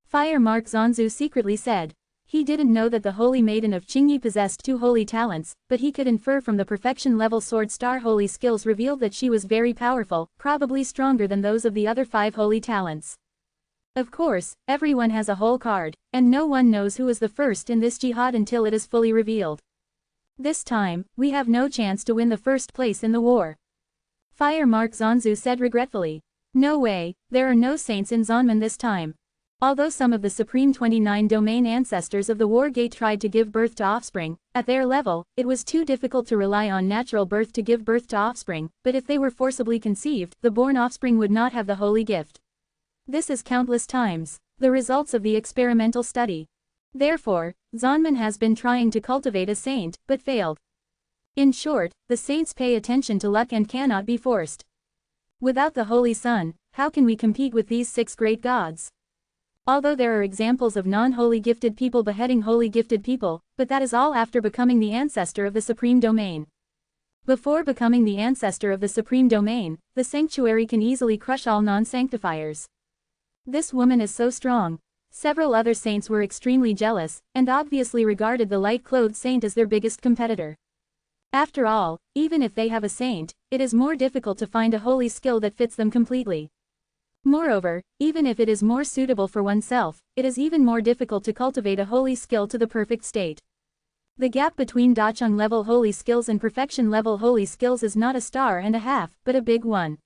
S1: Fire Mark Zanzu secretly said. He didn't know that the Holy Maiden of Qingyi possessed 2 holy talents, but he could infer from the perfection-level Sword Star holy skills revealed that she was very powerful, probably stronger than those of the other 5 holy talents. Of course, everyone has a whole card, and no one knows who is the first in this jihad until it is fully revealed. This time, we have no chance to win the first place in the war. Fire Mark Zanzu said regretfully. No way, there are no saints in Zonman this time. Although some of the Supreme 29 domain ancestors of the War Gate tried to give birth to offspring, at their level, it was too difficult to rely on natural birth to give birth to offspring, but if they were forcibly conceived, the born offspring would not have the holy gift. This is countless times the results of the experimental study. Therefore, Zonman has been trying to cultivate a saint, but failed. In short, the saints pay attention to luck and cannot be forced. Without the Holy Sun, how can we compete with these 6 great gods? Although there are examples of non-holy gifted people beheading holy gifted people, but that is all after becoming the ancestor of the Supreme Domain. Before becoming the ancestor of the Supreme Domain, the sanctuary can easily crush all non-sanctifiers. This woman is so strong. Several other saints were extremely jealous, and obviously regarded the light-clothed saint as their biggest competitor. After all, even if they have a saint, it is more difficult to find a holy skill that fits them completely. Moreover, even if it is more suitable for oneself, it is even more difficult to cultivate a holy skill to the perfect state. The gap between Dacheng level holy skills and perfection level holy skills is not a star and a half, but a big one.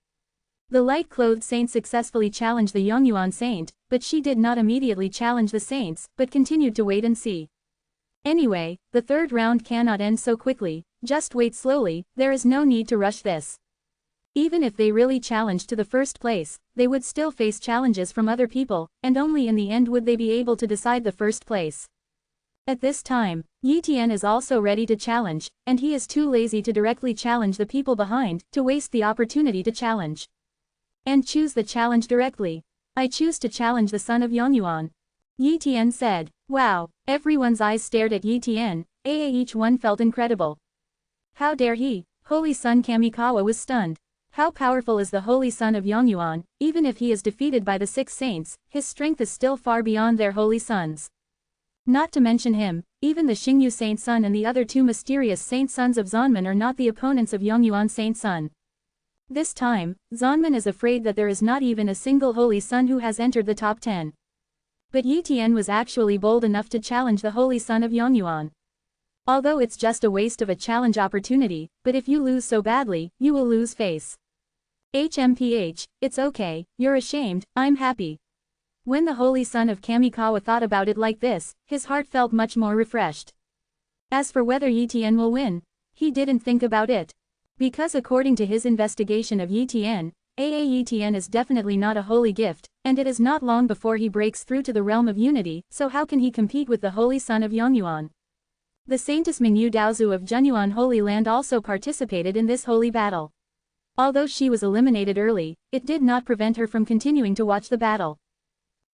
S1: The light-clothed saint successfully challenged the Yongyuan saint, but she did not immediately challenge the saints, but continued to wait and see. Anyway, the third round cannot end so quickly, just wait slowly, there is no need to rush this. Even if they really challenged to the first place, they would still face challenges from other people, and only in the end would they be able to decide the first place. At this time, Yi Tian is also ready to challenge, and he is too lazy to directly challenge the people behind, to waste the opportunity to challenge. And choose the challenge directly. I choose to challenge the son of Yongyuan. Yi Tian said. Wow, everyone's eyes stared at Yi Tian, each one felt incredible. How dare he? Holy Son Kamikawa was stunned. How powerful is the Holy Son of Yongyuan? Even if he is defeated by the 6 saints, his strength is still far beyond their holy sons. Not to mention him, even the Xingyu Saint Son and the other 2 mysterious Saint Sons of Zanman are not the opponents of Yongyuan Saint Son. This time, Zanman is afraid that there is not even a single Holy Son who has entered the top 10. But Yi Tian was actually bold enough to challenge the Holy Son of Yongyuan. Although it's just a waste of a challenge opportunity, but if you lose so badly, you will lose face. HMPH, it's okay, you're ashamed, I'm happy. When the Holy Son of Kamikawa thought about it like this, his heart felt much more refreshed. As for whether Yi Tian will win, he didn't think about it. Because according to his investigation of Yi Tian, Yi Tian is definitely not a holy gift, and it is not long before he breaks through to the realm of unity, so how can he compete with the Holy Son of Yongyuan? The Saintess Mingyu Daozu of Junyuan Holy Land also participated in this holy battle. Although she was eliminated early, it did not prevent her from continuing to watch the battle.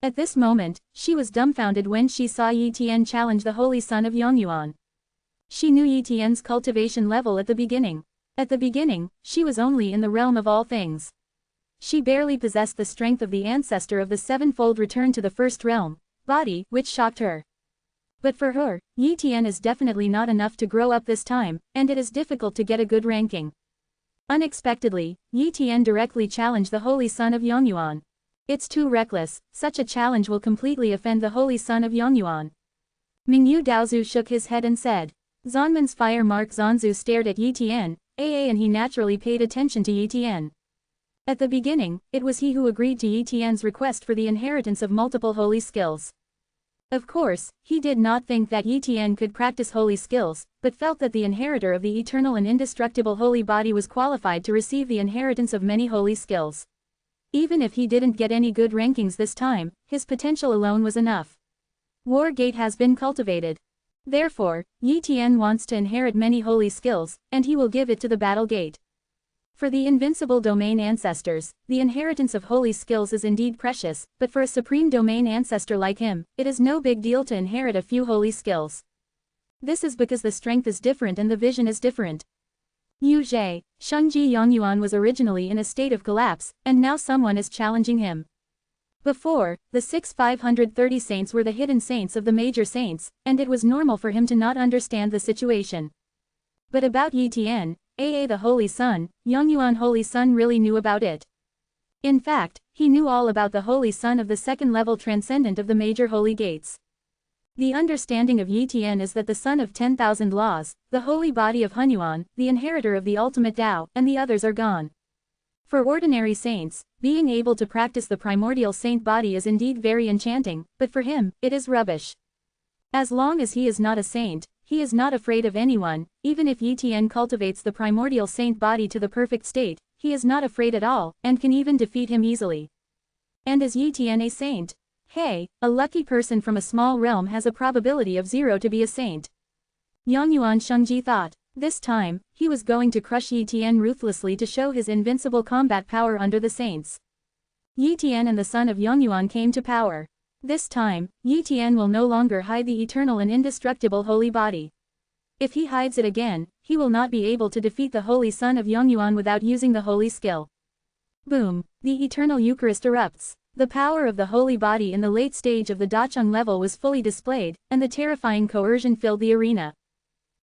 S1: At this moment, she was dumbfounded when she saw Yi Tian challenge the Holy Son of Yongyuan. She knew Yi Tian's cultivation level at the beginning. At the beginning, she was only in the realm of all things. She barely possessed the strength of the ancestor of the 7-fold return to the first realm, body, which shocked her. But for her, Yi Tian is definitely not enough to grow up this time, and it is difficult to get a good ranking. Unexpectedly, Yi Tian directly challenged the Holy Son of Yongyuan. It's too reckless, such a challenge will completely offend the Holy Son of Yongyuan. Mingyu Daozu shook his head and said. Zanman's fire mark Zanzu stared at Yi Tian, and he naturally paid attention to Yi Tian. At the beginning, it was he who agreed to Yi Tian's request for the inheritance of multiple holy skills. Of course, he did not think that Yi Tian could practice holy skills, but felt that the inheritor of the eternal and indestructible holy body was qualified to receive the inheritance of many holy skills. Even if he didn't get any good rankings this time, his potential alone was enough. War Gate has been cultivated. Therefore, Yi Tian wants to inherit many holy skills, and he will give it to the Battle Gate. For the invincible domain ancestors, the inheritance of holy skills is indeed precious, but for a supreme domain ancestor like him, it is no big deal to inherit a few holy skills. This is because the strength is different and the vision is different. Yu Zhe, Shengji Yongyuan was originally in a state of collapse, and now someone is challenging him. Before, the 530 saints were the hidden saints of the major saints, and it was normal for him to not understand the situation. But about Yi Tian, the Holy Son, Yongyuan Holy Son really knew about it. In fact, he knew all about the Holy Son of the second-level transcendent of the major holy gates. The understanding of Yi Tian is that the son of 10,000 laws, the holy body of Hunyuan, the inheritor of the ultimate Tao, and the others are gone. For ordinary saints, being able to practice the primordial saint body is indeed very enchanting, but for him, it is rubbish. As long as he is not a saint, he is not afraid of anyone. Even if Yi Tian cultivates the primordial saint body to the perfect state, he is not afraid at all, and can even defeat him easily. And is Yi Tian a saint? Hey, a lucky person from a small realm has a probability of 0 to be a saint. Yongyuan Shengji thought. This time, he was going to crush Yi Tian ruthlessly to show his invincible combat power under the saints. Yi Tian and the son of Yongyuan came to power. This time, Yi Tian will no longer hide the eternal and indestructible holy body. If he hides it again, he will not be able to defeat the Holy Son of Yongyuan without using the holy skill. Boom! The eternal Eucharist erupts. The power of the holy body in the late stage of the Dacheng level was fully displayed, and the terrifying coercion filled the arena.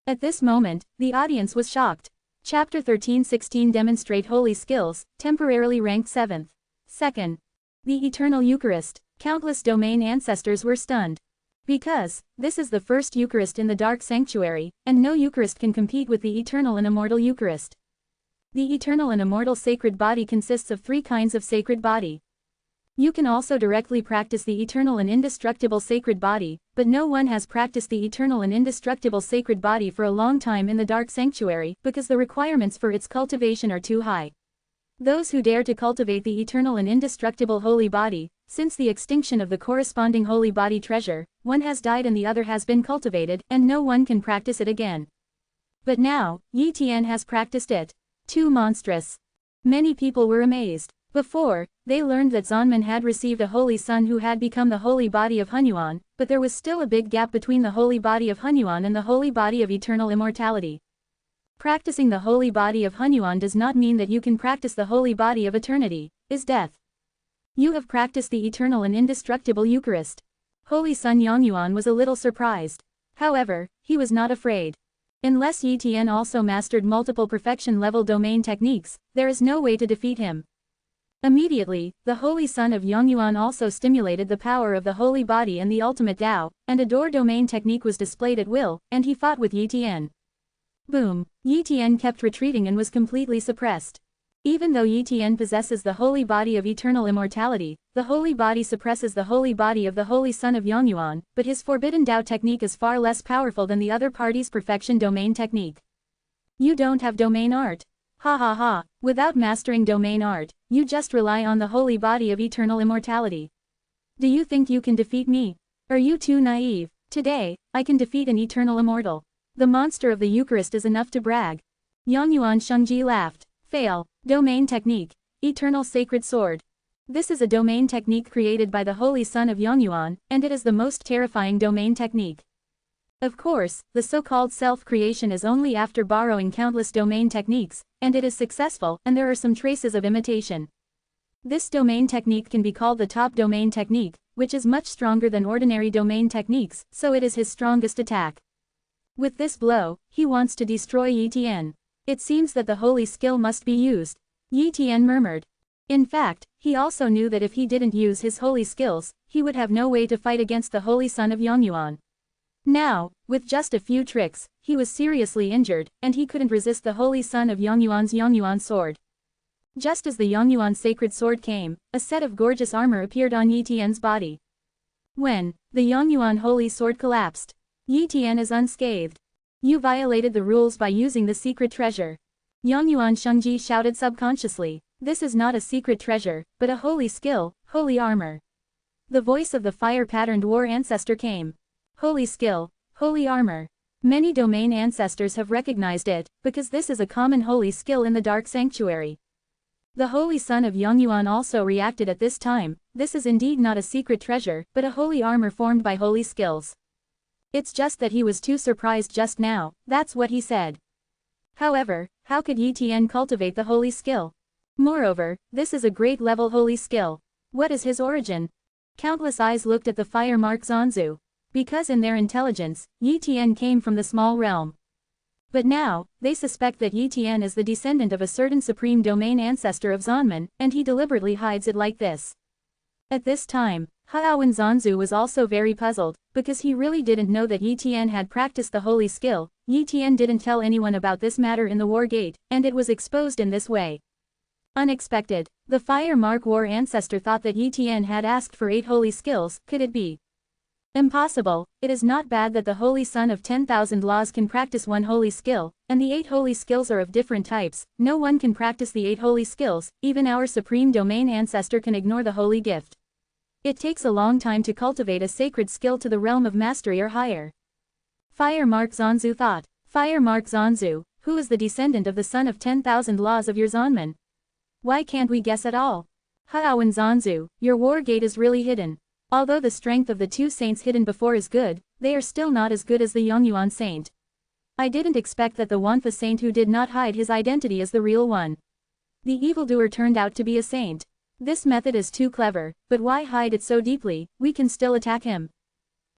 S1: At this moment, the audience was shocked. Chapter 13-16 Demonstrate Holy Skills, temporarily ranked 7th. Second. The Eternal Eucharist. Countless domain ancestors were stunned. Because, this is the first Eucharist in the Dark Sanctuary, and no Eucharist can compete with the Eternal and Immortal Eucharist. The Eternal and Immortal Sacred Body consists of 3 kinds of sacred body. You can also directly practice the eternal and indestructible sacred body, but no one has practiced the eternal and indestructible sacred body for a long time in the Dark Sanctuary because the requirements for its cultivation are too high. Those who dare to cultivate the eternal and indestructible holy body, since the extinction of the corresponding holy body treasure, one has died and the other has been cultivated, and no one can practice it again. But now, Yi Tian has practiced it. Too monstrous. Many people were amazed. Before, they learned that Zanman had received a holy son who had become the holy body of Hunyuan, but there was still a big gap between the holy body of Hunyuan and the holy body of eternal immortality. Practicing the holy body of Hunyuan does not mean that you can practice the holy body of eternity, is death. You have practiced the eternal and indestructible Eucharist. Holy Son Yongyuan was a little surprised. However, he was not afraid. Unless Yi Tian also mastered multiple perfection-level domain techniques, there is no way to defeat him. Immediately, the Holy Son of Yongyuan also stimulated the power of the Holy Body and the ultimate Tao, and a door domain technique was displayed at will, and he fought with Yi Tian. Boom! Yi Tian kept retreating and was completely suppressed. Even though Yi Tian possesses the Holy Body of eternal immortality, the Holy Body suppresses the Holy Body of the Holy Son of Yongyuan, but his Forbidden Tao technique is far less powerful than the other party's perfection domain technique. You don't have domain art. Ha ha ha, without mastering domain art, you just rely on the holy body of eternal immortality. Do you think you can defeat me? Are you too naive? Today, I can defeat an eternal immortal. The monster of the Eucharist is enough to brag. Yongyuan Shengji laughed. Fail. Domain technique. Eternal sacred sword. This is a domain technique created by the Holy Son of Yongyuan, and it is the most terrifying domain technique. Of course, the so-called self-creation is only after borrowing countless domain techniques, and it is successful, and there are some traces of imitation. This domain technique can be called the top domain technique, which is much stronger than ordinary domain techniques, so it is his strongest attack. With this blow, he wants to destroy Yi Tian. It seems that the holy skill must be used. Yi Tian murmured. In fact, he also knew that if he didn't use his holy skills, he would have no way to fight against the Holy Son of Yongyuan. Now, with just a few tricks, he was seriously injured, and he couldn't resist the Holy Son of Yongyuan's Yongyuan sword. Just as the Yongyuan sacred sword came, a set of gorgeous armor appeared on Yi Tian's body. When the Yongyuan holy sword collapsed, Yi Tian is unscathed. You violated the rules by using the secret treasure. Yongyuan Shengji shouted subconsciously. This is not a secret treasure, but a holy skill, holy armor. The voice of the fire-patterned war ancestor came. Holy skill, holy armor. Many domain ancestors have recognized it, because this is a common holy skill in the Dark Sanctuary. The Holy Son of Yongyuan also reacted at this time. This is indeed not a secret treasure, but a holy armor formed by holy skills. It's just that he was too surprised just now, that's what he said. However, how could Yi Tian cultivate the holy skill? Moreover, this is a great level holy skill. What is his origin? Countless eyes looked at the fire mark Zanzu. Because in their intelligence, Yi Tian came from the small realm. But now, they suspect that Yi Tian is the descendant of a certain supreme domain ancestor of Zanman, and he deliberately hides it like this. At this time, Haowen Zanzu was also very puzzled, because he really didn't know that Yi Tian had practiced the holy skill. Yi Tian didn't tell anyone about this matter in the war gate, and it was exposed in this way. Unexpected. The fire mark war ancestor thought that Yi Tian had asked for 8 holy skills. Could it be? Impossible. It is not bad that the Holy Son of 10,000 laws can practice one holy skill, and the 8 holy skills are of different types. No one can practice the 8 holy skills, even our supreme domain ancestor can ignore the holy gift. It takes a long time to cultivate a sacred skill to the realm of mastery or higher. Fire Mark Zanzu thought. Fire Mark Zanzu, who is the descendant of the son of 10,000 laws of your Zanman? Why can't we guess at all? Haowen Zanzu, your war gate is really hidden. Although the strength of the 2 saints hidden before is good, they are still not as good as the Yongyuan saint. I didn't expect that the Wanfa saint who did not hide his identity is the real one. The evildoer turned out to be a saint. This method is too clever, but why hide it so deeply? We can still attack him.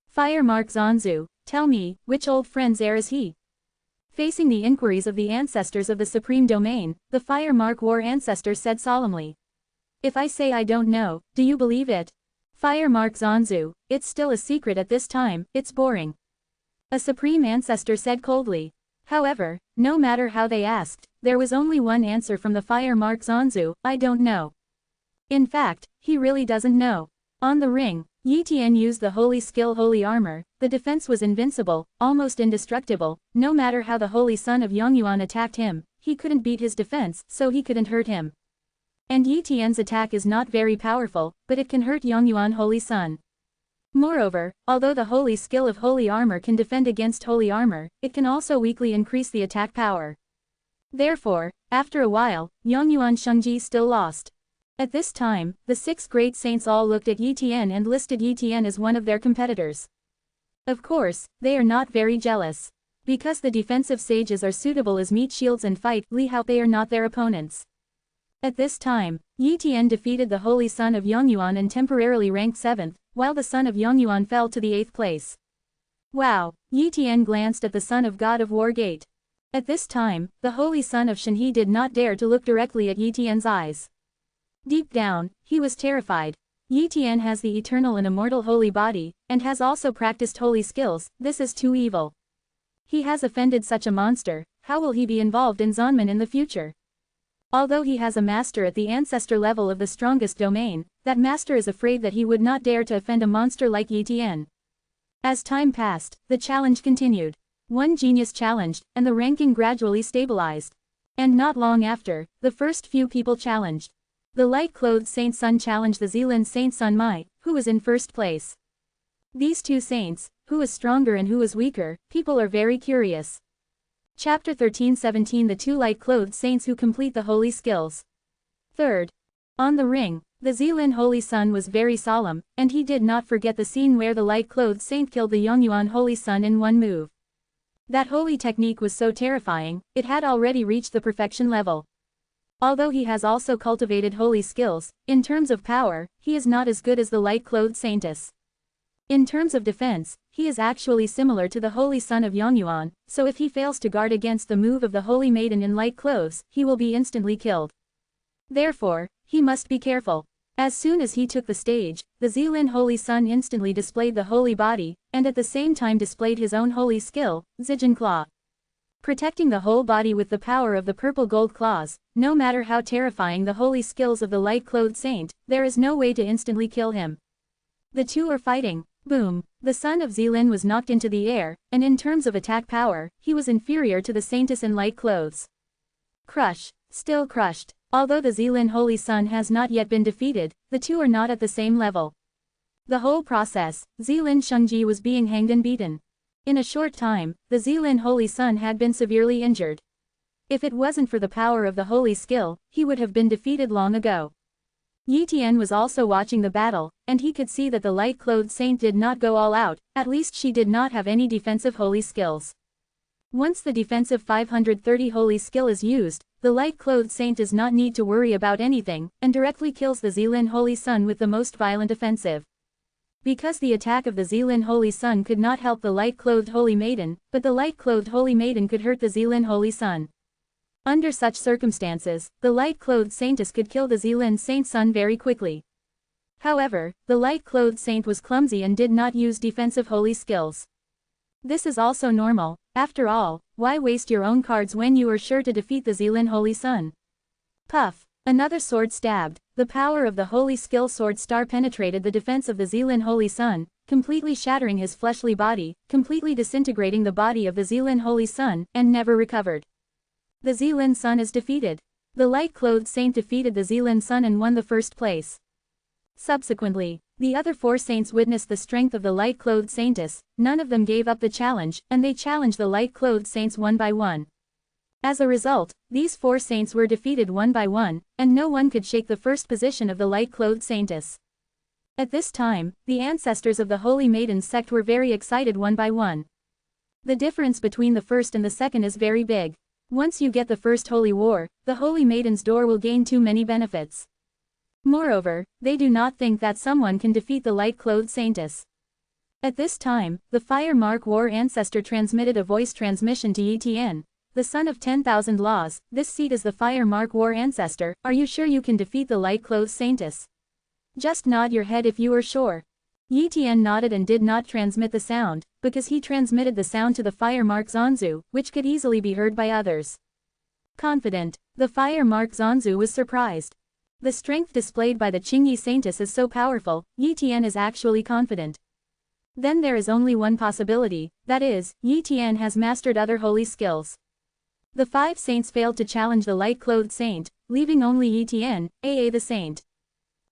S1: Fire Mark Zanzu, tell me, which old friend's heir is he? Facing the inquiries of the ancestors of the supreme domain, the Fire Mark war ancestor said solemnly. If I say I don't know, do you believe it? Fire Mark Zanzu, it's still a secret at this time, it's boring. A supreme ancestor said coldly. However, no matter how they asked, there was only one answer from the Fire Mark Zanzu, I don't know. In fact, he really doesn't know. On the ring, Yi Tian used the holy skill holy armor. The defense was invincible, almost indestructible. No matter how the Holy Son of Yongyuan attacked him, he couldn't beat his defense, so he couldn't hurt him. And Yi Tian's attack is not very powerful, but it can hurt Yongyuan Holy Son. Moreover, although the holy skill of holy armor can defend against holy armor, it can also weakly increase the attack power. Therefore, after a while, Yongyuan Shengji still lost. At this time, the 6 great saints all looked at Yi Tian and listed Yi Tian as one of their competitors. Of course, they are not very jealous. Because the defensive sages are suitable as meat shields and fight Li Hao, they are not their opponents. At this time, Yi Tian defeated the holy son of Yongyuan and temporarily ranked 7th, while the son of Yongyuan fell to the 8th place. Wow! Yi Tian glanced at the son of God of War Gate. At this time, the holy son of Shenhe did not dare to look directly at Yi Tian's eyes. Deep down, he was terrified. Yi Tian has the eternal and immortal holy body, and has also practiced holy skills. This is too evil. He has offended such a monster. How will he be involved in Zonman in the future? Although he has a master at the ancestor level of the strongest domain, that master is afraid that he would not dare to offend a monster like Yi Tian. As time passed, the challenge continued. One genius challenged, and the ranking gradually stabilized. And not long after, the first few people challenged. The light-clothed Saint Sun challenged the Zilin Saint Sun Mai, who was in first place. These two saints, who is stronger and who is weaker, people are very curious. Chapter 13-17 The two light-clothed saints who complete the holy skills. Third. On the ring, the Zilin Holy Sun was very solemn, and he did not forget the scene where the light-clothed saint killed the Yongyuan Holy Sun in one move. That holy technique was so terrifying, it had already reached the perfection level. Although he has also cultivated holy skills, in terms of power, he is not as good as the light-clothed saintess. In terms of defense, he is actually similar to the holy son of Yongyuan, so if he fails to guard against the move of the holy maiden in light clothes, he will be instantly killed. Therefore, he must be careful. As soon as he took the stage, the Zilin Holy Sun instantly displayed the holy body, and at the same time displayed his own holy skill, Zijin Claw. Protecting the whole body with the power of the purple gold claws, no matter how terrifying the holy skills of the light-clothed saint, there is no way to instantly kill him. The two are fighting. Boom! The son of Zilin was knocked into the air, and in terms of attack power, he was inferior to the saintess in light clothes. Crush. Still crushed. Although the Zilin Holy Sun has not yet been defeated, the two are not at the same level. The whole process, Zilin Shengji was being hanged and beaten. In a short time, the Zilin Holy Sun had been severely injured. If it wasn't for the power of the holy skill, he would have been defeated long ago. Yi Tian was also watching the battle, and he could see that the light-clothed saint did not go all out, at least she did not have any defensive holy skills. Once the defensive 530 holy skill is used, the light-clothed saint does not need to worry about anything, and directly kills the Zilin Holy Sun with the most violent offensive. Because the attack of the Zilin Holy Sun could not help the light-clothed Holy Maiden, but the light-clothed Holy Maiden could hurt the Zilin Holy Sun. Under such circumstances, the light-clothed saintess could kill the Zilin Saint Sun very quickly. However, the light-clothed saint was clumsy and did not use defensive holy skills. This is also normal. After all, why waste your own cards when you are sure to defeat the Zilin Holy Sun? Puff! Another sword stabbed. The power of the holy skill sword star penetrated the defense of the Zilin Holy Sun, completely shattering his fleshly body, completely disintegrating the body of the Zilin Holy Sun, and never recovered. The Zilin Sun is defeated. The light-clothed saint defeated the Zilin Sun and won the first place. Subsequently, the other 4 saints witnessed the strength of the light-clothed saintess. None of them gave up the challenge, and they challenged the light-clothed saints one by one. As a result, these 4 saints were defeated one by one, and no one could shake the first position of the light-clothed saintess. At this time, the ancestors of the Holy Maidens sect were very excited one by one. The difference between the first and the second is very big. Once you get the first holy war, the Holy Maiden's door will gain too many benefits. Moreover, they do not think that someone can defeat the light-clothed saintess. At this time, the Fire Mark War ancestor transmitted a voice transmission to Yi Tian. The son of 10,000 laws, this seat is the Fire Mark War ancestor, are you sure you can defeat the light-clothed saintess? Just nod your head if you are sure. Yi Tian nodded and did not transmit the sound, because he transmitted the sound to the Fire Mark Zanzu, which could easily be heard by others. Confident, the Fire Mark Zanzu was surprised. The strength displayed by the Qingyi saintess is so powerful, Yi Tian is actually confident. Then there is only one possibility, that is, Yi Tian has mastered other holy skills. The 5 saints failed to challenge the light-clothed saint, leaving only Yi Tian, the saint.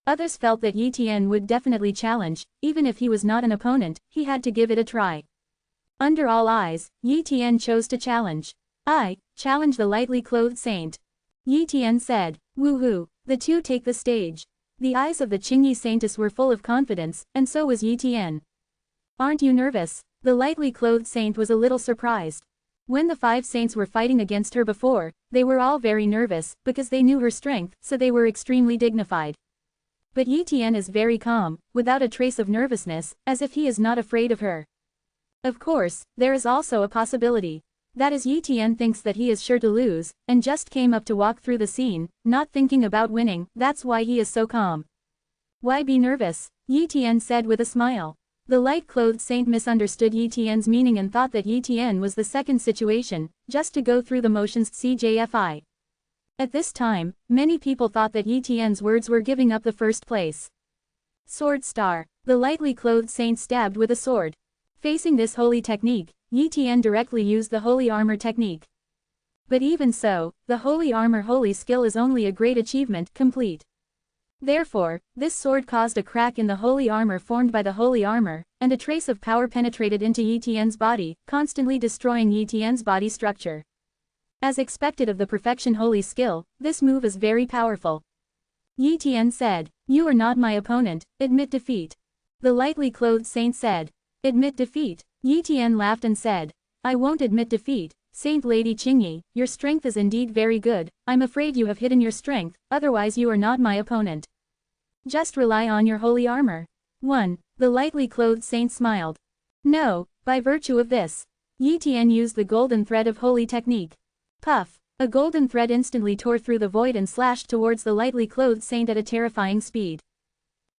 S1: Others felt that Yi Tian would definitely challenge, even if he was not an opponent, he had to give it a try. Under all eyes, Yi Tian chose to challenge. I challenge the lightly clothed saint. Yi Tian said. Woohoo, the two take the stage. The eyes of the Qingyi saintess were full of confidence, and so was Yi Tian. Aren't you nervous? The lightly clothed saint was a little surprised. When the 5 saints were fighting against her before, they were all very nervous, because they knew her strength, so they were extremely dignified. But Yi Tian is very calm, without a trace of nervousness, as if he is not afraid of her. Of course, there is also a possibility. That is, Yi Tian thinks that he is sure to lose, and just came up to walk through the scene, not thinking about winning, that's why he is so calm. Why be nervous? Yi Tian said with a smile. The light-clothed saint misunderstood Yi Tian's meaning and thought that Yi Tian was the second situation, just to go through the motions CJFI. At this time, many people thought that Yi Tian's words were giving up the first place. Sword Star. The lightly clothed saint stabbed with a sword. Facing this holy technique, Yi Tian directly used the holy armor technique. But even so, the holy armor holy skill is only a great achievement, complete. Therefore, this sword caused a crack in the holy armor formed by the holy armor, and a trace of power penetrated into Yi Tian's body, constantly destroying Yi Tian's body structure. As expected of the perfection holy skill, this move is very powerful. Yi Tian said, "You are not my opponent, admit defeat." The lightly clothed saint said, "Admit defeat." Yi Tian laughed and said, "I won't admit defeat. Saint Lady Qingyi, your strength is indeed very good, I'm afraid you have hidden your strength, otherwise you are not my opponent. Just rely on your holy armor." 1. The lightly clothed saint smiled. "No, by virtue of this." Yi Tian used the golden thread of holy technique. Puff! A golden thread instantly tore through the void and slashed towards the lightly clothed saint at a terrifying speed.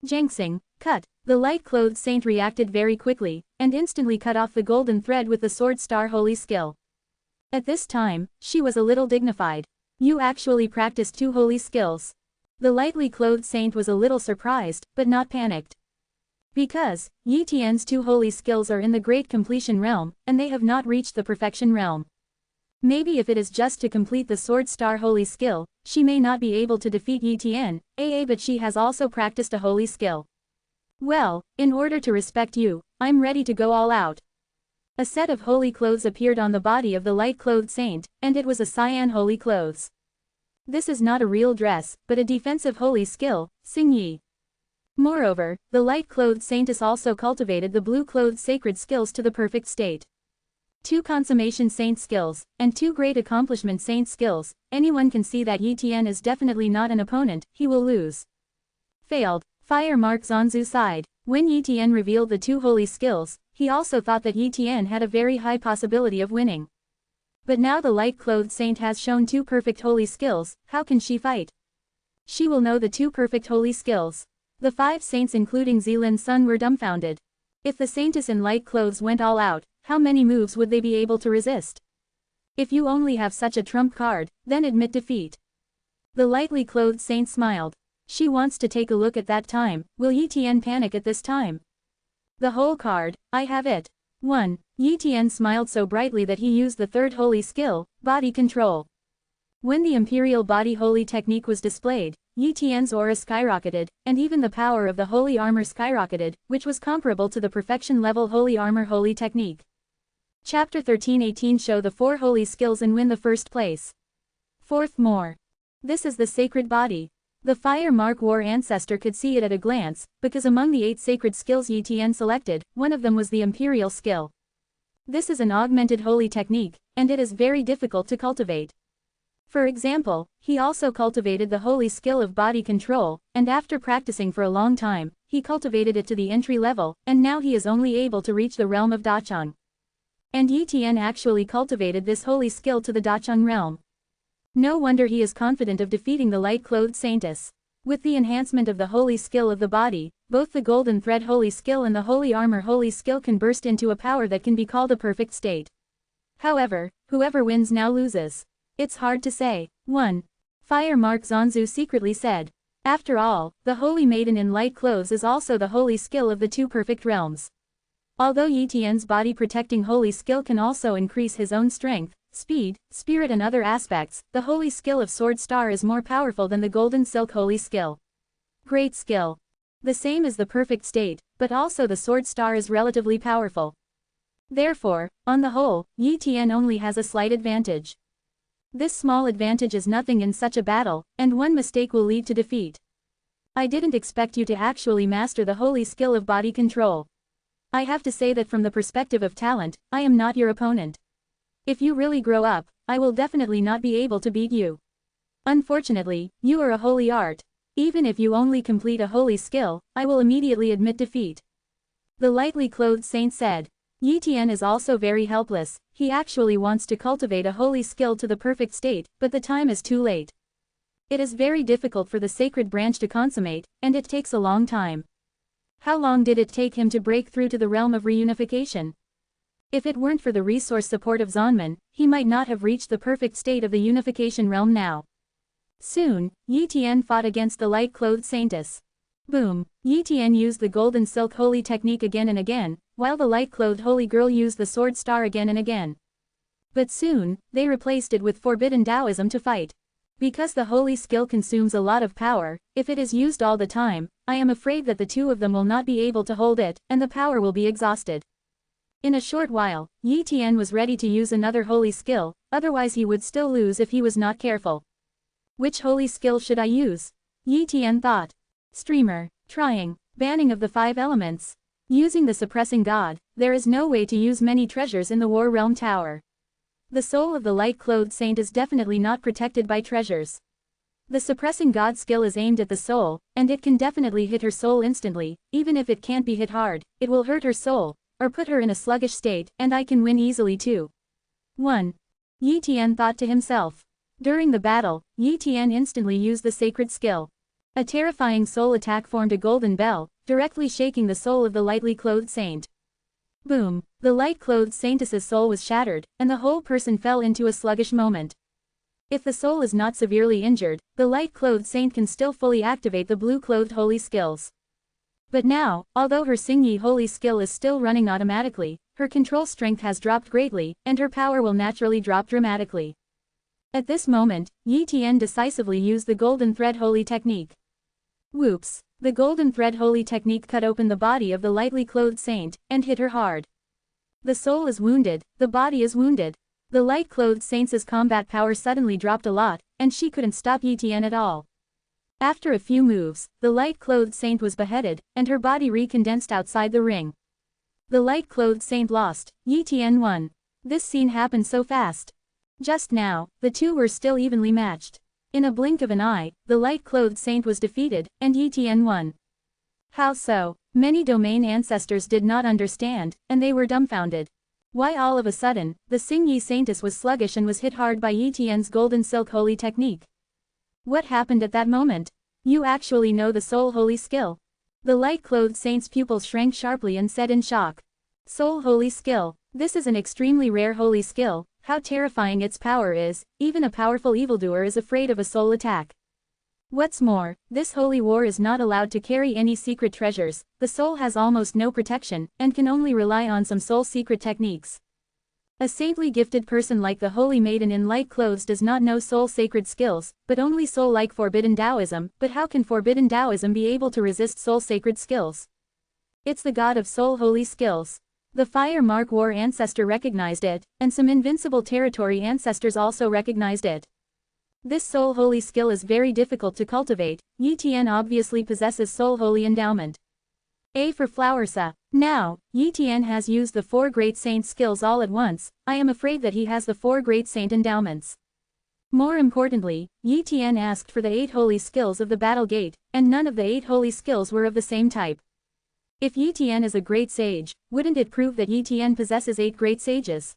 S1: Jiangxing, cut! The light-clothed saint reacted very quickly, and instantly cut off the golden thread with the sword star holy skill. At this time, she was a little dignified. "You actually practiced 2 holy skills." The lightly clothed saint was a little surprised, but not panicked. Because, Yi Tian's 2 holy skills are in the great completion realm, and they have not reached the perfection realm. Maybe if it is just to complete the sword star holy skill, she may not be able to defeat Yi Tian, but she has also practiced a holy skill. Well, in order to respect you, I'm ready to go all out. A set of holy clothes appeared on the body of the light-clothed saint, and it was a cyan holy clothes. This is not a real dress, but a defensive holy skill, Xing Yi. Moreover, the light-clothed saintess also cultivated the blue-clothed sacred skills to the perfect state. 2 consummation saint skills, and 2 great accomplishment saint skills, anyone can see that Yi Tian is definitely not an opponent, he will lose. Failed. Fire Mark Zanzu sighed. When Yi Tian revealed the 2 holy skills, he also thought that Yi Tian had a very high possibility of winning. But now the light-clothed saint has shown 2 perfect holy skills, how can she fight? She will know the 2 perfect holy skills. The 5 saints including Zilin's son were dumbfounded. If the saintess in light clothes went all out, how many moves would they be able to resist? If you only have such a trump card, then admit defeat. The lightly clothed saint smiled. She wants to take a look at that time. Will Yi Tian panic at this time? The whole card, I have it. 1. Yi Tian smiled so brightly that he used the 3rd holy skill, body control. When the imperial body holy technique was displayed, Yi Tian's aura skyrocketed, and even the power of the holy armor skyrocketed, which was comparable to the perfection level holy armor holy technique. Chapter 13-18 show the 4 holy skills and win the first place. 4th more. This is the sacred body. The Fire Mark War ancestor could see it at a glance, because among the 8 sacred skills Yi Tian selected, one of them was the imperial skill. This is an augmented holy technique, and it is very difficult to cultivate. For example, he also cultivated the holy skill of body control, and after practicing for a long time, he cultivated it to the entry level, and now he is only able to reach the realm of Dacheng. And Yi Tian actually cultivated this holy skill to the Dacheng realm. No wonder he is confident of defeating the light-clothed saintess. With the enhancement of the holy skill of the body, both the golden thread holy skill and the holy armor holy skill can burst into a power that can be called a perfect state. However, whoever wins now loses. It's hard to say. 1. Fire Mark Zanzu secretly said. After all, the holy maiden in light clothes is also the holy skill of the 2 perfect realms. Although Yi Tian's body-protecting holy skill can also increase his own strength, speed, spirit and other aspects, the holy skill of Sword Star is more powerful than the Golden Silk holy skill. Great skill. The same as the perfect state, but also the Sword Star is relatively powerful. Therefore, on the whole, Yi Tian only has a slight advantage. This small advantage is nothing in such a battle, and one mistake will lead to defeat. I didn't expect you to actually master the holy skill of body control. I have to say that from the perspective of talent, I am not your opponent. If you really grow up, I will definitely not be able to beat you. Unfortunately, you are a holy art. Even if you only complete a holy skill, I will immediately admit defeat. The lightly clothed saint said. Yi Tian is also very helpless. He actually wants to cultivate a holy skill to the perfect state, but the time is too late. It is very difficult for the sacred branch to consummate, and it takes a long time. How long did it take him to break through to the realm of reunification? If it weren't for the resource support of Zonman, he might not have reached the perfect state of the unification realm now. Soon, Yi Tian fought against the light-clothed saintess. Boom! Yi Tian used the golden silk holy technique again and again, while the light-clothed holy girl used the sword star again and again. But soon, they replaced it with forbidden Taoism to fight. Because the holy skill consumes a lot of power, if it is used all the time, I am afraid that the two of them will not be able to hold it, and the power will be exhausted. In a short while, Yi Tian was ready to use another holy skill, otherwise he would still lose if he was not careful. Which holy skill should I use? Yi Tian thought. Streamer, trying, banning of the 5 elements. Using the suppressing god, there is no way to use many treasures in the War Realm Tower. The soul of the light-clothed saint is definitely not protected by treasures. The suppressing god skill is aimed at the soul, and it can definitely hit her soul instantly. Even if it can't be hit hard, it will hurt her soul, or put her in a sluggish state, and I can win easily too. 1. Yi Tian thought to himself. During the battle, Yi Tian instantly used the sacred skill. A terrifying soul attack formed a golden bell, directly shaking the soul of the lightly clothed saint. Boom! The light-clothed saintess's soul was shattered, and the whole person fell into a sluggish moment. If the soul is not severely injured, the light-clothed saint can still fully activate the blue-clothed holy skills. But now, although her Xingyi holy skill is still running automatically, her control strength has dropped greatly, and her power will naturally drop dramatically. At this moment, Yi Tian decisively used the golden thread holy technique. Whoops! The golden thread holy technique cut open the body of the lightly clothed saint, and hit her hard. The soul is wounded, the body is wounded. The light-clothed saint's combat power suddenly dropped a lot, and she couldn't stop Yi Tian at all. After a few moves, the light-clothed saint was beheaded, and her body recondensed outside the ring. The light-clothed saint lost, Yi Tian won. This scene happened so fast. Just now, the two were still evenly matched. In a blink of an eye, the light-clothed saint was defeated, and Yi Tian won. How so? Many domain ancestors did not understand, and they were dumbfounded. Why all of a sudden, the Xingyi saintess was sluggish and was hit hard by Yi Tian's golden silk holy technique? What happened at that moment? You actually know the soul holy skill? The light-clothed saint's pupils shrank sharply and said in shock. Soul holy skill. This is an extremely rare holy skill. How terrifying its power is, even a powerful evildoer is afraid of a soul attack. What's more, this holy war is not allowed to carry any secret treasures, the soul has almost no protection, and can only rely on some soul secret techniques. A saintly gifted person like the holy maiden in light clothes does not know soul sacred skills, but only soul-like forbidden Taoism. But how can forbidden Taoism be able to resist soul sacred skills? It's the god of soul holy skills. The Fire Mark War ancestor recognized it, and some invincible territory ancestors also recognized it. This soul holy skill is very difficult to cultivate. Yi Tian obviously possesses soul holy endowment. A for Flowersa. Now, Yi Tian has used the 4 great saint skills all at once. I am afraid that he has the 4 great saint endowments. More importantly, Yi Tian asked for the 8 holy skills of the battle gate, and none of the 8 holy skills were of the same type. If Yi Tian is a great sage, wouldn't it prove that Yi Tian possesses 8 great sages?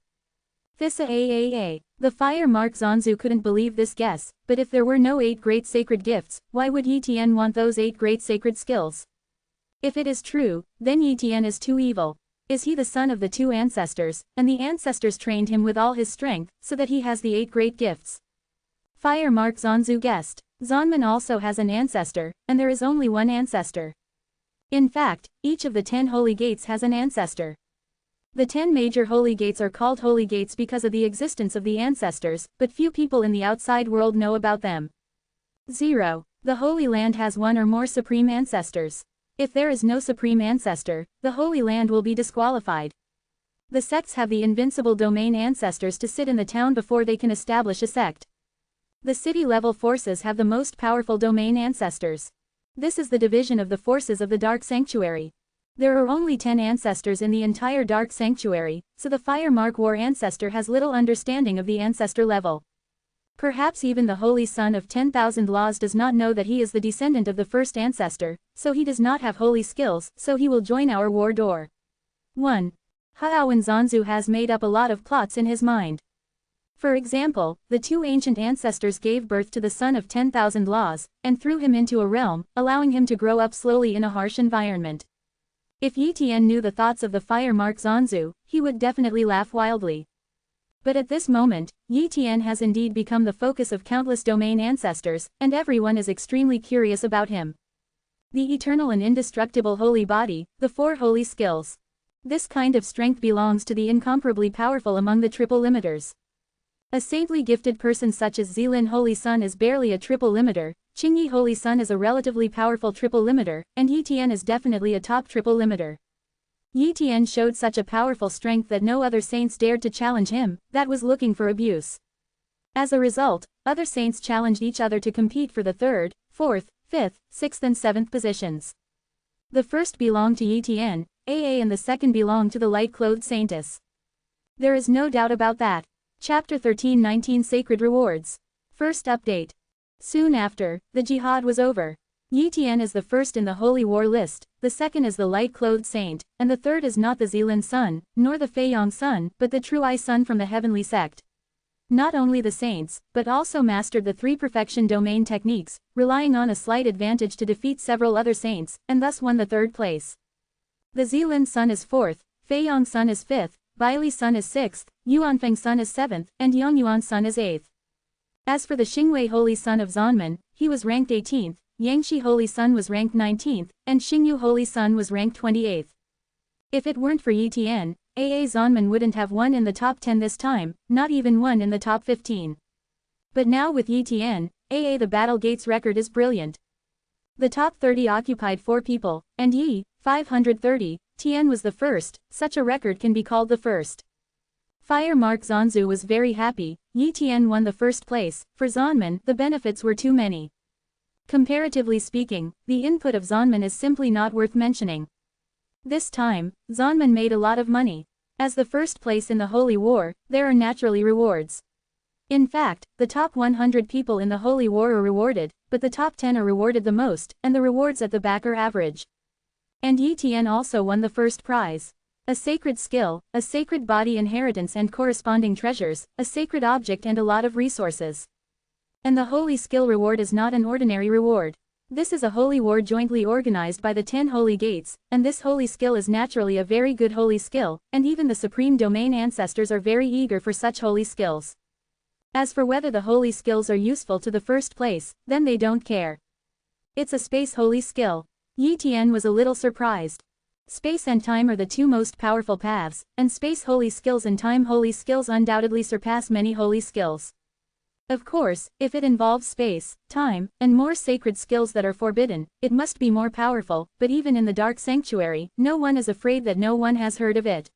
S1: Thissa Aaa. The Fire Mark Zanzu couldn't believe this guess, but if there were no 8 great sacred gifts, why would Yi Tian want those 8 great sacred skills? If it is true, then Yi Tian is too evil. Is he the son of the 2 ancestors, and the ancestors trained him with all his strength, so that he has the 8 great gifts? Fire Mark Zanzu guessed. Zonman also has an ancestor, and there is only one ancestor. In fact, each of the 10 holy gates has an ancestor. The 10 major holy gates are called holy gates because of the existence of the ancestors, but few people in the outside world know about them. 0. The Holy Land has 1 or more supreme ancestors. If there is no supreme ancestor, the Holy Land will be disqualified. The sects have the invincible domain ancestors to sit in the town before they can establish a sect. The city-level forces have the most powerful domain ancestors. This is the division of the forces of the Dark Sanctuary. There are only 10 ancestors in the entire Dark Sanctuary, so the Fire Mark War ancestor has little understanding of the ancestor level. Perhaps even the Holy Son of 10,000 Laws does not know that he is the descendant of the first ancestor, so he does not have holy skills, so he will join our war door. 1. Haawan Zanzu has made up a lot of plots in his mind. For example, the two ancient ancestors gave birth to the son of 10,000 Laws, and threw him into a realm, allowing him to grow up slowly in a harsh environment. If Yi Tian knew the thoughts of the Fire Mark Zanzu, he would definitely laugh wildly. But at this moment, Yi Tian has indeed become the focus of countless domain ancestors, and everyone is extremely curious about him. The eternal and indestructible holy body, the 4 holy skills. This kind of strength belongs to the incomparably powerful among the triple limiters. A saintly gifted person such as Zilin Holy Sun is barely a triple limiter, Qingyi Holy Sun is a relatively powerful triple limiter, and Yi Tian is definitely a top triple limiter. Yi Tian showed such a powerful strength that no other saints dared to challenge him, that was looking for abuse. As a result, other saints challenged each other to compete for the 3rd, 4th, 5th, 6th and 7th positions. The first belonged to Yi Tian, AA, and the second belonged to the light-clothed saintess. There is no doubt about that. Chapter 13-19 Sacred Rewards. First update. Soon after, the jihad was over. Yi Tian is the first in the Holy War list, the second is the light-clothed saint, and the third is not the Zilin Sun, nor the Feiyang Sun, but the True Eye Sun from the heavenly sect. Not only the saints, but also mastered the 3 perfection domain techniques, relying on a slight advantage to defeat several other saints, and thus won the 3rd place. The Zilin Sun is 4th, Feiyang Sun is 5th, Baili Sun is 6th, Yuanfeng Sun is 7th, and Yongyuan Sun is 8th. As for the Xingwei Holy Sun of Zanmen, he was ranked 18th, Yangshi Holy Sun was ranked 19th, and Xingyu Holy Sun was ranked 28th. If it weren't for Yi Tian, AA Zanmen wouldn't have won in the top 10 this time, not even won in the top 15. But now with Yi Tian, AA the Battle Gates record is brilliant. The top 30 occupied 4 people, and Yi, 530, Tian was the first, such a record can be called the first. Fire Mark Zanzu was very happy, Yi Tian won the first place, for Zanmen the benefits were too many. Comparatively speaking, the input of Zanmen is simply not worth mentioning. This time, Zanmen made a lot of money. As the first place in the Holy War, there are naturally rewards. In fact, the top 100 people in the Holy War are rewarded, but the top 10 are rewarded the most, and the rewards at the back are average. And Yi Tian also won the first prize. A sacred skill, a sacred body inheritance and corresponding treasures, a sacred object and a lot of resources. And the holy skill reward is not an ordinary reward. This is a holy war jointly organized by the 10 holy gates, and this holy skill is naturally a very good holy skill, and even the supreme domain ancestors are very eager for such holy skills. As for whether the holy skills are useful to the first place, then they don't care. It's a space holy skill. Yi Tian was a little surprised. Space and time are the 2 most powerful paths, and space holy skills and time holy skills undoubtedly surpass many holy skills. Of course, if it involves space, time, and more sacred skills that are forbidden, it must be more powerful, but even in the Dark Sanctuary, no one is afraid that no one has heard of it.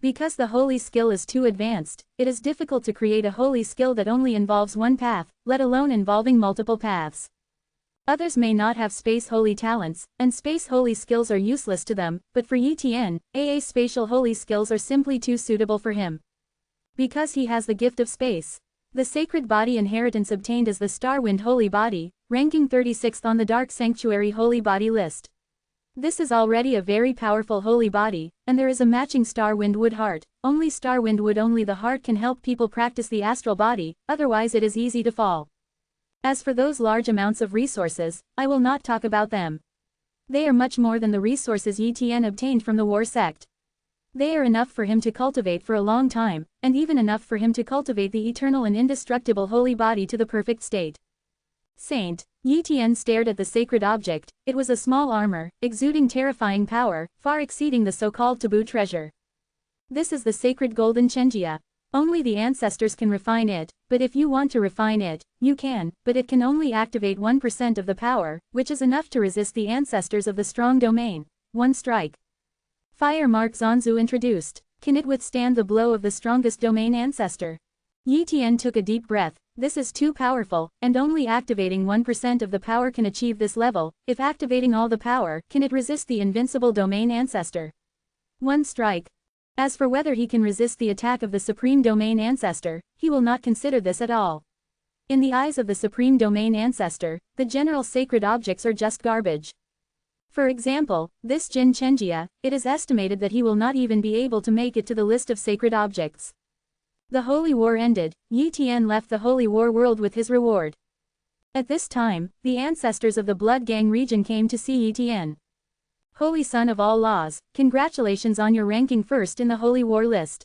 S1: Because the holy skill is too advanced, it is difficult to create a holy skill that only involves one path, let alone involving multiple paths. Others may not have space holy talents, and space holy skills are useless to them, but for Yi Tian, AA spatial holy skills are simply too suitable for him. Because he has the gift of space. The sacred body inheritance obtained as the Starwind Holy Body, ranking 36th on the Dark Sanctuary Holy Body list. This is already a very powerful holy body, and there is a matching Starwind Wood heart. Only Starwind Wood, only the heart can help people practice the astral body, otherwise it is easy to fall. As for those large amounts of resources, I will not talk about them. They are much more than the resources Yi Tian obtained from the war sect. They are enough for him to cultivate for a long time, and even enough for him to cultivate the eternal and indestructible holy body to the perfect state. Saint. Yi Tian stared at the sacred object. It was a small armor, exuding terrifying power, far exceeding the so-called taboo treasure. This is the sacred golden Chenjia. Only the ancestors can refine it, but if you want to refine it, you can, but it can only activate 1% of the power, which is enough to resist the ancestors of the strong domain. One strike. Fire Mark Zanzu introduced. Can it withstand the blow of the strongest domain ancestor? Yi Tian took a deep breath. This is too powerful, and only activating 1% of the power can achieve this level. If activating all the power, can it resist the invincible domain ancestor? One strike. As for whether he can resist the attack of the supreme domain ancestor, he will not consider this at all. In the eyes of the supreme domain ancestor, the general sacred objects are just garbage. For example, this Jin Chenjia, it is estimated that he will not even be able to make it to the list of sacred objects. The holy war ended. Yi Tian left the holy war world with his reward. At this time, the ancestors of the Blood Gang region came to see Yi Tian. Holy son of all laws, congratulations on your ranking first in the holy war list.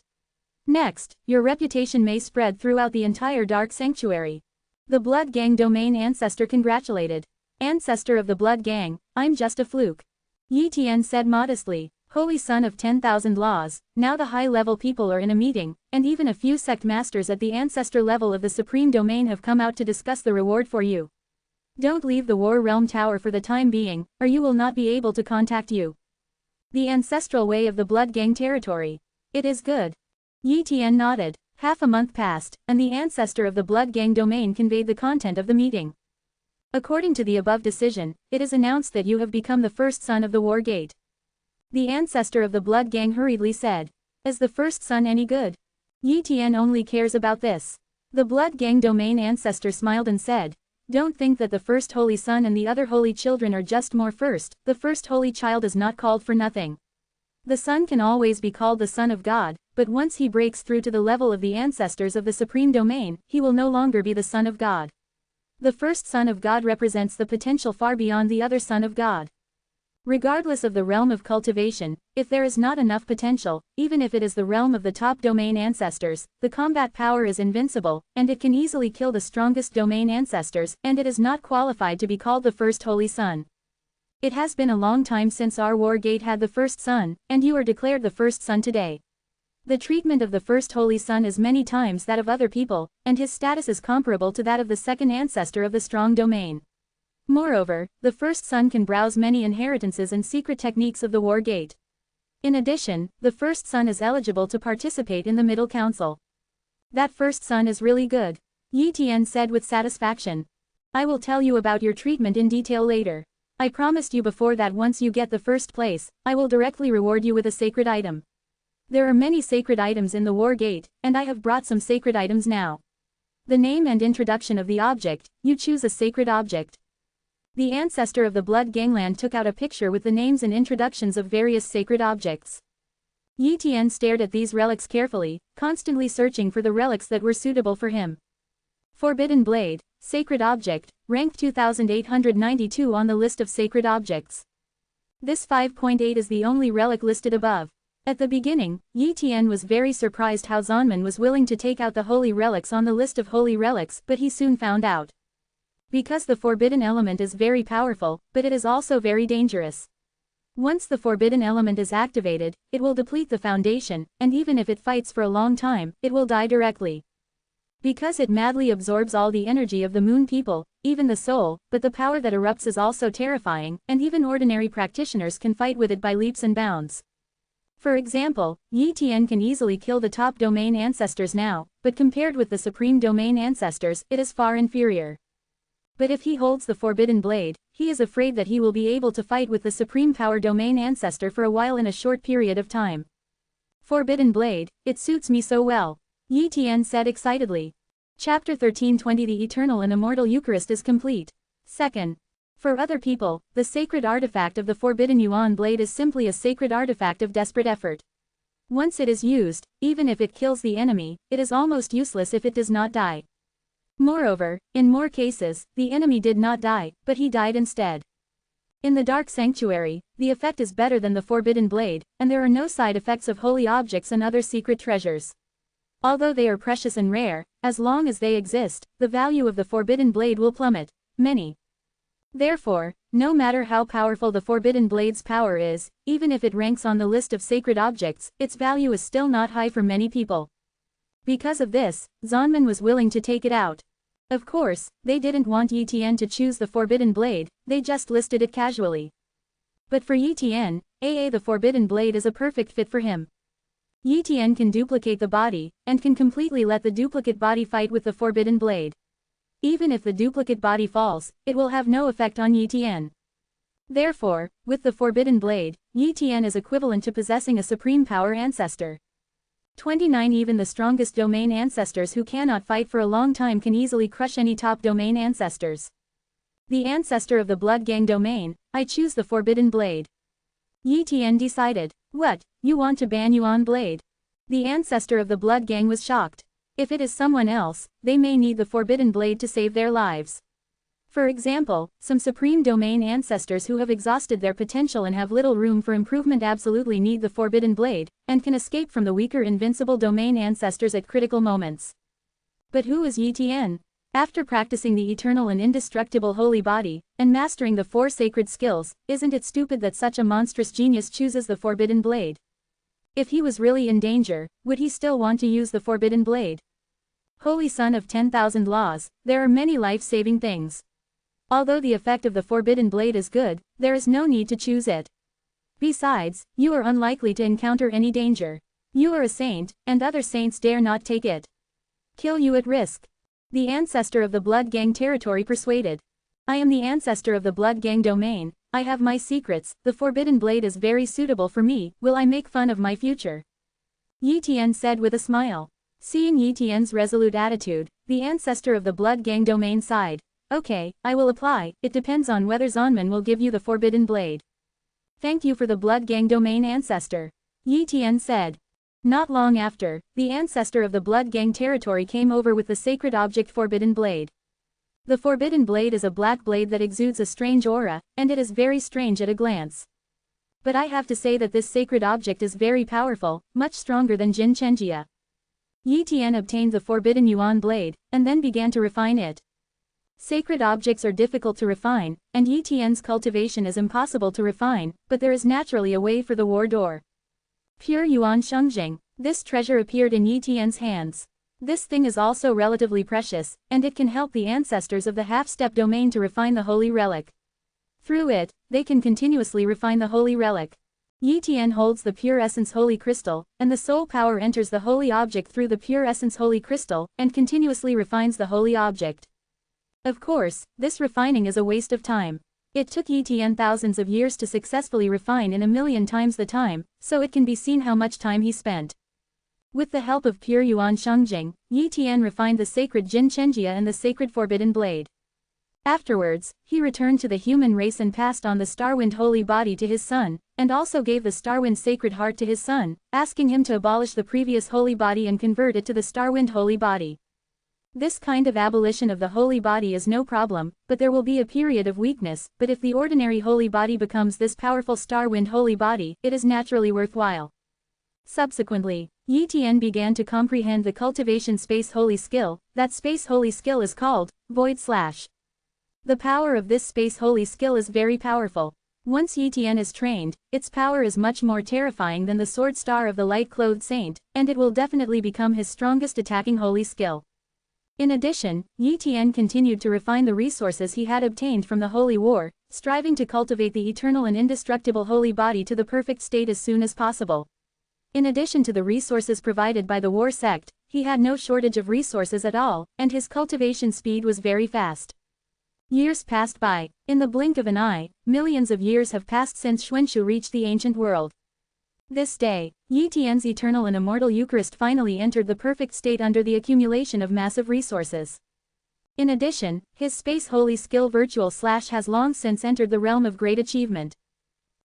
S1: Next, your reputation may spread throughout the entire Dark Sanctuary. The Blood Gang domain ancestor congratulated. Ancestor of the Blood Gang, I'm just a fluke. Yi Tian said modestly. Holy son of 10,000 laws, now the high-level people are in a meeting, and even a few sect masters at the ancestor level of the supreme domain have come out to discuss the reward for you. Don't leave the War Realm Tower for the time being, or you will not be able to contact you. The ancestral way of the Blood Gang territory. It is good. Yi Tian nodded. Half a month passed, and the ancestor of the Blood Gang domain conveyed the content of the meeting. According to the above decision, it is announced that you have become the first son of the War Gate. The ancestor of the Blood Gang hurriedly said. Is the first son any good? Yi Tian only cares about this. The Blood Gang domain ancestor smiled and said, don't think that the first holy son and the other holy children are just more first. The first holy child is not called for nothing. The son can always be called the son of God, but once he breaks through to the level of the ancestors of the supreme domain, he will no longer be the son of God. The first son of God represents the potential far beyond the other son of God. Regardless of the realm of cultivation, if there is not enough potential, even if it is the realm of the top domain ancestors, the combat power is invincible, and it can easily kill the strongest domain ancestors, and it is not qualified to be called the first holy son. It has been a long time since our war gate had the first son, and you are declared the first son today. The treatment of the first holy son is many times that of other people, and his status is comparable to that of the second ancestor of the strong domain. Moreover, the first son can browse many inheritances and secret techniques of the War Gate. In addition, the first son is eligible to participate in the Middle Council. That first son is really good. Yi Tian said with satisfaction. I will tell you about your treatment in detail later. I promised you before that once you get the first place, I will directly reward you with a sacred item. There are many sacred items in the War Gate, and I have brought some sacred items now. The name and introduction of the object, you choose a sacred object. The ancestor of the Blood Gangland took out a picture with the names and introductions of various sacred objects. Yi Tian stared at these relics carefully, constantly searching for the relics that were suitable for him. Forbidden Blade, sacred object, rank 2892 on the list of sacred objects. This 5.8 is the only relic listed above. At the beginning, Yi Tian was very surprised how Zanman was willing to take out the holy relics on the list of holy relics, but he soon found out. Because the forbidden element is very powerful, but it is also very dangerous. Once the forbidden element is activated, it will deplete the foundation, and even if it fights for a long time, it will die directly. Because it madly absorbs all the energy of the moon people, even the soul, but the power that erupts is also terrifying, and even ordinary practitioners can fight with it by leaps and bounds. For example, Yi Tian can easily kill the top domain ancestors now, but compared with the supreme domain ancestors, it is far inferior. But if he holds the forbidden blade, he is afraid that he will be able to fight with the supreme power domain ancestor for a while in a short period of time. Forbidden blade, it suits me so well. Yi Tian said excitedly. Chapter 1320 The Eternal and Immortal Eucharist is complete. Second. For other people, the sacred artifact of the forbidden Yuan blade is simply a sacred artifact of desperate effort. Once it is used, even if it kills the enemy, it is almost useless if it does not die. Moreover, in more cases, the enemy did not die, but he died instead. In the Dark Sanctuary, the effect is better than the Forbidden Blade, and there are no side effects of holy objects and other secret treasures. Although they are precious and rare, as long as they exist, the value of the Forbidden Blade will plummet. Therefore, no matter how powerful the Forbidden Blade's power is, even if it ranks on the list of sacred objects, its value is still not high for many people. Because of this, Zanman was willing to take it out. Of course, they didn't want Yi Tian to choose the Forbidden Blade, they just listed it casually. But for Yi Tian, the Forbidden Blade is a perfect fit for him. Yi Tian can duplicate the body, and can completely let the duplicate body fight with the forbidden blade. Even if the duplicate body falls, it will have no effect on Yi Tian. Therefore, with the forbidden blade, Yi Tian is equivalent to possessing a supreme power ancestor. 29 Even the strongest domain ancestors who cannot fight for a long time can easily crush any top domain ancestors. The ancestor of the blood gang domain, I choose the forbidden blade. Yi Tian decided. What, you want to ban Yuan blade? The ancestor of the blood gang was shocked. If it is someone else, they may need the forbidden blade to save their lives. For example, some supreme domain ancestors who have exhausted their potential and have little room for improvement absolutely need the forbidden blade, and can escape from the weaker invincible domain ancestors at critical moments. But who is Yi Tian? After practicing the eternal and indestructible holy body, and mastering the 4 sacred skills, isn't it stupid that such a monstrous genius chooses the forbidden blade? If he was really in danger, would he still want to use the forbidden blade? Holy son of 10,000 laws, there are many life-saving things. Although the effect of the forbidden blade is good, there is no need to choose it. Besides, you are unlikely to encounter any danger. You are a saint, and other saints dare not take it. Kill you at risk. The ancestor of the blood gang territory persuaded. I am the ancestor of the blood gang domain, I have my secrets, the forbidden blade is very suitable for me, will I make fun of my future? Yi Tian said with a smile. Seeing Yi Tian's resolute attitude, the ancestor of the blood gang domain sighed. Okay, I will apply, it depends on whether Zanman will give you the forbidden blade. Thank you for the blood gang domain ancestor. Yi Tian said. Not long after, the ancestor of the blood gang territory came over with the sacred object forbidden blade. The forbidden blade is a black blade that exudes a strange aura, and it is very strange at a glance. But I have to say that this sacred object is very powerful, much stronger than Jin Chenjia. Yi Tian obtained the forbidden Yuan blade, and then began to refine it. Sacred objects are difficult to refine, and Yi Tian's cultivation is impossible to refine, but there is naturally a way for the war door. Pure Yuan Shengjing. This treasure appeared in Yi Tian's hands. This thing is also relatively precious, and it can help the ancestors of the half-step domain to refine the holy relic. Through it, they can continuously refine the holy relic. Yi Tian holds the pure essence holy crystal, and the soul power enters the holy object through the pure essence holy crystal, and continuously refines the holy object. Of course, this refining is a waste of time. It took Yi Tian thousands of years to successfully refine in 1,000,000 times the time, so it can be seen how much time he spent. With the help of pure Yuan Shengjing, Yi Tian refined the sacred Jin Chenjia and the sacred forbidden blade. Afterwards, he returned to the human race and passed on the Starwind holy body to his son, and also gave the Starwind sacred heart to his son, asking him to abolish the previous holy body and convert it to the Starwind holy body. This kind of abolition of the holy body is no problem, but there will be a period of weakness, but if the ordinary holy body becomes this powerful Starwind holy body, it is naturally worthwhile. Subsequently, Yi Tian began to comprehend the cultivation space holy skill, that space holy skill is called, Void Slash. The power of this space holy skill is very powerful. Once Yi Tian is trained, its power is much more terrifying than the sword star of the light-clothed saint, and it will definitely become his strongest attacking holy skill. In addition, Yi Tian continued to refine the resources he had obtained from the holy war, striving to cultivate the eternal and indestructible holy body to the perfect state as soon as possible. In addition to the resources provided by the war sect, he had no shortage of resources at all, and his cultivation speed was very fast. Years passed by. In the blink of an eye, millions of years have passed since Xuanxu reached the ancient world. This day, Yi Tian's eternal and immortal Eucharist finally entered the perfect state under the accumulation of massive resources. In addition, his space holy skill Virtual Slash has long since entered the realm of great achievement.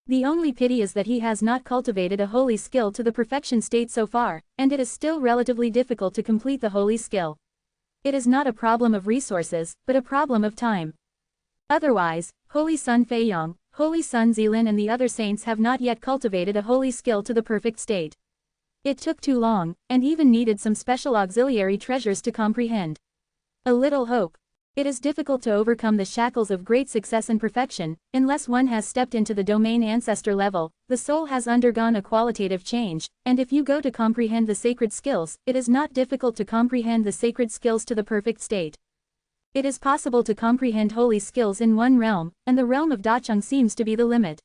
S1: The only pity is that he has not cultivated a holy skill to the perfection state so far, and it is still relatively difficult to complete the holy skill. It is not a problem of resources, but a problem of time. Otherwise, Holy Son Feiyong, Holy Son Zilin and the other saints have not yet cultivated a holy skill to the perfect state. It took too long, and even needed some special auxiliary treasures to comprehend. A little hope. It is difficult to overcome the shackles of great success and perfection, unless one has stepped into the domain ancestor level. The soul has undergone a qualitative change, and if you go to comprehend the sacred skills, it is not difficult to comprehend the sacred skills to the perfect state. It is possible to comprehend holy skills in one realm, and the realm of Dacheng seems to be the limit.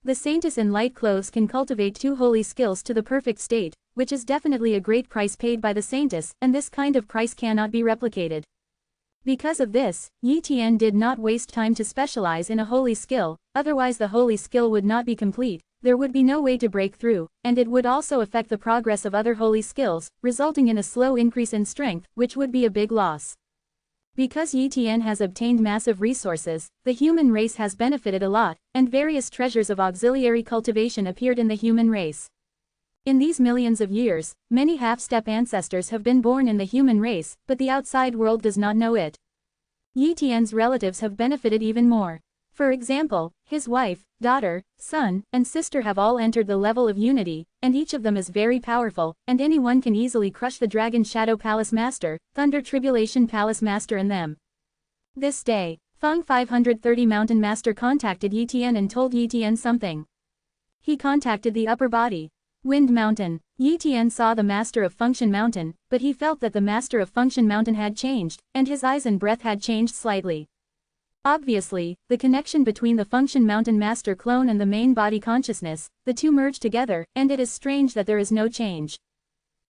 S1: The saintess in light clothes can cultivate 2 holy skills to the perfect state, which is definitely a great price paid by the saintess, and this kind of price cannot be replicated. Because of this, Yi Tian did not waste time to specialize in a holy skill, otherwise the holy skill would not be complete, there would be no way to break through, and it would also affect the progress of other holy skills, resulting in a slow increase in strength, which would be a big loss. Because Yi Tian has obtained massive resources, the human race has benefited a lot, and various treasures of auxiliary cultivation appeared in the human race. In these millions of years, many half-step ancestors have been born in the human race, but the outside world does not know it. Yi Tian's relatives have benefited even more. For example, his wife, daughter, son, and sister have all entered the level of unity, and each of them is very powerful, and anyone can easily crush the Dragon Shadow Palace Master, Thunder Tribulation Palace Master and them. This day, Feng 530 Mountain Master contacted Yi Tian and told Yi Tian something. He contacted the upper body. Wind Mountain. Yi Tian saw the Master of Function Mountain, but he felt that the Master of Function Mountain had changed, and his eyes and breath had changed slightly. Obviously, the connection between the Function Mountain Master clone and the main body consciousness, the two merge together, and it is strange that there is no change.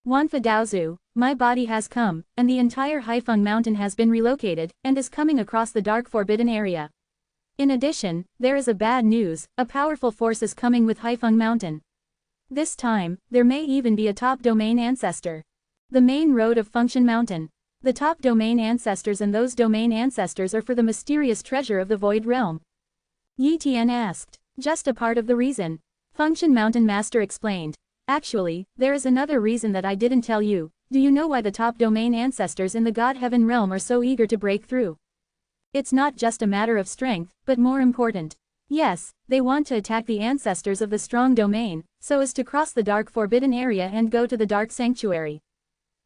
S1: Wanfa Daozu, my body has come, and the entire Haifeng Mountain has been relocated, and is coming across the dark forbidden area. In addition, there is a bad news, a powerful force is coming with Haifeng Mountain. This time, there may even be a top domain ancestor. The main road of Function Mountain. The top domain ancestors and those domain ancestors are for the mysterious treasure of the Void Realm. Yi Tian asked. Just a part of the reason. Function Mountain Master explained. Actually, there is another reason that I didn't tell you. Do you know why the top domain ancestors in the God Heaven Realm are so eager to break through? It's not just a matter of strength, but more important. Yes, they want to attack the ancestors of the strong domain, so as to cross the dark forbidden area and go to the dark sanctuary.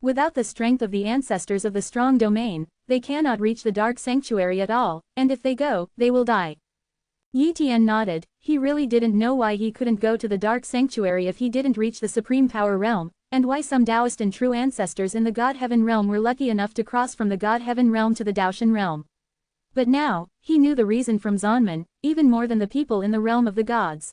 S1: Without the strength of the ancestors of the strong domain, they cannot reach the dark sanctuary at all, and if they go, they will die. Yi Tian nodded. He really didn't know why he couldn't go to the dark sanctuary if he didn't reach the supreme power realm, and why some Taoist and true ancestors in the God Heaven Realm were lucky enough to cross from the God Heaven Realm to the Daoshan Realm. But now, he knew the reason from Zonman, even more than the people in the realm of the gods.